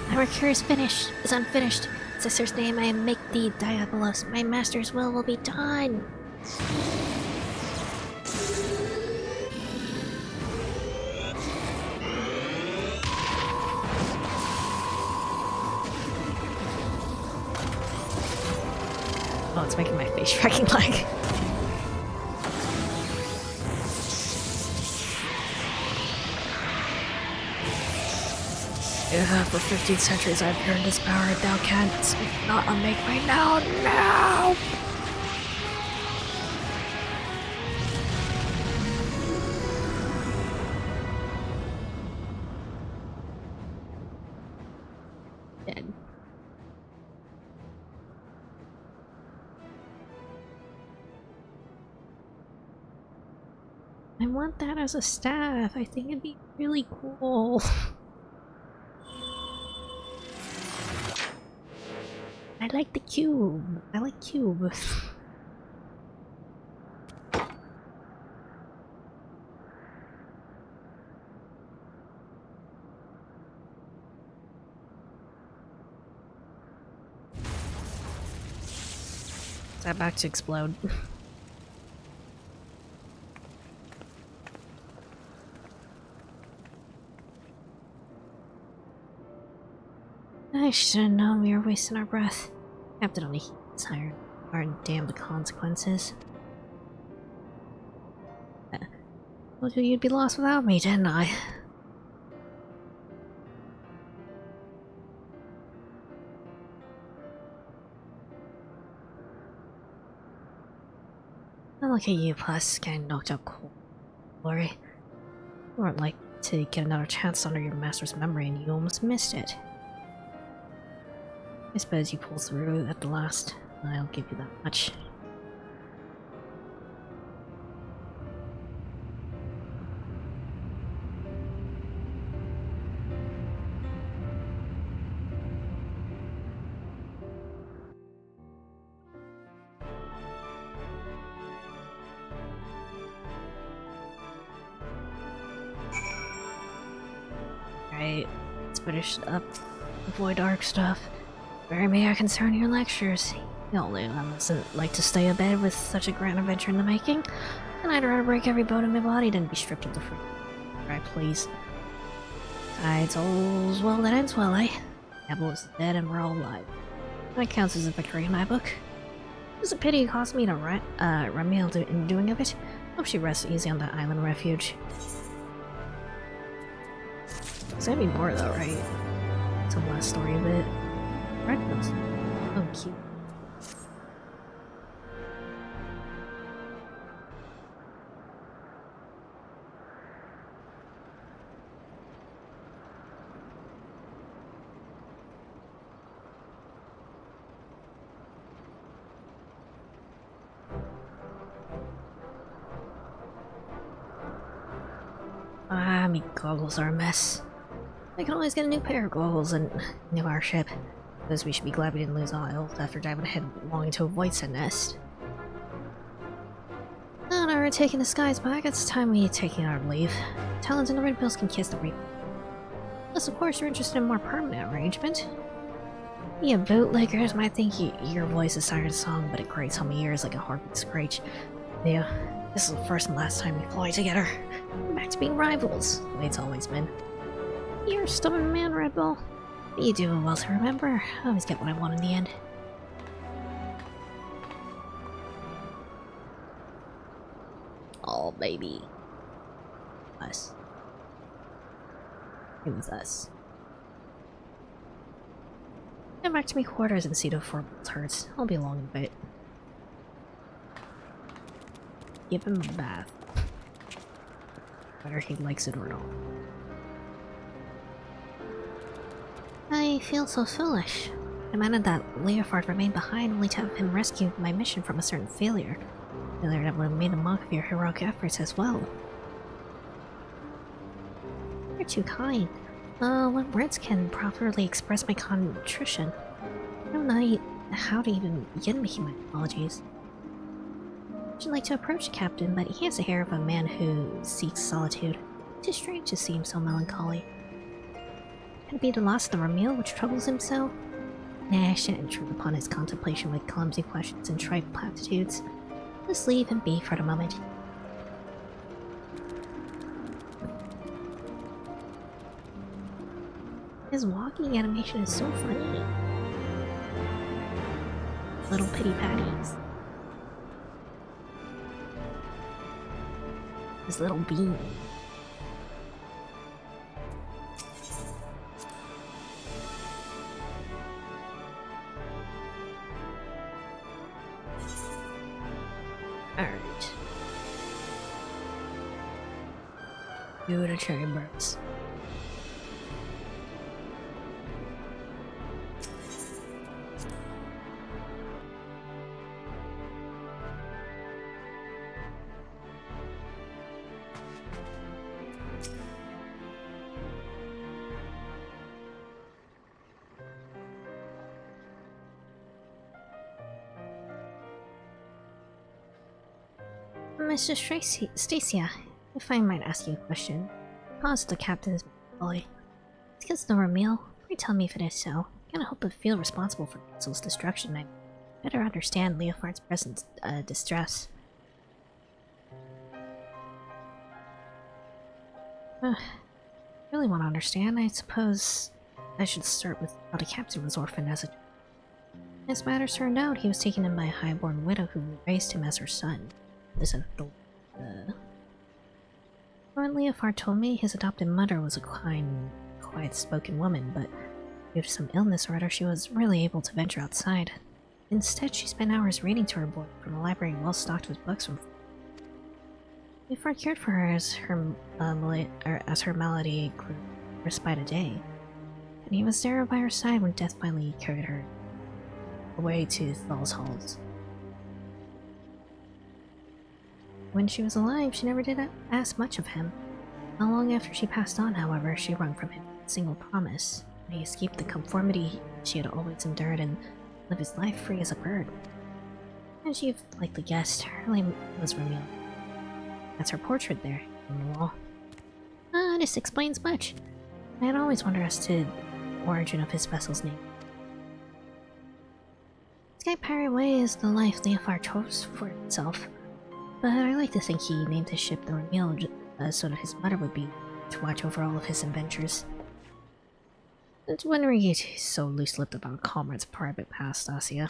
Speaker 1: My work here is finished. Is unfinished. In Sister's name, I make thee, Diabolos. My master's will be done. Oh, it's making my face tracking lag. Yeah, for 15 centuries I've earned this power, thou canst not unmake me now, now! Dead. I want that as a staff. I think it'd be really cool. I like the cube. I like cube. Is that back to explode? I should have known we were wasting our breath. Captain only tired. Aren't damn the consequences. Told you you'd be lost without me, didn't I? Now look at you, plus getting knocked out cold. Glory. You weren't like to get another chance under your master's memory and you almost missed it. I suppose you pulled through at the last. I'll give you that much. Alright, let's finish up. Avoid dark stuff. Where may I concern your lectures? Only I mustn't like to stay abed with such a grand adventure in the making, and I'd rather break every bone in my body than be stripped of the fruit. Right, please. Besides, all's well that ends well, eh? Apple is dead and we're all alive. That counts as a victory in my book. It's a pity it cost me to run me in doing of it. Hope she rests easy on that island refuge. There's gonna be more though, right? It's the last story of it. Breakfast. Oh, cute. Ah, me goggles are a mess. I can always get a new pair of goggles and new our ship. Because we should be glad we didn't lose Isles after diving headlong into a void's nest. Now that we're taking the skies back, it's time we taking our leave. Talons and the Red Bills can kiss the reap. Unless of course you're interested in a more permanent arrangement. You bootleggers might think your voice is siren song, but it grates on my ears like a heartbeat screech. Yeah, this is the first and last time we fly together. We're back to being rivals, the way it's always been. You're a stubborn man, Red Bull. You do well to remember. I always get what I want in the end. Oh, baby. Us. It was us. Get back to me quarters and see to four bolts hurts. I'll be along in a bit. Give him a bath. Whether he likes it or not. I feel so foolish. I demanded that Leofard remain behind only to have him rescue my mission from a certain failure. Failure that would have made a mock of your heroic efforts as well. You're too kind. What words can properly express my contrition? I don't know how to even begin making my apologies. I'd like to approach the captain, but he has the air of a man who seeks solitude. It is strange to see him so melancholy. Could it be the loss of the Ramil which troubles him so? Nah, I shouldn't intrude upon his contemplation with clumsy questions and trite platitudes. Let's leave him be for the moment. His walking animation is so funny. Little pity patties. His little bean. Alright. Do the cherry birds. Mr. Stacia, if I might ask you a question. How's the captain's boy? Is this the Ramil? Pray tell me if it is so. I cannot help but feel responsible for Kitzel's destruction. I better understand Leofard's present distress. Really want to understand. I suppose I should start with how the captain was orphaned as a child. As matters turned out, he was taken in by a highborn widow who raised him as her son. When Leofard told me, his adopted mother was a kind, quiet-spoken woman, but due to some illness or other, she was rarely able to venture outside. Instead, she spent hours reading to her boy from a library well stocked with books from. Leofard cared for her as her malady grew respite a day, and he was there by her side when death finally carried her away to Thal's halls. When she was alive, she never did ask much of him. Not long after she passed on, however, she wrung from him a single promise. He escaped the conformity she had always endured and live his life free as a bird. As you've likely guessed, her name was Ramil. That's her portrait there, on the wall. This explains much. I had always wondered as to the origin of his vessel's name. Sky Pirate Way is the life Leofard chose for himself. But I like to think he named his ship the Ramil so that his mother would be to watch over all of his adventures. It's wondering he's so loose-lipped about a comrade's private past, Stacia.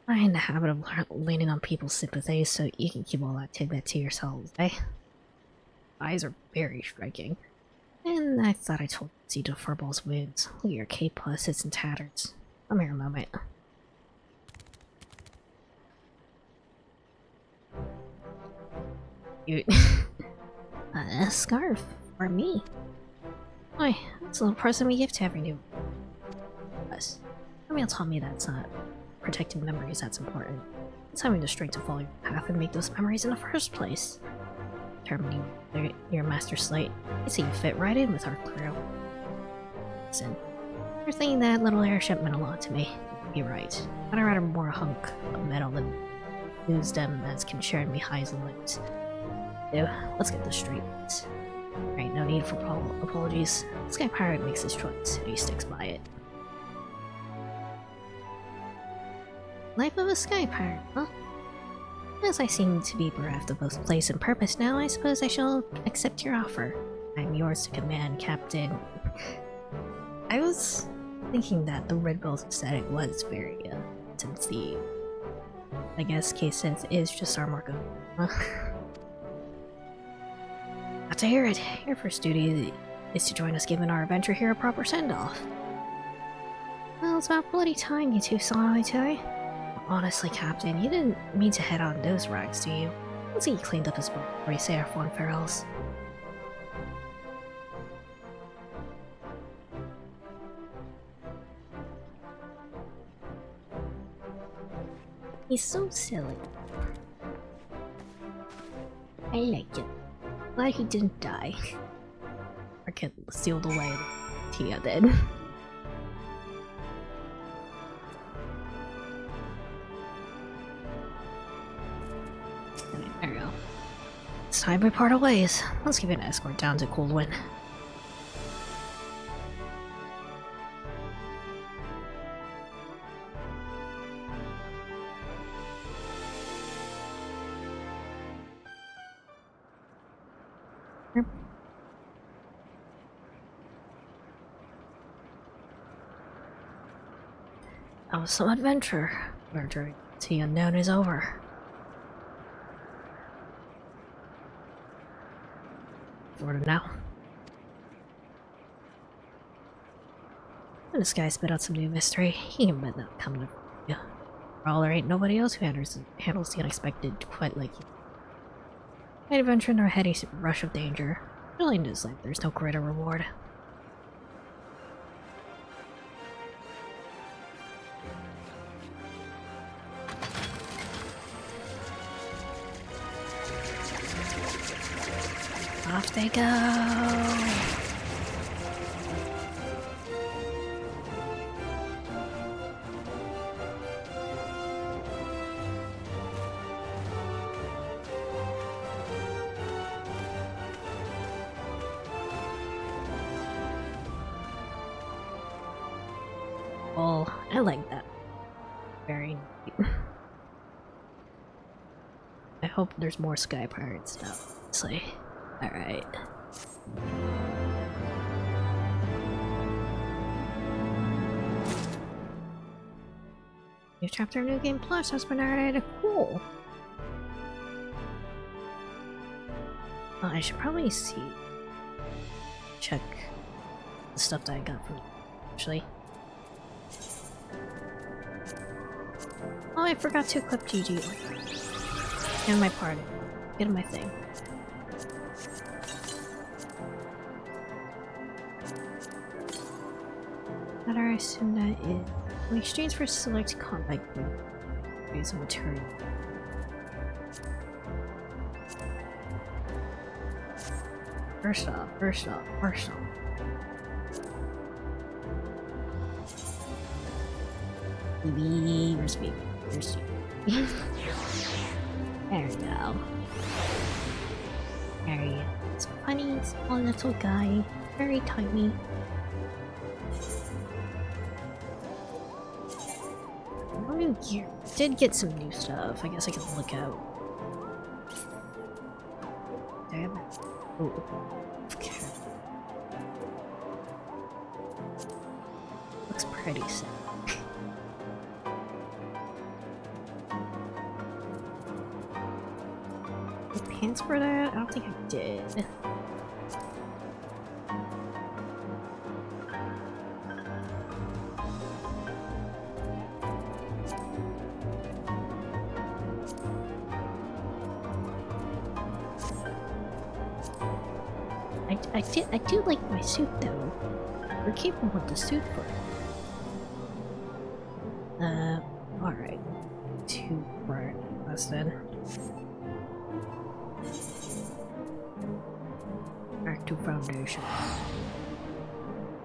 Speaker 1: I'm in the habit of leaning on people's sympathies, so you can keep all that tidbit to yourselves, eh? Eyes are very striking. And I thought I told you to see to Furball's wounds. Look at your cape plus, it's in tatters. Come here a moment. You... a scarf for me. Why, that's a little present we give to every new... Yes. Ramil taught me that's not protecting memories that's important. It's having the strength to follow your path and make those memories in the first place. Determining your master slate, I see you fit right in with our crew. Listen, you're thinking that little airship meant a lot to me. You're right, but I'd rather more a hunk of metal than lose them as can share me highs and lows. So, let's get this straight. There ain't no need for apologies. Sky Pirate makes his choice, and he sticks by it. Life of a Sky Pirate, huh? As I seem to be bereft of both place and purpose now, I suppose I shall accept your offer. I'm yours to command, Captain. I was thinking that the Red Bull aesthetic was very, since the, I guess, K-Synth is just our mark of... Not to hear it. Your first duty is to join us giving our adventure here a proper send-off. Well, it's about bloody time you two saw eye to eye. Honestly, Captain, you didn't mean to head on those rags, do you? Let's get you cleaned up as well before you say our fond farewells. He's so silly. I like it. Glad he didn't die. Or get sealed away like Tia did. There we go. It's time we part ways. Let's give an escort down to Coldwind. That was some adventure. Our journey to the unknown is over. Sort of now. When this guy spit out some new mystery, he can bet that coming to you. For all there ain't nobody else who handles the unexpected quite like you. Night adventure nor heady rush of danger. Really in this life, there's no greater reward. Off they go! Well, I like that. Very neat. I hope there's more Sky Pirate stuff, honestly. Alright. New chapter, New Game Plus has been added. Cool. I should probably check the stuff that I got from actually. Oh, I forgot to equip GG. And my party. Get in my thing. That I assume that is. In exchange for select combat group, use a material. First off. Where's me? There we go. There he is. Funny, small little guy. Very tiny. New gear. Did get some new stuff. I guess I can look out. Damn it. Oh. Okay. Looks pretty sick. Pants for that? I don't think I did. I do like my suit though. We're capable with the suit for it. Alright. 2 right less than. Act 2 foundation.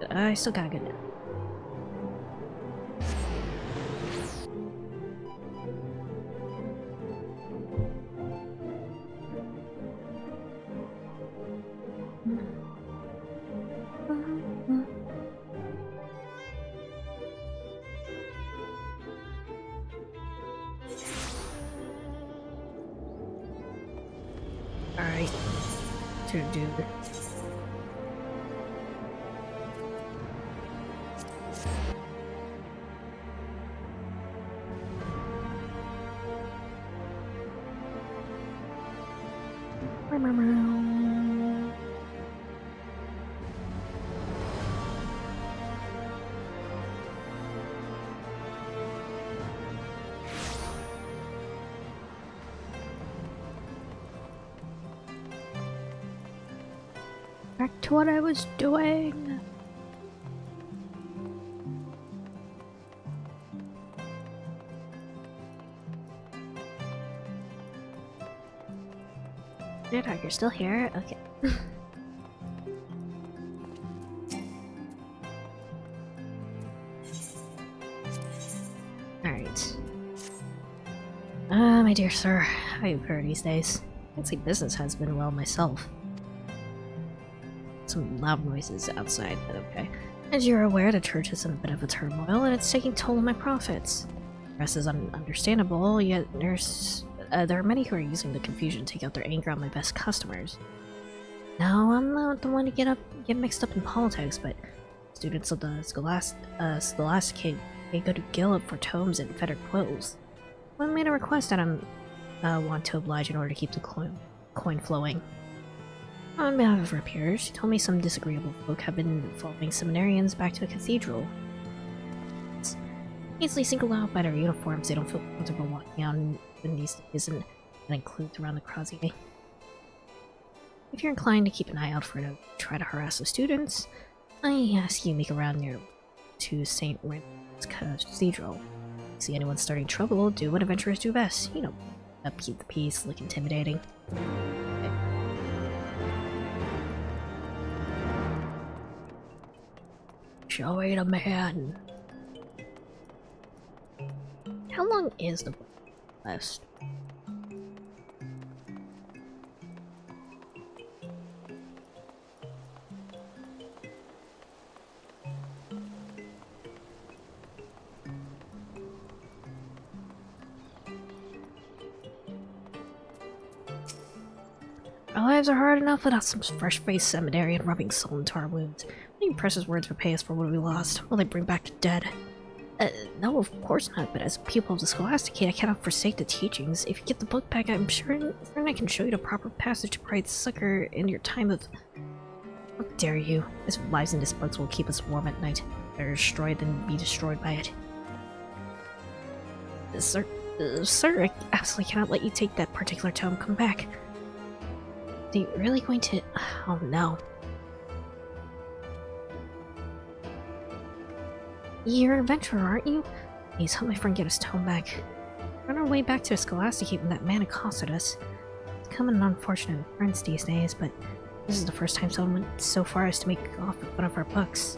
Speaker 1: I still gotta get it. Alright. To do it. Back to what I was doing. You're still here? Okay. Alright. My dear sir, how are you faring these days? I'd say business has been well myself. Some loud noises outside, but okay. As you're aware, the church is in a bit of a turmoil, and it's taking toll on my profits. The rest is understandable, yet there are many who are using the confusion to take out their anger on my best customers. No, I'm not the one to get mixed up in politics, but students of the Scholastic they go to Gillip for tomes and fettered quills. One made a request that I'm want to oblige in order to keep the coin flowing. On behalf of her peers, she told me some disagreeable folk have been following seminarians back to the cathedral. It's easily singled out by their uniforms, they don't feel comfortable walking out in these days, and that includes around the Crozier. If you're inclined to keep an eye out for them, try to harass the students, I ask you make a round near to St. Randall's Cathedral. See anyone starting trouble, do what adventurers do best. You know, upkeep the peace, look intimidating. Okay. Show it a man. How long is the last? Our lives are hard enough without some fresh-faced seminarian rubbing salt into our wounds. Any precious words repay us for what we lost? Will they bring back the dead? No, of course not, but as a pupil of the Scholastic, I cannot forsake the teachings. If you get the book back, I'm sure I can show you the proper passage to bright succor in your time of... How dare you? As lives in this book will keep us warm at night. Better destroyed than be destroyed by it. Sir, I absolutely cannot let you take that particular tome. Come back. Are you really going to... Oh no. You're an adventurer, aren't you? Please help my friend get his tome back. We're on our way back to the Scholastic when that man accosted us. It's become an unfortunate occurrence these days, but this is the first time someone went so far as to make off with one of our books.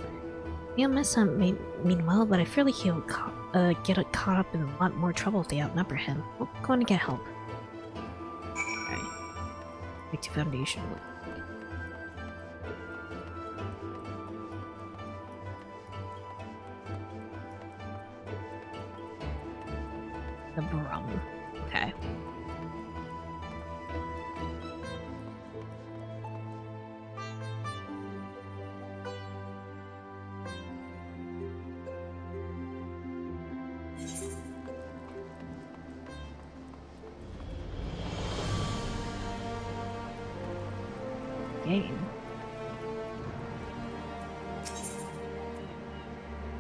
Speaker 1: He'll miss him, mean well, but I fear he'll get caught up in a lot more trouble if they outnumber him. We're going to get help. To foundation. The Brum. Okay. Game.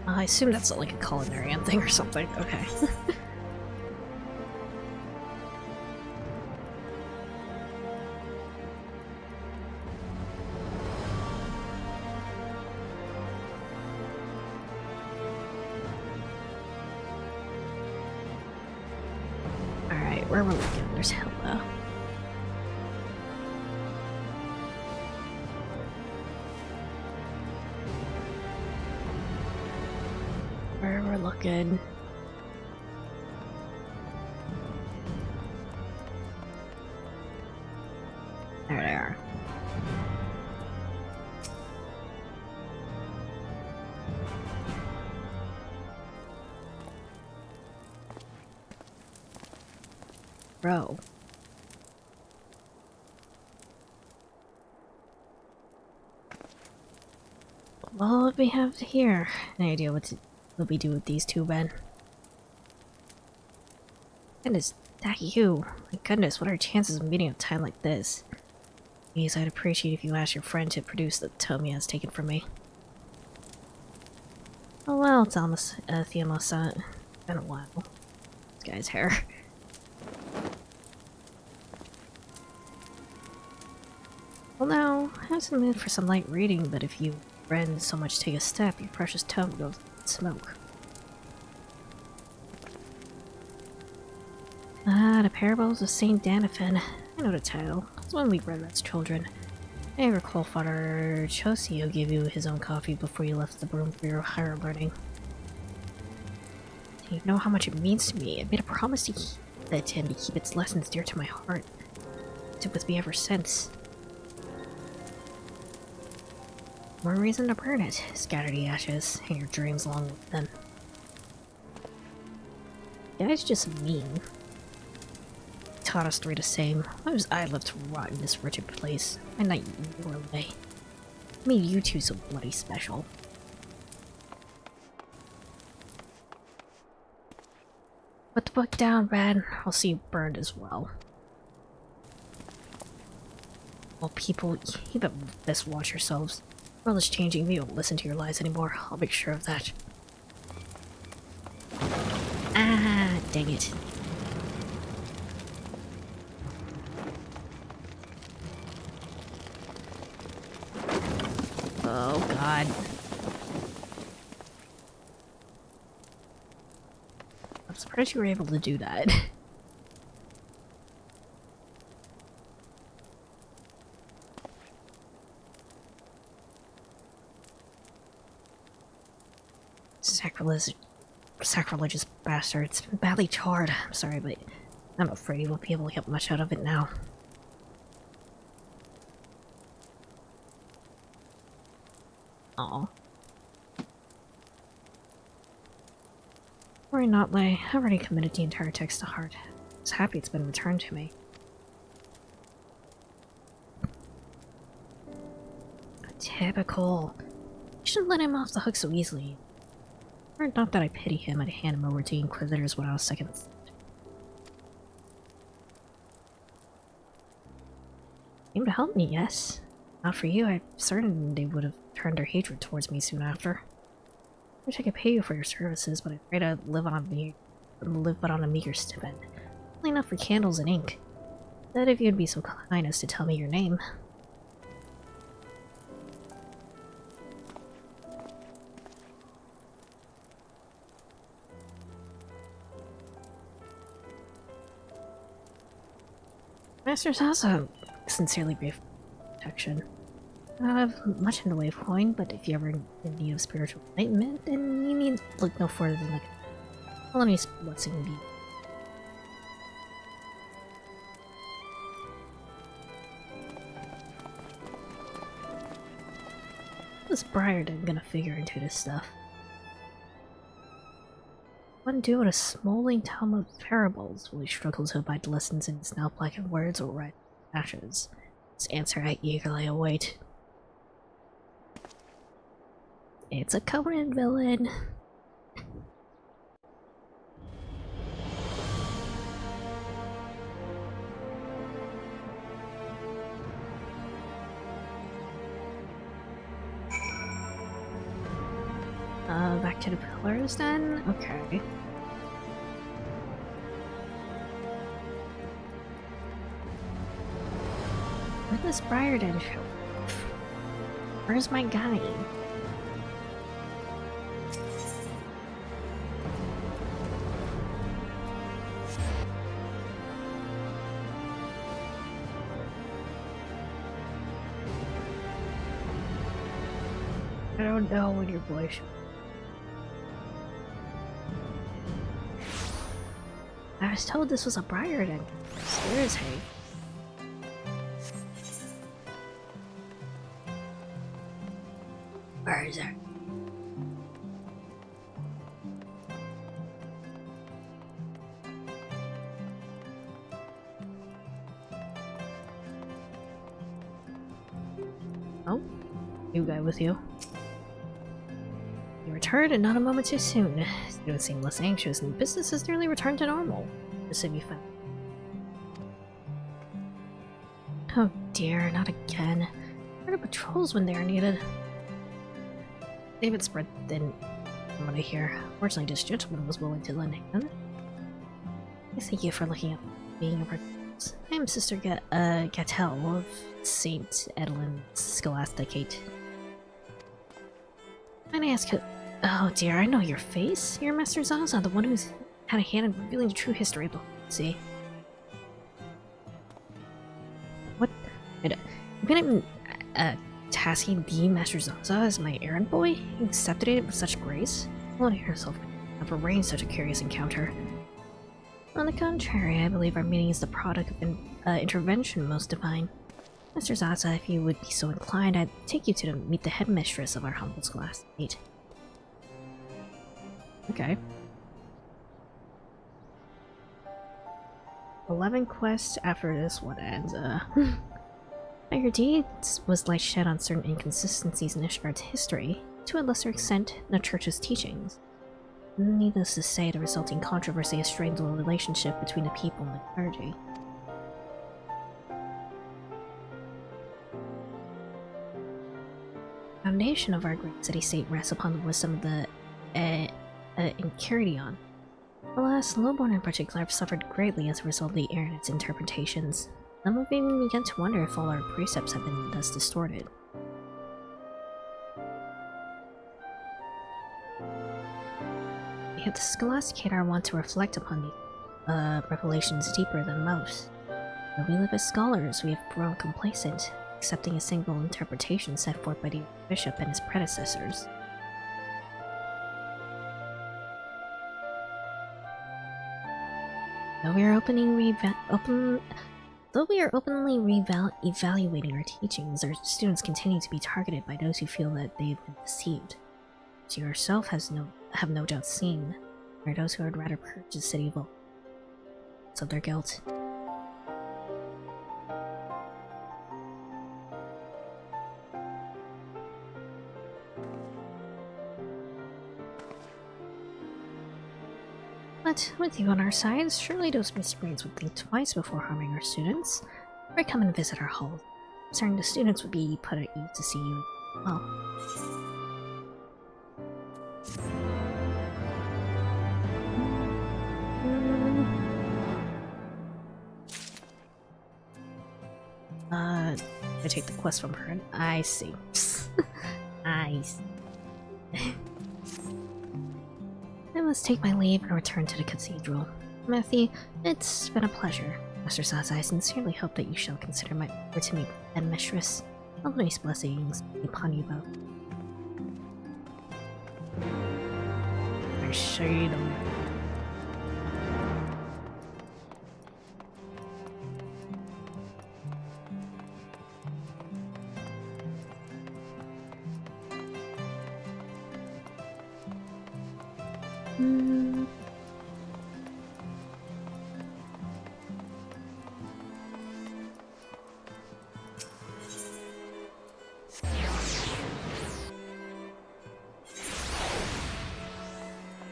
Speaker 1: I assume that's like a culinary thing or something. Okay. Alright, where we're looking, there's Hilda. Looking. There they are. Bro. Well, what we have here? Any idea what we do with these two men? And is that you? My goodness, what are our chances of meeting a time like this? Please, I'd appreciate if you asked your friend to produce the tome he has taken from me. Oh well, it's almost Theomos, been a while. This guy's hair. Well now, I have some mood for some light reading, but if you friend so much take a step, your precious tome goes in smoke. The Parables of Saint Danaphin. I know the title. It's one we read as children. I recall Father Chosio gave you his own coffee before you left the room for your higher learning. You know how much it means to me. I made a promise to keep it and to keep its lessons dear to my heart. It's with me ever since. More reason to burn it. Scatter the ashes and your dreams along with them. The guy's just mean. taught us three the same. Why was I left to rot in this wretched place? Why not your way? What made you two so bloody special? Put the book down, Red. I'll see you burned as well. Well, people, you better best watch yourselves. The world is changing. We don't listen to your lies anymore. I'll make sure of that. Ah, dang it. Oh, God. I'm surprised you were able to do that. Sacrilegious bastard. It's been badly charred. I'm sorry, but I'm afraid he won't be able to get much out of it now. Aw. Worry not, Lay. I already committed the entire text to heart. I was happy it's been returned to me. Typical. You shouldn't let him off the hook so easily. Or not that I pity him, I'd hand him over to the Inquisitors when I was second. Came to help me, yes. Not for you, I'm certain they would have turned their hatred towards me soon after. I wish I could pay you for your services, but I'm afraid I'd live but on a meager stipend. Only enough for candles and ink. That if you'd be so kind as to tell me your name. Master Zaza, sincerely brief protection. I don't have much in the way of coin, but if you're ever in need of spiritual enlightenment, then you need look no further than the colony's blessing be. This Briarden gonna figure into this stuff? One do with a smoldering tome of parables will he struggle to abide lessons in his now blackened words or red ashes. His answer I eagerly await. It's a Covenant villain. Back to the pillars then? Okay. Where's this Briarden show? Where's my guy? I don't know when your boy should. I was told this was a Briarden. Seriously. Where is it? Oh, new guy with you. You returned and not a moment too soon. You don't seem less anxious and business has nearly returned to normal. The city found. Oh dear, not again. Where are the patrols when they are needed? They haven't spread thin from what I hear. Fortunately, this gentleman was willing to lend a hand. I thank you for looking at being a patrols. I am Sister Gatelle of St. Edelin Scholasticate. Might I ask who— oh dear, I know your face. You're Master Zaza, the one who's had a hand in revealing the true history of the sea. What? You've been tasking the Master Zaza as my errand boy? You accepted it with such grace? Wonder yourself have arranged such a curious encounter. On the contrary, I believe our meeting is the product of an intervention most divine. Master Zaza, if you would be so inclined, I'd take you to meet the headmistress of our humble scholastic. Okay. 11 quests after this one ends. Your deeds was light shed on certain inconsistencies in Ishgard's history, to a lesser extent, the Church's teachings. Needless to say, the resulting controversy has strained the relationship between the people and the clergy. The foundation of our great city-state rests upon the wisdom of the Enchiridion. Alas, Lowborn in particular have suffered greatly as a result of the error in its interpretations. Some have even begun to wonder if all our precepts have been thus distorted. Yet the Scholasticator want to reflect upon the revelations deeper than most. Though we live as scholars, we have grown complacent, accepting a single interpretation set forth by the bishop and his predecessors. Though we are openly evaluating our teachings, our students continue to be targeted by those who feel that they have been deceived. As you yourself have no doubt seen, there are those who would rather purge the city of their guilt. But with you on our side, surely those miscreants would think twice before harming our students, or come and visit our hall. Certain the students would be put at ease to see you well. I take the quest from her. I see. I see. I must take my leave and return to the cathedral. Matthew, it's been a pleasure. Master Saz, I sincerely hope that you shall consider my offer to me and mistress. Always blessings be upon you both. I shade them.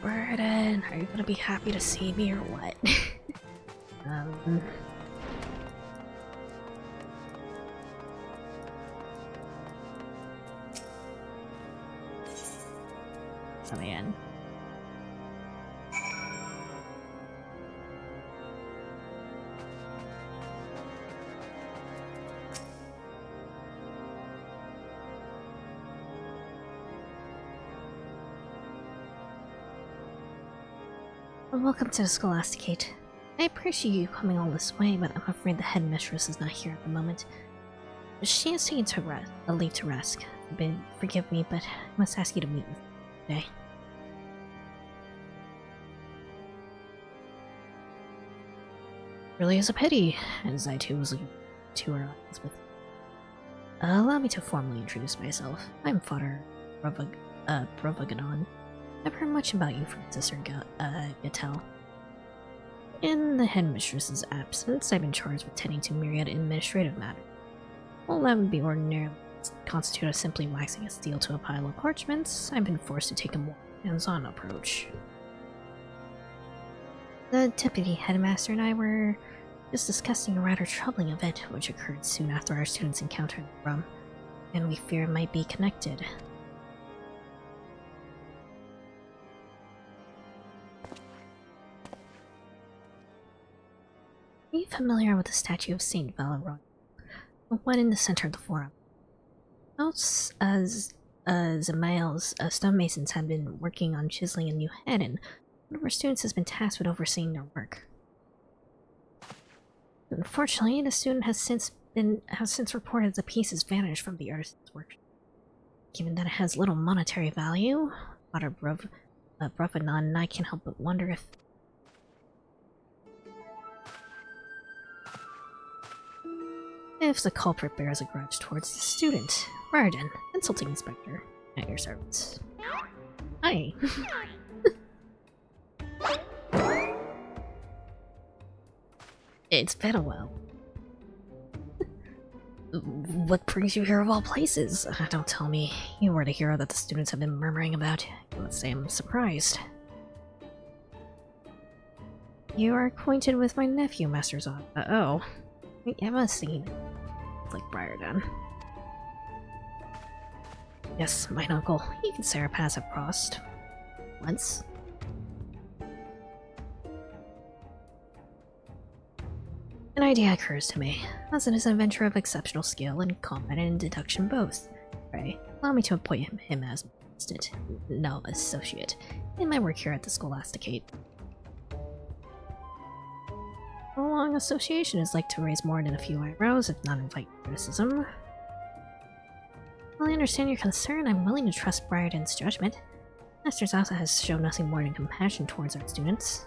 Speaker 1: Burden, are you gonna be happy to see me or what? Oh man. Welcome to the Scholasticate. I appreciate you coming all this way, but I'm afraid the headmistress is not here at the moment. She is taking a leave to rest. Forgive me, but I must ask you to meet with me today. Really is a pity, as I too was looking to her eyes with. Allow me to formally introduce myself. I'm Father Brovaganon. I've heard much about you from Sister Gatel. In the headmistress's absence, I've been charged with tending to myriad administrative matters. While that would be ordinarily constitute of simply waxing a seal to a pile of parchments, I've been forced to take a more hands-on approach. The deputy headmaster and I were just discussing a rather troubling event which occurred soon after our students encountered the room, and we fear it might be connected. Are you familiar with the statue of Saint Valeron? The one in the center of the forum. Most Zamail's stonemasons have been working on chiseling a new head, and one of our students has been tasked with overseeing their work. Unfortunately, the student has since reported the piece has vanished from the artist's work. Given that it has little monetary value, Father Brovanon and I can't help but wonder if the culprit bears a grudge towards the student. Raridan, Consulting Inspector, at your service. Hi. It's been a while. What brings you here of all places? Don't tell me you were the hero that the students have been murmuring about. Let's say I'm surprised. You are acquainted with my nephew, Master Zod. Oh. I must see. Like Briarden. Yes, my uncle. You can say our paths have crossed. Once. An idea occurs to me. Hudson is an adventurer of exceptional skill in combat and deduction both. Pray, allow me to appoint him as associate in my work here at the Scholasticate. A long association is like to raise more than a few eyebrows, if not invite criticism. While I understand your concern, I'm willing to trust Briarden's judgment. Master Zaza has shown nothing more than compassion towards our students.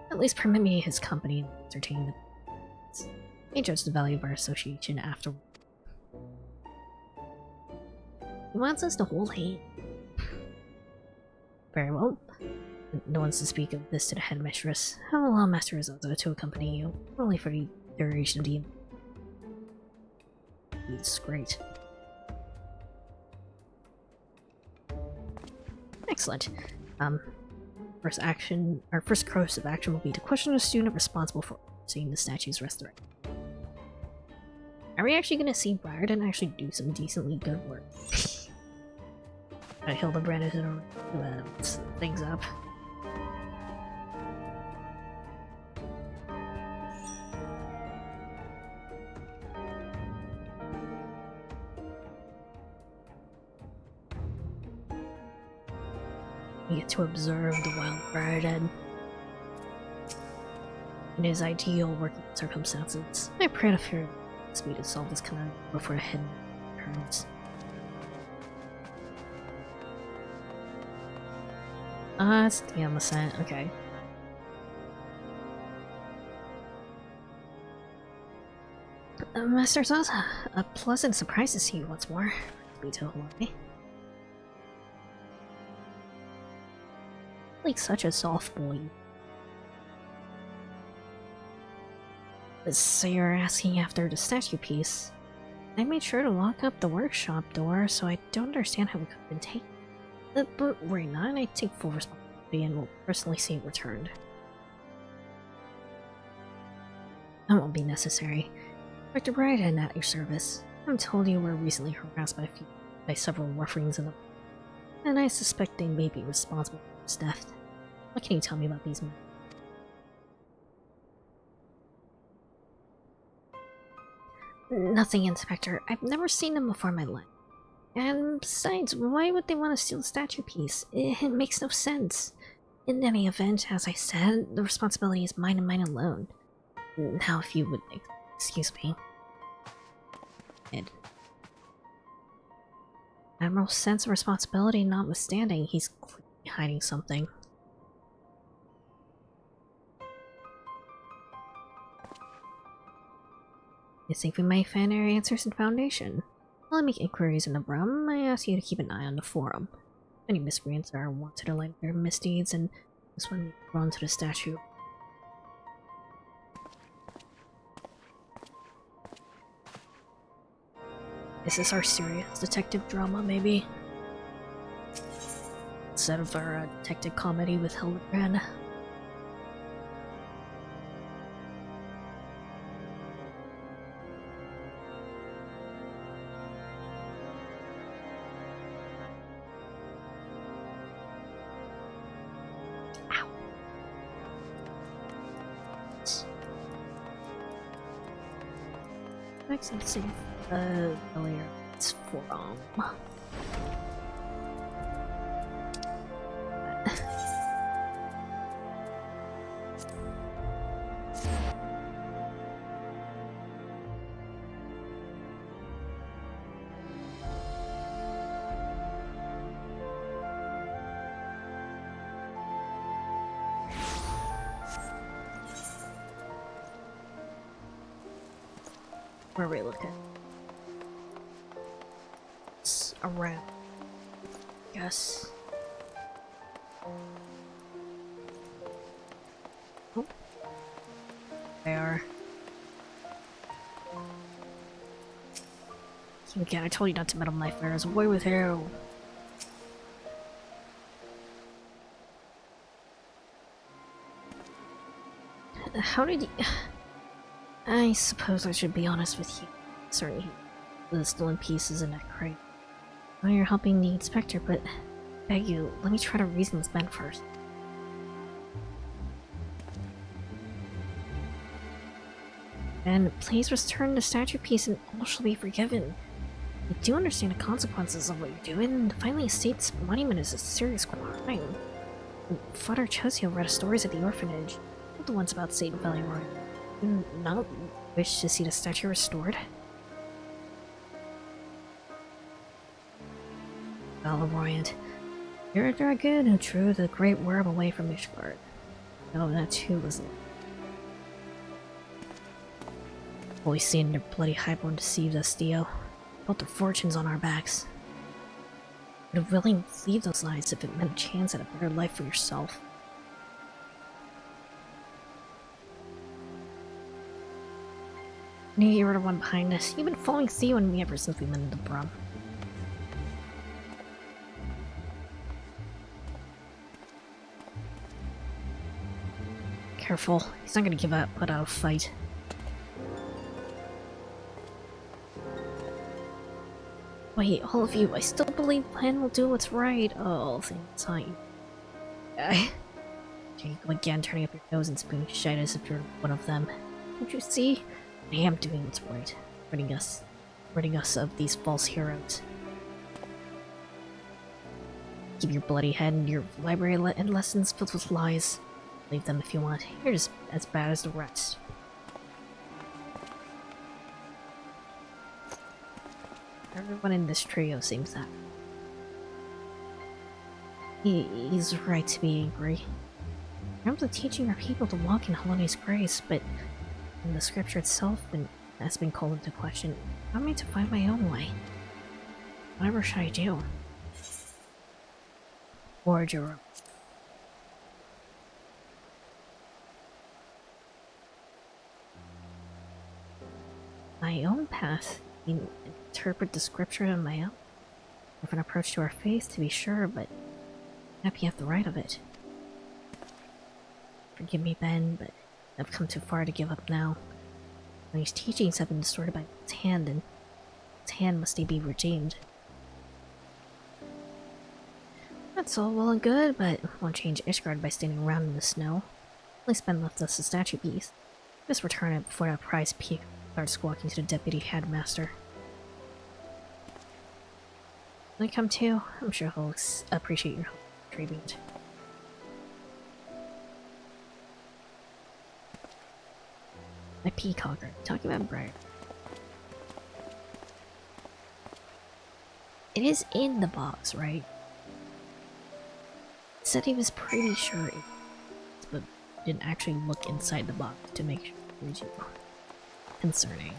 Speaker 1: At least permit me his company and entertain the may judge the value of our association afterward. He wants us to hold hands. Very well. No one's to speak of this to the headmistress. I will allow Master Zaza to accompany you, only for the duration of the It's great. Excellent. Our first course of action will be to question the student responsible for seeing the statue's restoration. Are we actually gonna see Briarden actually do some decently good work? Hildebrand is gonna things up. We get to observe the wild Briarden in his ideal working circumstances. I pray to fear me to solve this kind of before a hidden returns. It's the Amazon, okay. Master Zaza, a pleasant surprise to see you once more. Be to Hawaii. Like such a soft boy. So you're asking after the statue piece. I made sure to lock up the workshop door, so I don't understand how it could have been taken. But worry not, I take full responsibility and will personally see it returned. That won't be necessary. Dr. Briarden at your service. I'm told you were recently harassed by several ruffians in the and I suspect they may be responsible for his death. What can you tell me about these men? Nothing, Inspector. I've never seen them before in my life. And besides, why would they want to steal the statue piece? It makes no sense. In any event, as I said, the responsibility is mine and mine alone. Now, if you would excuse me. Admiral's sense of responsibility notwithstanding, he's clearly hiding something. You think we may find our answers in Foundation? While I make inquiries in the Brum, I ask you to keep an eye on the Forum. Many miscreants are wanted to light their misdeeds, and this one run to the statue. Is this our serious detective drama, maybe? Instead of our detective comedy with Hildebrand? Let's see if earlier it's Forum. Where are we looking? It's around. Yes. Oh. they are. Again, I told you not to meddle with my affairs. Away with you! How did you... I suppose I should be honest with you. Certainly, the stolen piece is in that crate. I know you're helping the inspector, but I beg you, let me try to reason with Ben first. Ben, please return the statue piece and all shall be forgiven. I do understand the consequences of what you're doing, and finding a state's monument is a serious crime. Father Chosio read stories at the orphanage, not the ones about Satan Valley Roy. Do you not wish to see the statue restored? Valorant. You're a dragoon who drew the great worm away from Ishgard. No, that too was always seen their bloody highborn deceived us, Theo. Built their fortunes on our backs. Would have willingly believed those lies if it meant a chance at a better life for yourself. Knew you were the one behind this. You've been following Theo and me ever since we met in the Brum. Careful, he's not gonna put out a fight. Wait, all of you, I still believe Plan will do what's right. Oh, thanks, time. There you go again, turning up your nose and spewing shite as if you're one of them. Don't you see? I am doing what's right. Ridding us of these false heroes. Keep your bloody head and your library and lessons filled with lies. Leave them if you want. You're just as bad as the rest. Everyone in this trio seems that. He's right to be angry. In terms of teaching our people to walk in Holoni's grace, but in the scripture itself has been called into question. I'm made to find my own way. Whatever should I do? Forge your own. My own path. Interpret the scripture on my own. Different approach to our faith, to be sure, but I'm happy you have the right of it. Forgive me, Ben, but I've come too far to give up now. These teachings have been distorted by its hand, and its hand must be redeemed. That's all well and good, but I won't change Ishgard by standing around in the snow. At least Ben left us a statue piece. Just return it before that prize peak starts squawking to the deputy headmaster. When I come to, I'm sure he'll appreciate your help retrieving it. My peacocker. Talking about Briar. It is in the box, right? He said he was pretty sure it was, but didn't actually look inside the box to make sure it was concerning.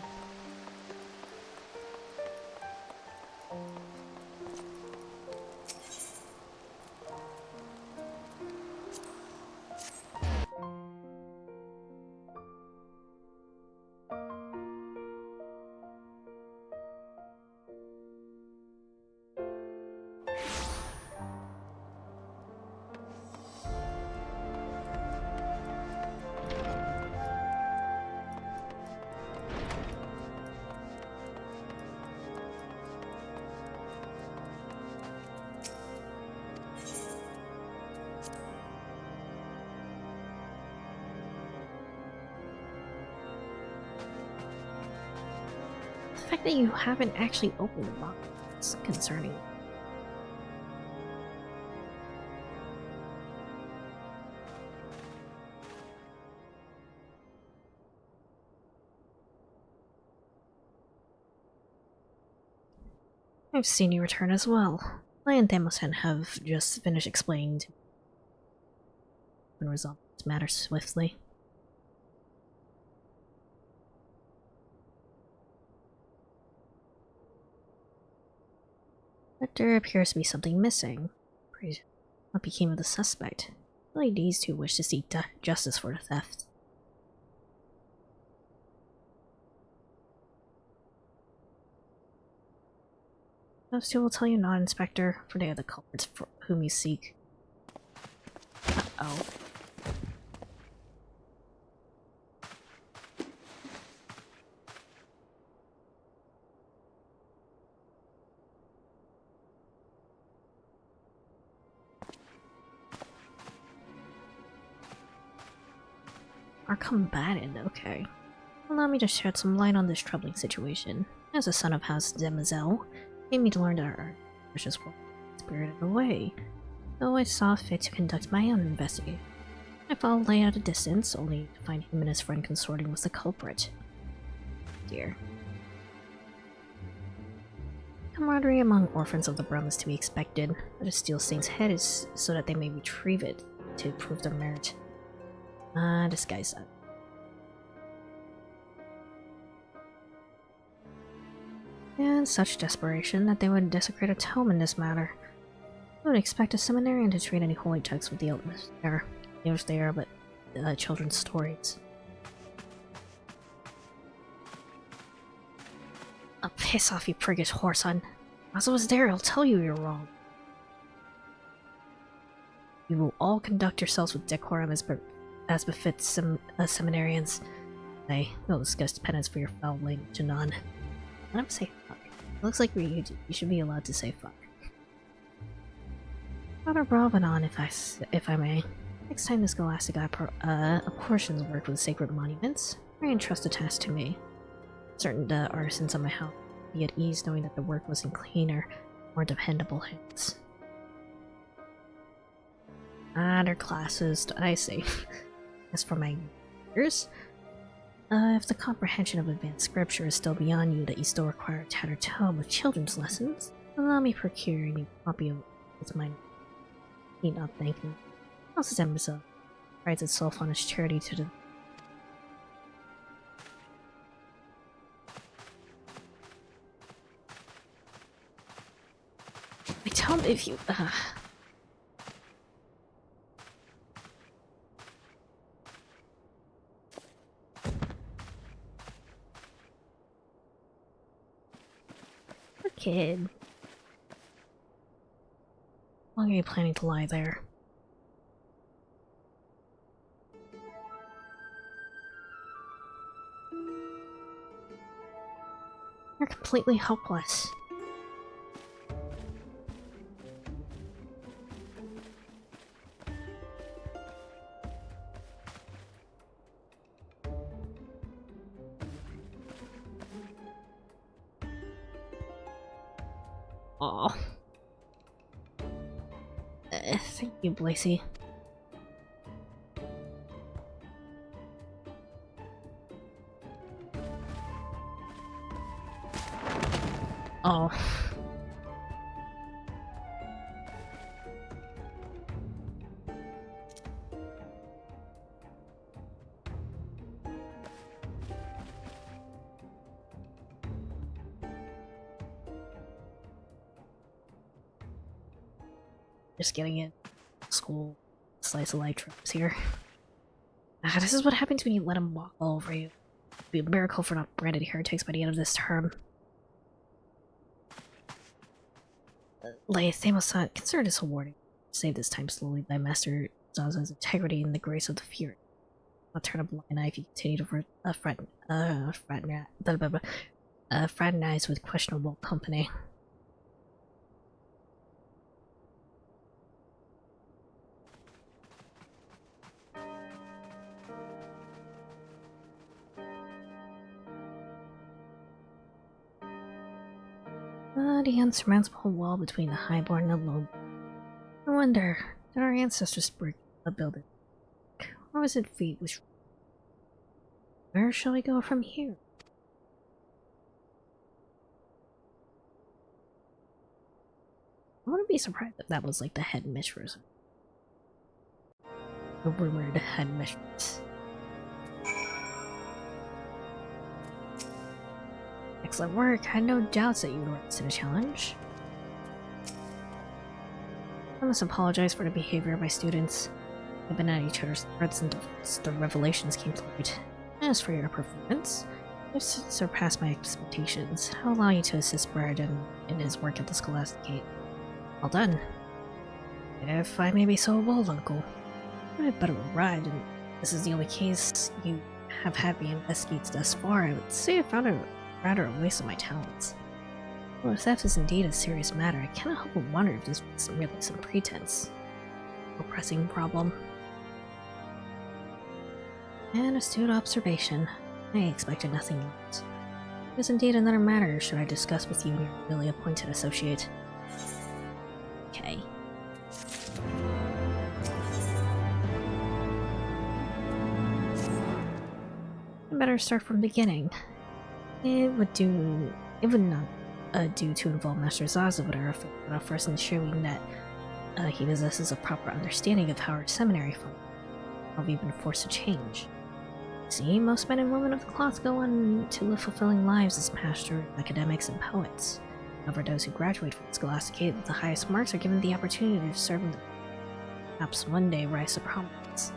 Speaker 1: The fact that you haven't actually opened the box is concerning. I've seen you return as well. I and Demosen have just finished explaining to me and resolve this matter swiftly. But there appears to be something missing. What became of the suspect? Only these two wish to seek justice for the theft. Those two will tell you not, Inspector, for they are the culprits for whom you seek. Uh-oh. Are combated, okay. Allow me to shed some light on this troubling situation. As a son of House Demoiselle, it made me to learn that our precious world was spirited away, though I saw fit to conduct my own investigation. I followed Lay at a distance, only to find him and his friend consorting with the culprit. Dear. Camaraderie among orphans of the Brum is to be expected, but a Steel Saint's head is so that they may retrieve it to prove their merit. Disguise that. And such desperation that they would desecrate a tome in this matter. I would expect a seminarian to treat any holy text with the utmost care. They are but children's stories. Oh, piss off, you priggish whoreson. As I was there, I'll tell you you're wrong. You will all conduct yourselves with decorum as befits seminarians. I will discuss penance for your foul language anon. Let him say fuck. It looks like you should be allowed to say fuck. Father Bravanon, if I may. Next time the Scholastic apportions work with sacred monuments, I entrust a task to me. Certain artisans of my house be at ease knowing that the work was in cleaner, more dependable hands. Their classes, I see. As for my years, if the comprehension of advanced scripture is still beyond you, that you still require a tattered tome of children's lessons, allow me procure a new copy of its mine. Need not thank me. House Demoiselle prides itself on its charity to the. I tell him if you. Kid. How long are you planning to lie there? You're completely helpless. Aw. Thank you, Blacy. Oh. Just getting it. School slice of life tropes here. This is what happens when you let him walk all over you. It'd be a miracle for not branded heretics by the end of this term. They must not consider this a warning. Save this time slowly, thy master Zaza's integrity and the grace of the fury. I'll turn a blind eye if you continue to fraternize with questionable company. The unsurmountable wall between the highborn and the low. I wonder, did our ancestors break a building? Or was it fate which... Where shall we go from here? I wouldn't be surprised if that was like the headmistress. The rumored headmistress. Excellent work. I had no doubts that you would rise to the challenge. I must apologize for the behavior of my students. We've been at each other's throats since the revelations came to light. As for your performance, This surpassed my expectations. I'll allow you to assist Briarden in his work at the Scholasticate. Well done. If I may be so bold, Uncle, I'd better arrived, and this is the only case you have had me investigate thus far. I would say I found it rather a waste of my talents. Well, if theft is indeed a serious matter, I cannot help but wonder if this was really some pretense. No pressing problem. An astute observation. I expected nothing less. It is indeed another matter should I discuss with you and your newly appointed associate. Okay. I better start from the beginning. It would not do to involve Master Zaza without first ensuring that he possesses a proper understanding of how our seminary functions. How we've been forced to change. See, most men and women of the cloth go on to live fulfilling lives as pastors, academics, and poets. However, those who graduate from the Scholasticate with the highest marks are given the opportunity to serve in the perhaps one day rise to prominence.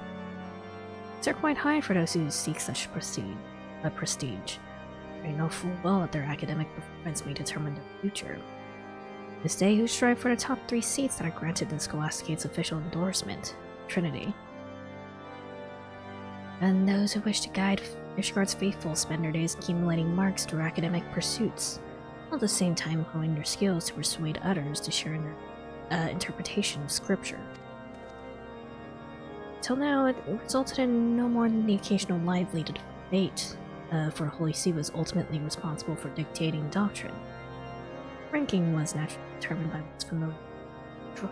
Speaker 1: These are quite high for those who seek such prestige. They know full well that their academic performance may determine their future. This day, who strive for the top 3 seats that are granted in the Scholasticate's official endorsement, Trinity. And those who wish to guide Ishgard's faithful spend their days accumulating marks through academic pursuits, while at the same time honing their skills to persuade others to share in their interpretation of scripture. Till now, it resulted in no more than the occasional lively debate, for Holy See was ultimately responsible for dictating doctrine. Ranking was naturally determined by what's familiar with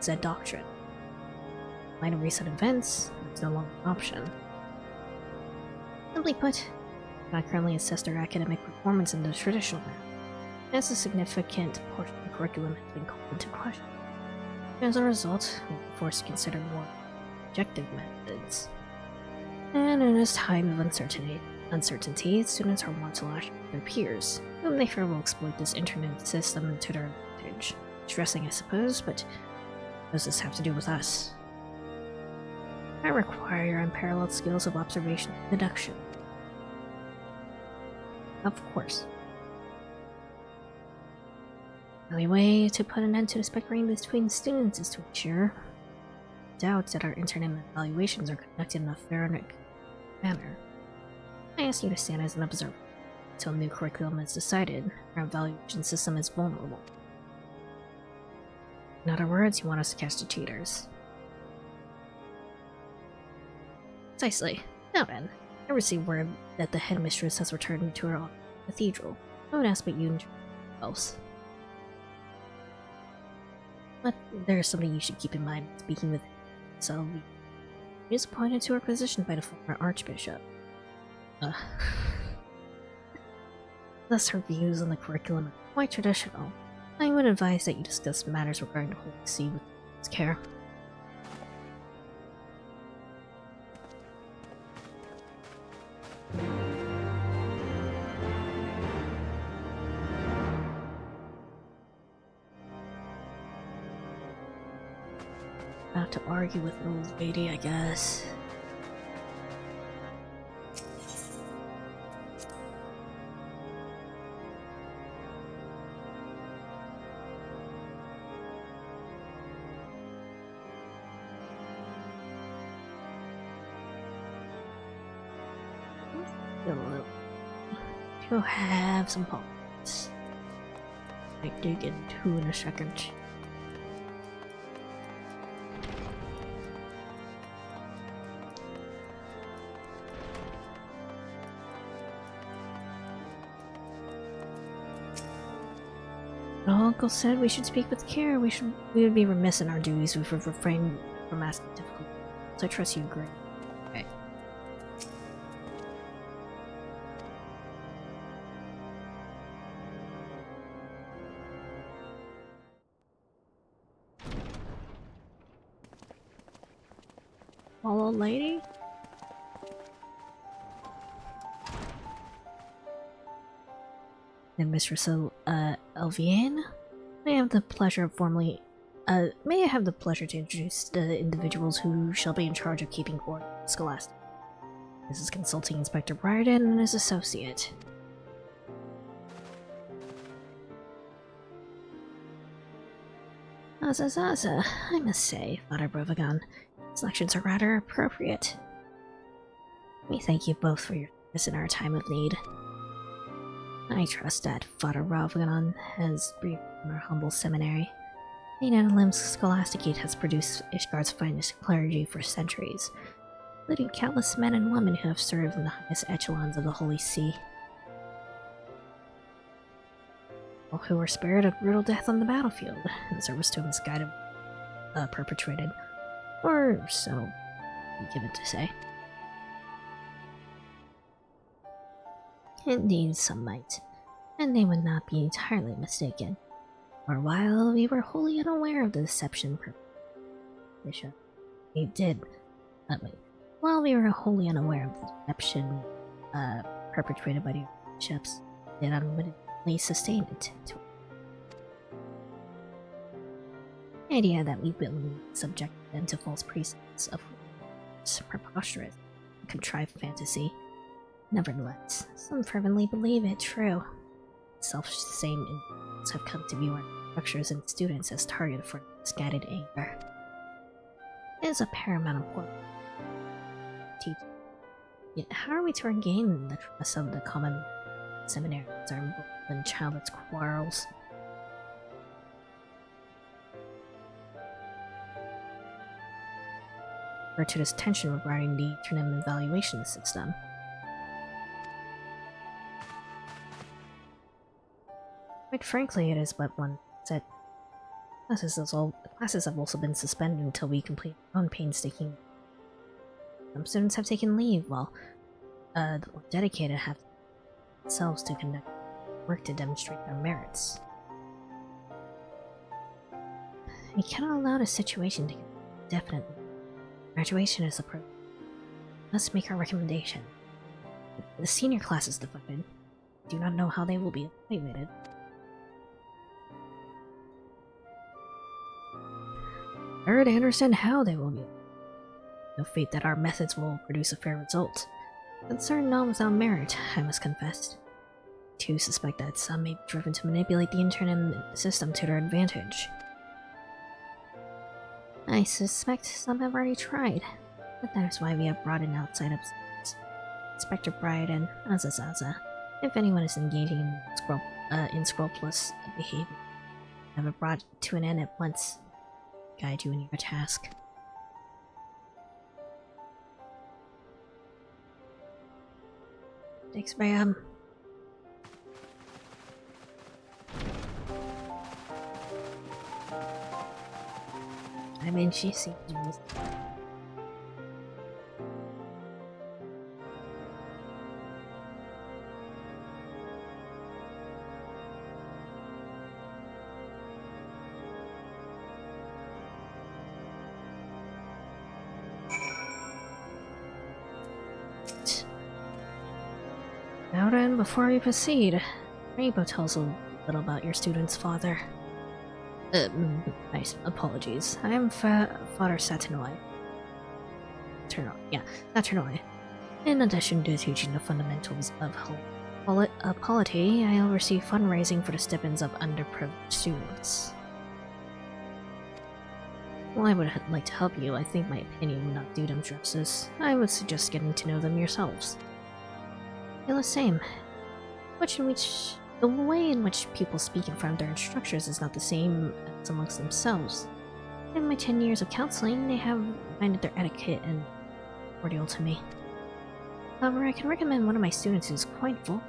Speaker 1: said doctrine. In light of recent events, it's no longer an option. Simply put, I cannot assess their academic performance in the traditional manner, as a significant portion of the curriculum has been called into question. As a result, we were forced to consider more objective methods. And in this time of uncertainty, students are wont to lash at their peers, whom they fear will exploit this internet system to their advantage. Stressing, I suppose, but what does this have to do with us? I require your unparalleled skills of observation and deduction. Of course. The only way to put an end to the bickering between students is to ensure doubts that our internet evaluations are conducted in a fair manner. I ask you to stand as an observer until a new curriculum is decided. Our evaluation system is vulnerable. In other words, you want us to catch the cheaters. Precisely. Now then, I received word that the headmistress has returned to her cathedral. I would ask but you and else. But there's something you should keep in mind when speaking with XIV. She is appointed to her position by the former archbishop. Thus her views on the curriculum are quite traditional. I would advise that you discuss matters regarding the Holy See with care. About to argue with an old lady, I guess. To have some points. I dig into in a second. Uncle said we should speak with care. We would be remiss in our duties if we refrain from asking difficult. So I trust you agree. Okay. Old lady? And Mistress Elviane? May I have the pleasure to introduce the individuals who shall be in charge of keeping order at Scholastic? This is Consulting Inspector Briarden and his associate. Azazaza, I must say, Father Brovagon, these lections are rather appropriate. We thank you both for your service in our time of need. I trust that Father Brovagon has breathed from our humble seminary. St. Lim's Scholasticate has produced Ishgard's finest clergy for centuries, including countless men and women who have served in the highest echelons of the Holy See, or who were spared a brutal death on the battlefield in service to a misguided perpetrated, or so we give it to say. Indeed, some might, and they would not be entirely mistaken. For a while, we were wholly unaware of the deception Bishop. We did. While we were wholly unaware of the deception perpetrated by the bishops, they unwittingly sustained it. The idea that we willingly subjected them to false precepts of preposterous and contrived fantasy. Nevertheless, some fervently believe it true. Self-same individuals have come to view our instructors and students as target for misguided anger. It is of paramount importance to teach. Yet how are we to regain the trust of the common seminarians are involved in childless quarrels? Or to this tension regarding the tournament evaluation system. Quite frankly, it is but one set. Classes have also been suspended until we complete our own painstaking. Some students have taken leave, while the more dedicated have themselves to conduct work to demonstrate their merits. We cannot allow this situation to continue indefinitely. Graduation is approaching. Let's make our recommendation. The senior class is divided. We do not know how they will be evaluated. I already understand how they will be. No fate that our methods will produce a fair result. Concerned not without merit, I must confess. I too suspect that some may be driven to manipulate the internet system to their advantage. I suspect some have already tried, but that is why we have brought in outside observers. Inspector Briarden and Azazaza. If anyone is engaging in scrupulous behavior, have it brought to an end at once. Guide you in your task. Thanks, ma'am. I mean, she seems reasonable. Now then, before we proceed, Rainbow tells a little about your student's father. Nice. Apologies. I am Father Saturnoi. Saturnoi. In addition to teaching the fundamentals of polity, I oversee fundraising for the stipends of underprivileged students. While I would like to help you, I think my opinion would not do them justice. I would suggest getting to know them yourselves. Feel the same. The way in which people speak in front of their instructors is not the same as amongst themselves. In my 10 years of counseling, they have reminded their etiquette and cordial to me. However, I can recommend one of my students who's quite vocal.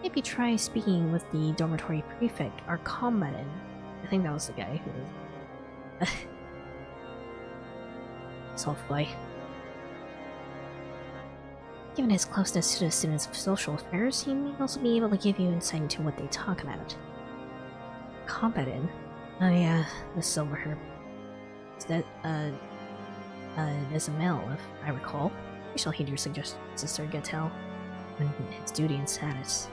Speaker 1: Maybe try speaking with the dormitory prefect, our combatant. I think that was the guy who was... soft boy. Given his closeness to the students of social affairs, he may also be able to give you insight into what they talk about. Combatant? Oh yeah, the silver hair. Is that, is a male, if I recall. We shall heed your suggestions, Sister Gatel, when his duty and status.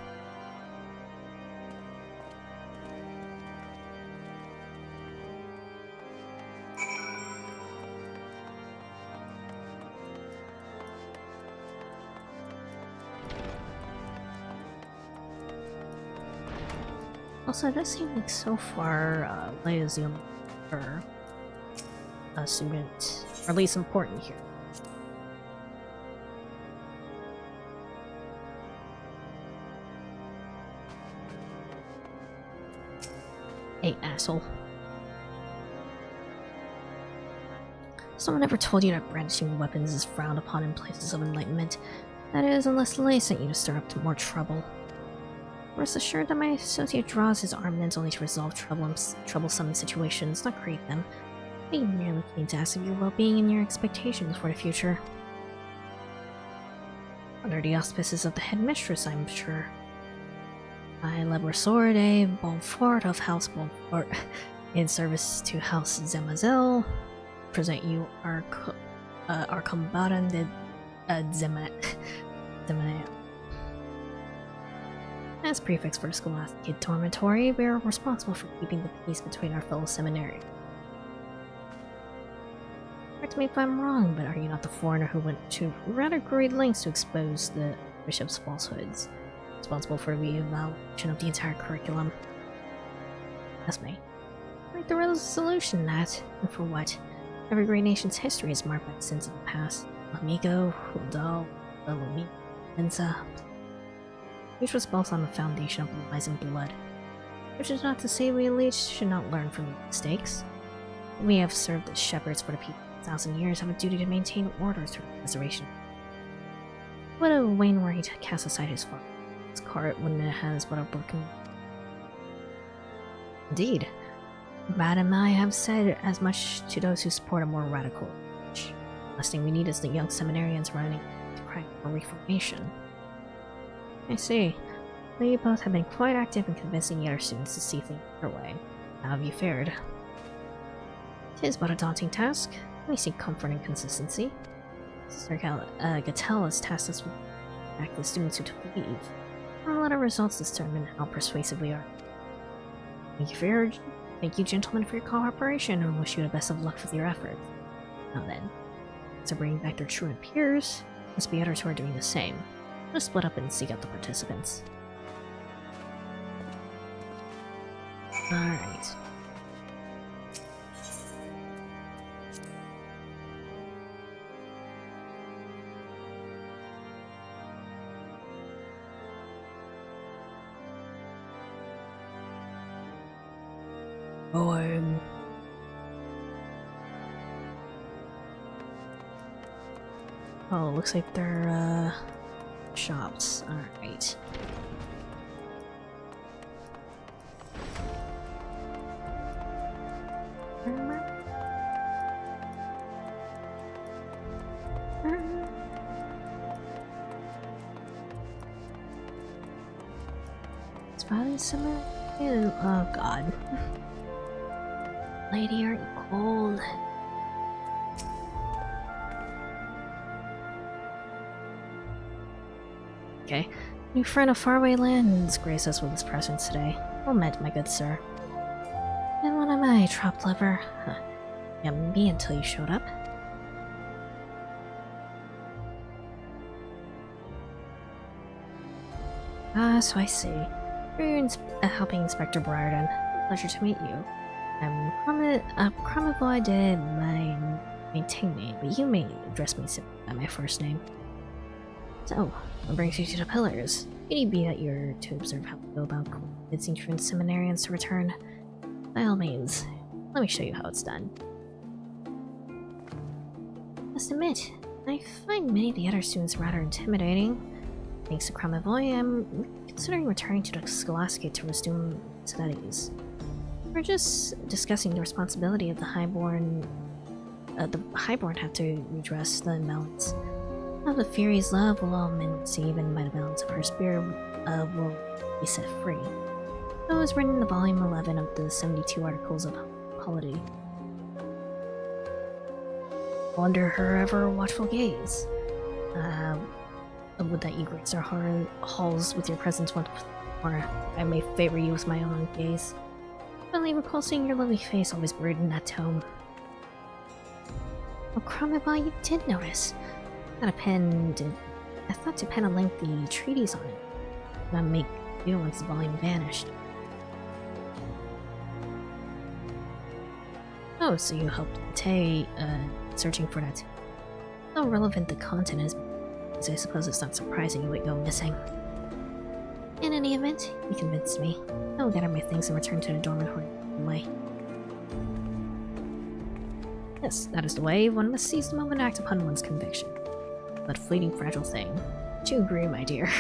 Speaker 1: Also, it does seem like so far, Leia is the only student, or at least important here. Hey, asshole. Someone ever told you that brandishing weapons is frowned upon in places of enlightenment? That is, unless Lei sent you to stir up to more trouble. Rest assured that my associate draws his armaments only to resolve troublesome situations, not create them. He merely came to ask of your well-being and your expectations for the future. Under the auspices of the headmistress, I'm sure. I, Laboratoire de Bonfort of House Bonfort, in service to House Zemazel, present you our combatant de Zemaneo. As prefects for the Scholastic Dormitory, we are responsible for keeping the peace between our fellow seminary. Correct me if I'm wrong, but are you not the foreigner who went to rather great lengths to expose the bishop's falsehoods? Responsible for the re-evaluation of the entire curriculum? That's me. Like the resolution that, and for what? Every great nation's history is marked by the sins of the past. Amigo, Huldal, Belumi, Mensa. Each was built on the foundation of lies and blood. Which is not to say we at least should not learn from mistakes. We have served as shepherds for the people for 1,000 years, have a duty to maintain order through preservation. What a Wainwright cast aside his cart when it has but a broken. Indeed. Madam and I have said as much to those who support a more radical approach. The last thing we need is the young seminarians running to cry for reformation. I see. Well, you both have been quite active in convincing the other students to see things their way. How have you fared? 'Tis but a daunting task. We seek comfort and consistency. Sister Gattel has tasked us with back the students who took the leave. Our letter results determine how persuasive we are. Thank you, gentlemen, for your cooperation, and wish you the best of luck with your efforts. Now then, to bring back their truant peers, must be others who are doing the same. Let's split up and seek out the participants. Alright. Oh, looks like they're, shops. Alright. Spotted summer? Oh god. Lady, aren't you cold? Okay. New friend of faraway lands grace us with his presence today. Well met, my good sir. And what am I, tropped liver? Huh. Yeah, me until you showed up. Ah, so I see. You're helping Inspector Briarden. Pleasure to meet you. I'm Cromavoy de Maintaine, but you may address me simply by my first name. So, what brings you to the Pillars? Could it be that you're to observe how we go about convincing truant seminarians to return? By all means, let me show you how it's done. Must admit, I find many of the other students rather intimidating. Thanks to Cromavoy, I'm considering returning to the Scholastic to resume studies. We're just discussing the responsibility of the Highborn. The Highborn have to redress the imbalance. How the Fury's love will all men receive, and by the balance of her spirit will be set free. That was written in the volume 11 of the 72 Articles of Polity. Under her ever watchful gaze. Would that you grace our halls with your presence once more, I may favor you with my own gaze. I only recall seeing your lovely face always buried in that tome. Oh, Cromwell, you did notice. I thought to pen a lengthy treatise on it. Not make new once the volume vanished. Oh, so you helped Tay, searching for that. How relevant the content is, so I suppose it's not surprising you would go missing. In any event, you convinced me. I will gather my things and return to the dormitory way. Yes, that is the way. One must seize the moment and act upon one's conviction. But fleeting, fragile thing. Do you agree, my dear?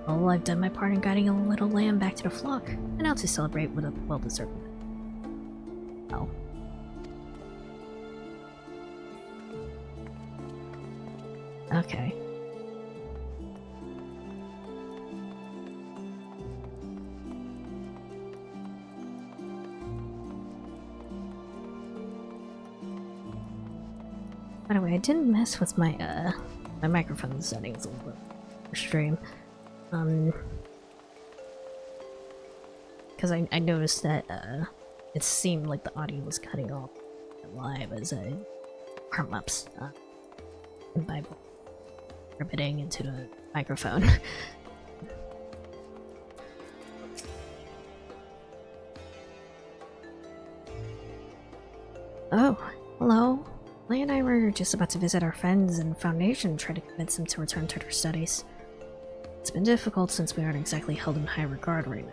Speaker 1: Well, I've done my part in guiding a little lamb back to the flock, and now to celebrate with a well-deserved one. Oh. Okay. By the way, I didn't mess with my my microphone settings a little bit for stream. Because I noticed that it seemed like the audio was cutting off live as I warm-ups by riveting into the microphone. Oh, hello. Leigh and I were just about to visit our friends in Foundation, try to convince them to return to their studies. It's been difficult since we aren't exactly held in high regard right now.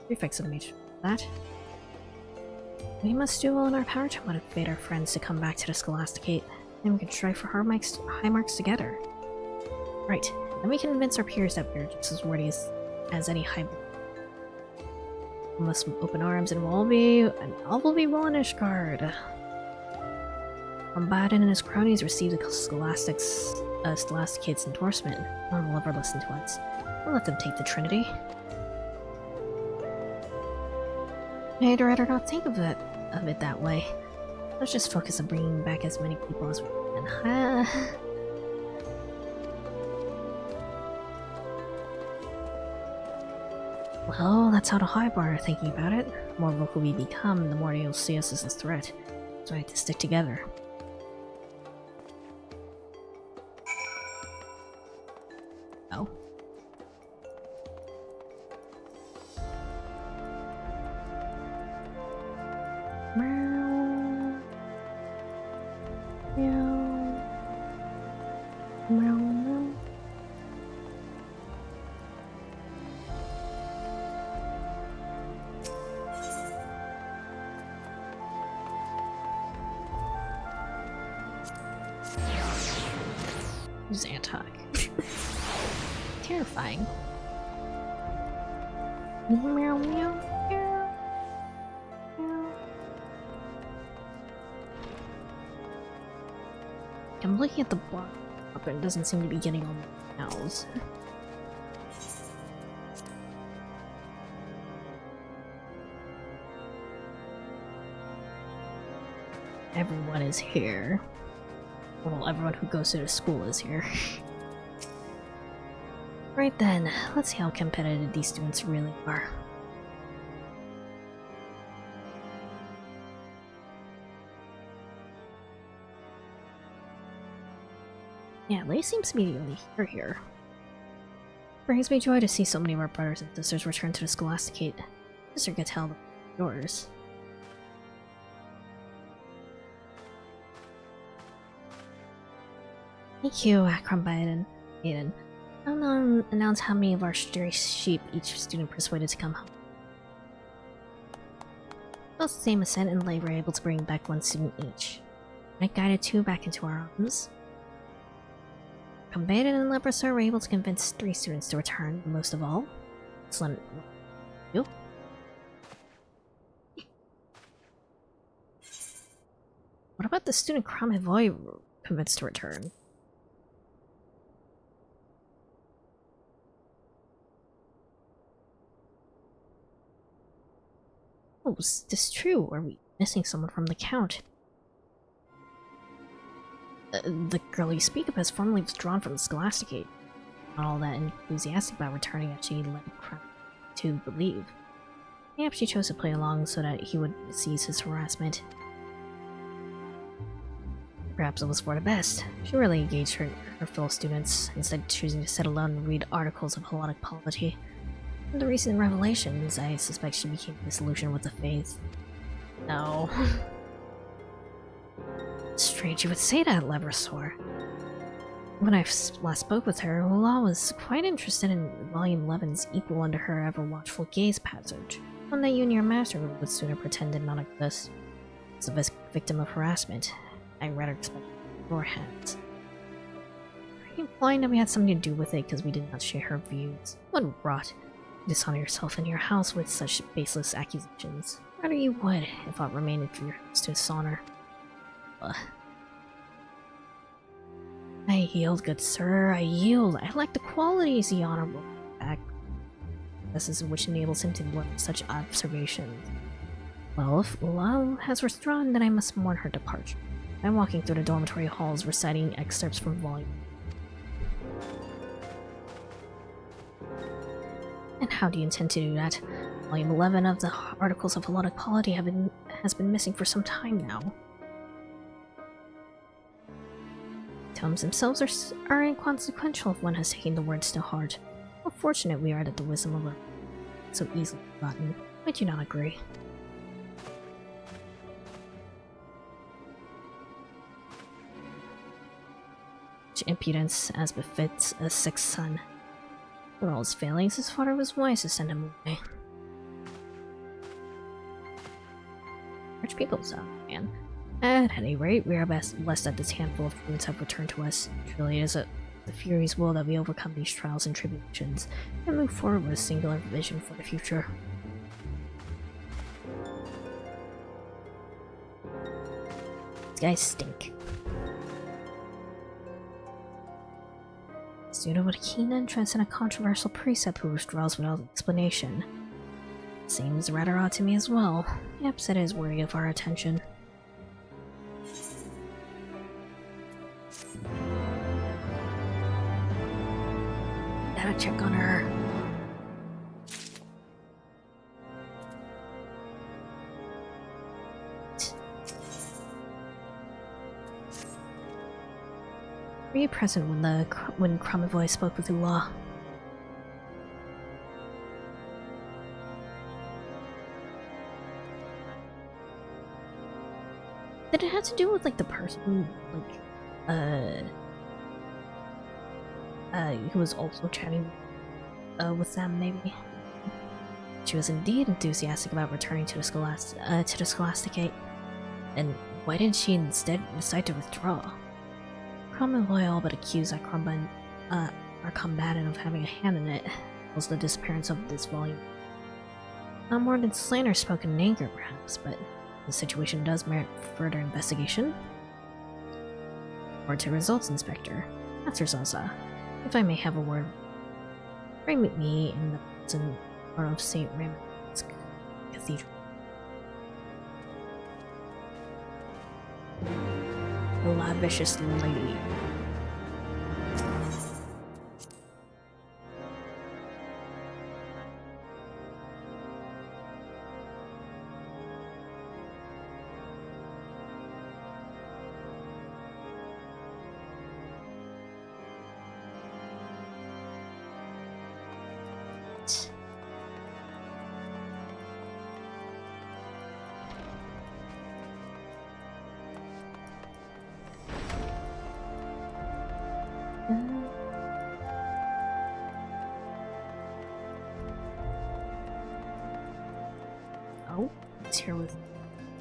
Speaker 1: Prefects have made sure of that. We must do all in our power to motivate our friends to come back to the Scholasticate, and we can strive for high marks together. Right, then we can convince our peers that we're just as worthy as any high. We must open arms and all will be well in Ishgard. Baden and his cronies received the Scholasticate's endorsement. No one will ever listen to us. We'll let them take the Trinity. I'd rather not think of it that way. Let's just focus on bringing back as many people as we can. Well, that's how the High Bar are thinking about it. The more vocal we become, the more you'll see us as a threat. So I have to stick together. Oh. Meow. Meow. Meow, meow. Zantok. Terrifying. Meow, meow, meow. Meow. I'm looking at the block, but it doesn't seem to be getting all the owls. Everyone is here. Well, everyone who goes to the school is here. Right then, let's see how competitive these students really are. Yeah, Leigh seems to be the only hero here. Brings me joy to see so many of our brothers and sisters return to the Scholasticate. Sister gets held yours. Thank you, Akron Aiden. I'll announce how many of our stray sheep each student persuaded to come home. Both the same Ascent and Leigh were able to bring back one student each. I guided two back into our arms. Combated and Leprosar were able to convince 3 students to return, most of all. Excellent. You? What about the student Kramivoy convinced to return? Oh, is this true? Are we missing someone from the Count? The girl you speak of has formally withdrawn from the Scholasticate. Not all that enthusiastic about returning as she led Krum to believe. Perhaps she chose to play along so that he would cease his harassment. Perhaps it was for the best. She really engaged her fellow students, instead choosing to sit alone and read articles of Hellenic polity. From the recent revelations, I suspect she became disillusioned with the faith. No. Strange you would say that, Lebrasaur. When I last spoke with her, Law was quite interested in Volume 11's equal under her ever-watchful gaze passage, one that you and your master would sooner pretend did not exist. As a victim of harassment, I rather expected your hands. Are you implying that we had something to do with it because we did not share her views? What rot! You dishonor yourself and your house with such baseless accusations. Rather you would, if aught remained for your house to dishonor. I yield, good sir, I yield. I lack the qualities the honorable act possesses which enables him to work such observations. Well, if Lao has withdrawn, then I must mourn her departure. I'm walking through the dormitory halls reciting excerpts from Volume. And how do you intend to do that? Volume 11 of the Articles of Hellenic Polity has been missing for some time now. Tomes themselves are inconsequential if one has taken the words to heart. How fortunate we are that the wisdom of our so easily forgotten. Might you not agree? Such impudence as befits a sick son. For all his failings, his father was wise to send him away. Rich people, so, man. At any rate, we are blessed that this handful of fruits have returned to us. Truly it is the Fury's will that we overcome these trials and tribulations, and move forward with a singular vision for the future. These guys stink. A student with a keen interest in a controversial precept who withdraws without explanation. Seems rather odd to me as well. Yep, it is worthy of our attention. Gotta check on her. Were you present when Kromavoy spoke with Ula? Did it have to do with like the person who was also chatting with them, maybe? She was indeed enthusiastic about returning to the Scholasticate. And why didn't she instead decide to withdraw? Kromavoy all but accused our combatant of having a hand in it, was the disappearance of this volume. Not more than slander spoken in anger, perhaps, but the situation does merit further investigation. Word to results, Inspector. Master Zaza, if I may have a word, bring with me in the prison of St. Raymond's Cathedral. The lavish lady. Oh, it's here with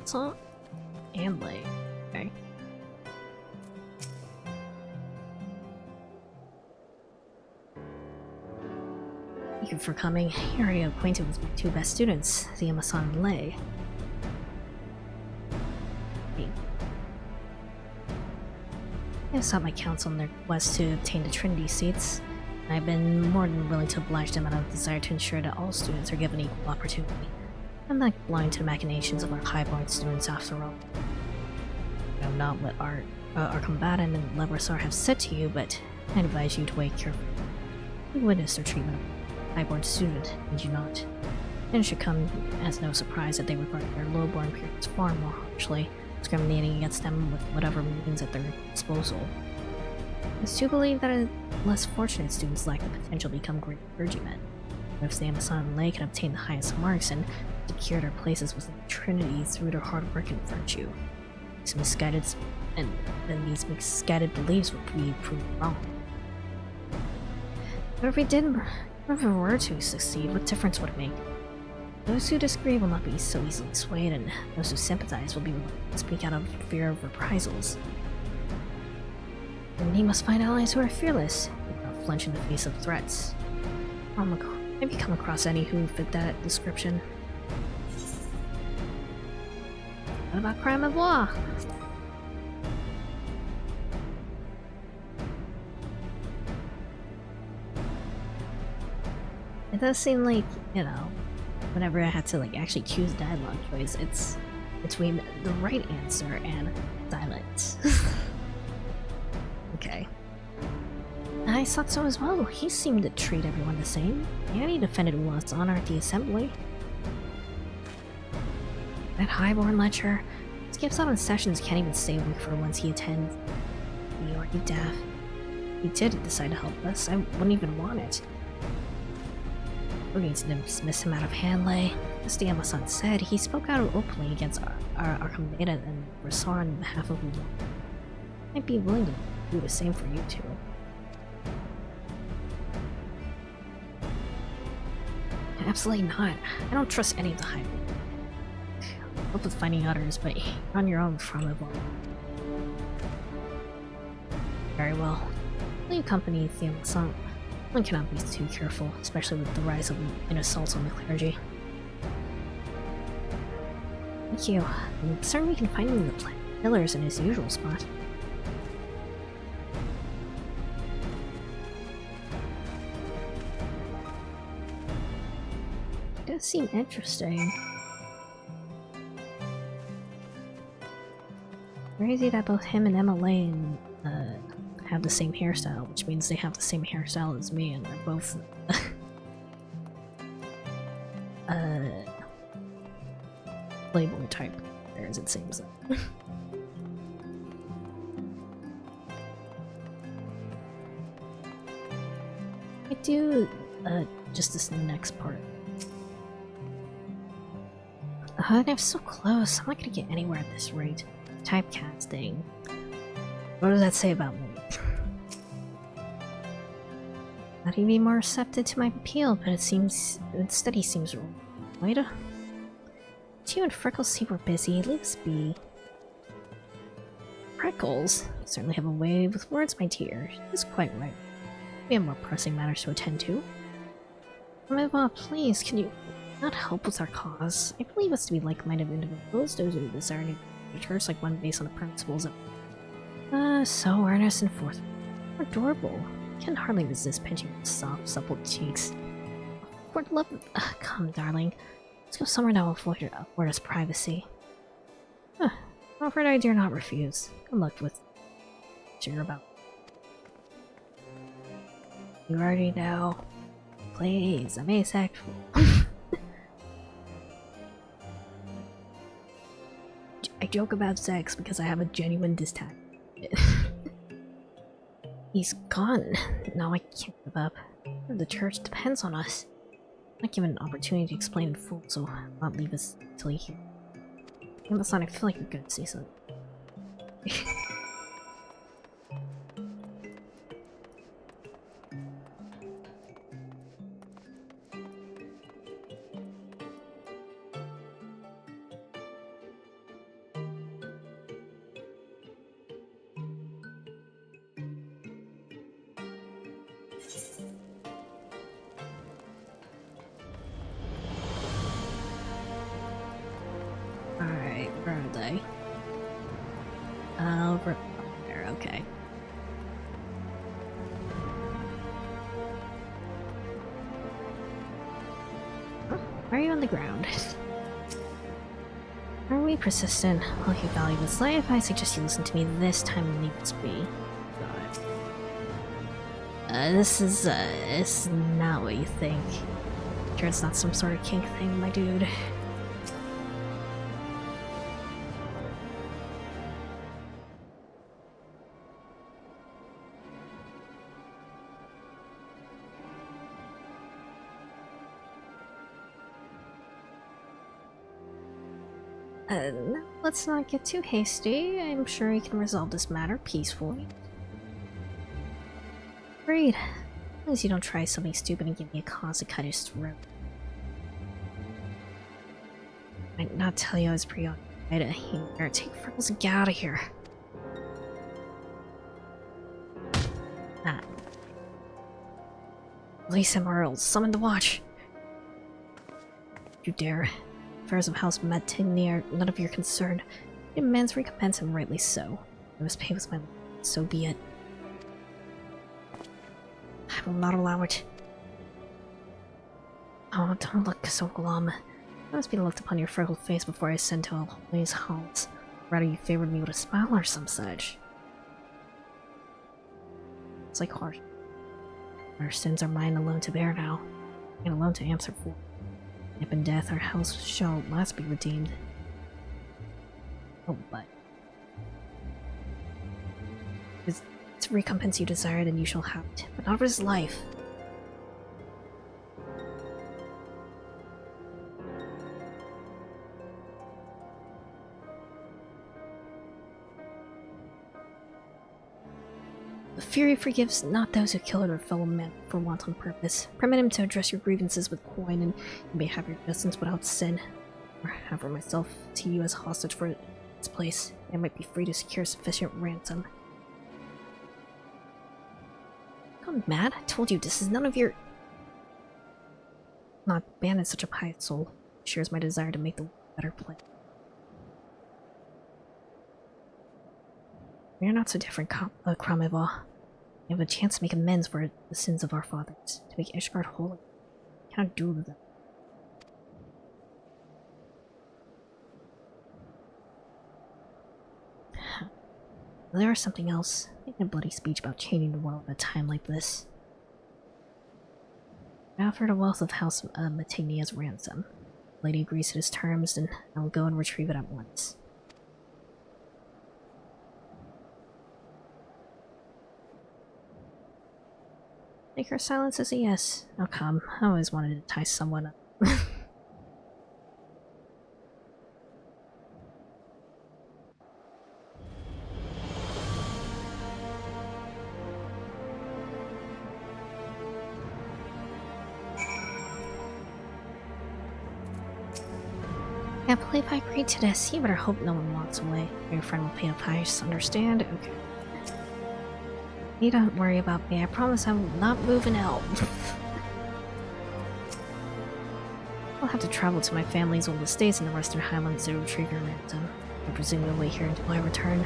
Speaker 1: Salt and Lay. Okay. Thank you for coming. You're already acquainted with my two best students, the Amasan and Lay. I sought my counsel in their quest to obtain the Trinity seats, and I've been more than willing to oblige them out of desire to ensure that all students are given equal opportunity. I'm not blind to the machinations of our highborn students after all. I know not what our combatant and Lebrasaur have said to you, but I advise you to weigh carefully. You witnessed their treatment of a highborn student, did you not? And it should come as no surprise that they regard their lowborn peers far more harshly, discriminating against them with whatever means at their disposal. It's to believe that less fortunate students lack the potential to become great clergymen. If the Amazon Lake can obtain the highest marks and secure their places within the Trinity through their hard work and virtue. These misguided beliefs would be proved wrong. But if we were to succeed, what difference would it make? Those who disagree will not be so easily swayed, and those who sympathize will be willing to speak out of fear of reprisals. And he must find allies who are fearless, who do not flinch in the face of threats. Have you come across any who fit that description? What about crime of law? It does seem like, you know, whenever I had to like actually choose dialogue choice, it's between the right answer and silence. Okay. I thought so as well. He seemed to treat everyone the same, and he defended Ulan's honor at the assembly. That highborn lecturer skips out on sessions, can't even stay awake for once he attends. The already deaf. He did decide to help us. I wouldn't even want it. We need to dismiss him out of Hanley. As the Amazon said, he spoke out openly against our commander and Rassar on behalf of Ulan. I'd be willing to do the same for you two. Absolutely not. I don't trust any of the highborn. Help with finding others, but you're on your own from it all. Very well. Will you accompany the Amazon? One cannot be too careful, especially with the rise of assaults on the clergy. Thank you. I'm certain we can find him in the pillars in his usual spot. It does seem interesting. Crazy that both him and Emma Lane have the same hairstyle, which means they have the same hairstyle as me, and they're both Playboy type as it seems. I do just this next part. I'm so close. I'm not gonna get anywhere at this rate. Typecasting. What does that say about me? Thought he'd be more receptive to my appeal, but instead he seems wait. You and Freckles seem we're busy. Leave us be. Freckles? You certainly have a way with words, my dear. She's quite right. We have more pressing matters to attend to. Meva, please, can you not help with our cause? I believe us to be like-minded individuals, those who desire new church like one based on the principles of so earnest and forthright. Adorable. I can hardly resist pinching your soft, supple cheeks. For the love of come, darling. Let's go somewhere that will afford us privacy. Offered I dare not refuse. Good luck with what you're about. You already know. Please, I'm asexual. I joke about sex because I have a genuine distaste. He's gone. Now I can't give up. The church depends on us. I'm not given an opportunity to explain in full, so I'll not leave us until you hear. Amazon, I feel like you're gonna say something. Alright, where are they? Over there, okay. Huh? Why are you on the ground? Are we persistent? While you value this life, I suggest you listen to me this time and leave us be. This is not what you think. Sure it's not some sort of kink thing, my dude. Let's not get too hasty. I'm sure we can resolve this matter peacefully. Great. As long as you don't try something stupid and give me a cause to cut his throat. I might not tell you I was preoccupied. Here, take Freckles and get out of here. Ah. Release him or I'll summon the watch. You dare. Affairs of House Matigny are none of your concern. He demands recompense, and rightly so. I must pay with my life. So be it. I will not allow it. Oh, don't look so glum. I must be looked upon your freckled face before I send to all these halls. Rather, you favored me with a smile or some such. It's like harsh. Our sins are mine alone to bear now, and alone to answer for. If in death our house shall at last be redeemed. Oh, but it's a recompense you desire, then you shall have it, but not of his life. The Fury forgives not those who kill their fellow men for wanton purpose. Permit him to address your grievances with coin, and you may have your justice without sin. Or have for myself to you as hostage for its place. I might be free to secure sufficient ransom. Gone mad? I told you this is none of your... Not abandon such a pious soul. It shares my desire to make the world a better place. We are not so different, Kramiva. We have a chance to make amends for the sins of our fathers, to make Ishgard holy. We cannot do with them. There is something else. Making a bloody speech about changing the world at a time like this. I offered a wealth of House Matigny as ransom. The lady agrees to his terms, and I will go and retrieve it at once. Take her silence as a yes. Oh come, I always wanted to tie someone up. Can't believe I agreed to this. You better hope no one walks away. Your friend will pay a price, understand? Okay. You don't worry about me. I promise I will not move an elm. I'll have to travel to my family's old estates in the Western Highlands to retrieve your ransom. I presume you'll wait here until I return.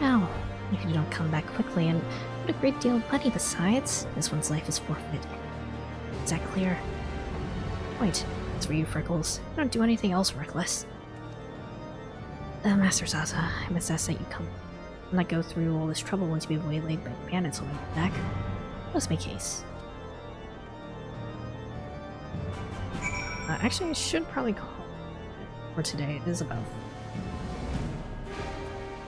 Speaker 1: Now, if you don't come back quickly, and what a great deal of money besides, this one's life is forfeit. Is that clear? Wait, it's for you, Freckles. I don't do anything else reckless. Master Zaza, I must ask that you come. And not go through all this trouble once you be waylaid by bandits on my back. That's my case. Actually, I should probably call for today. It is about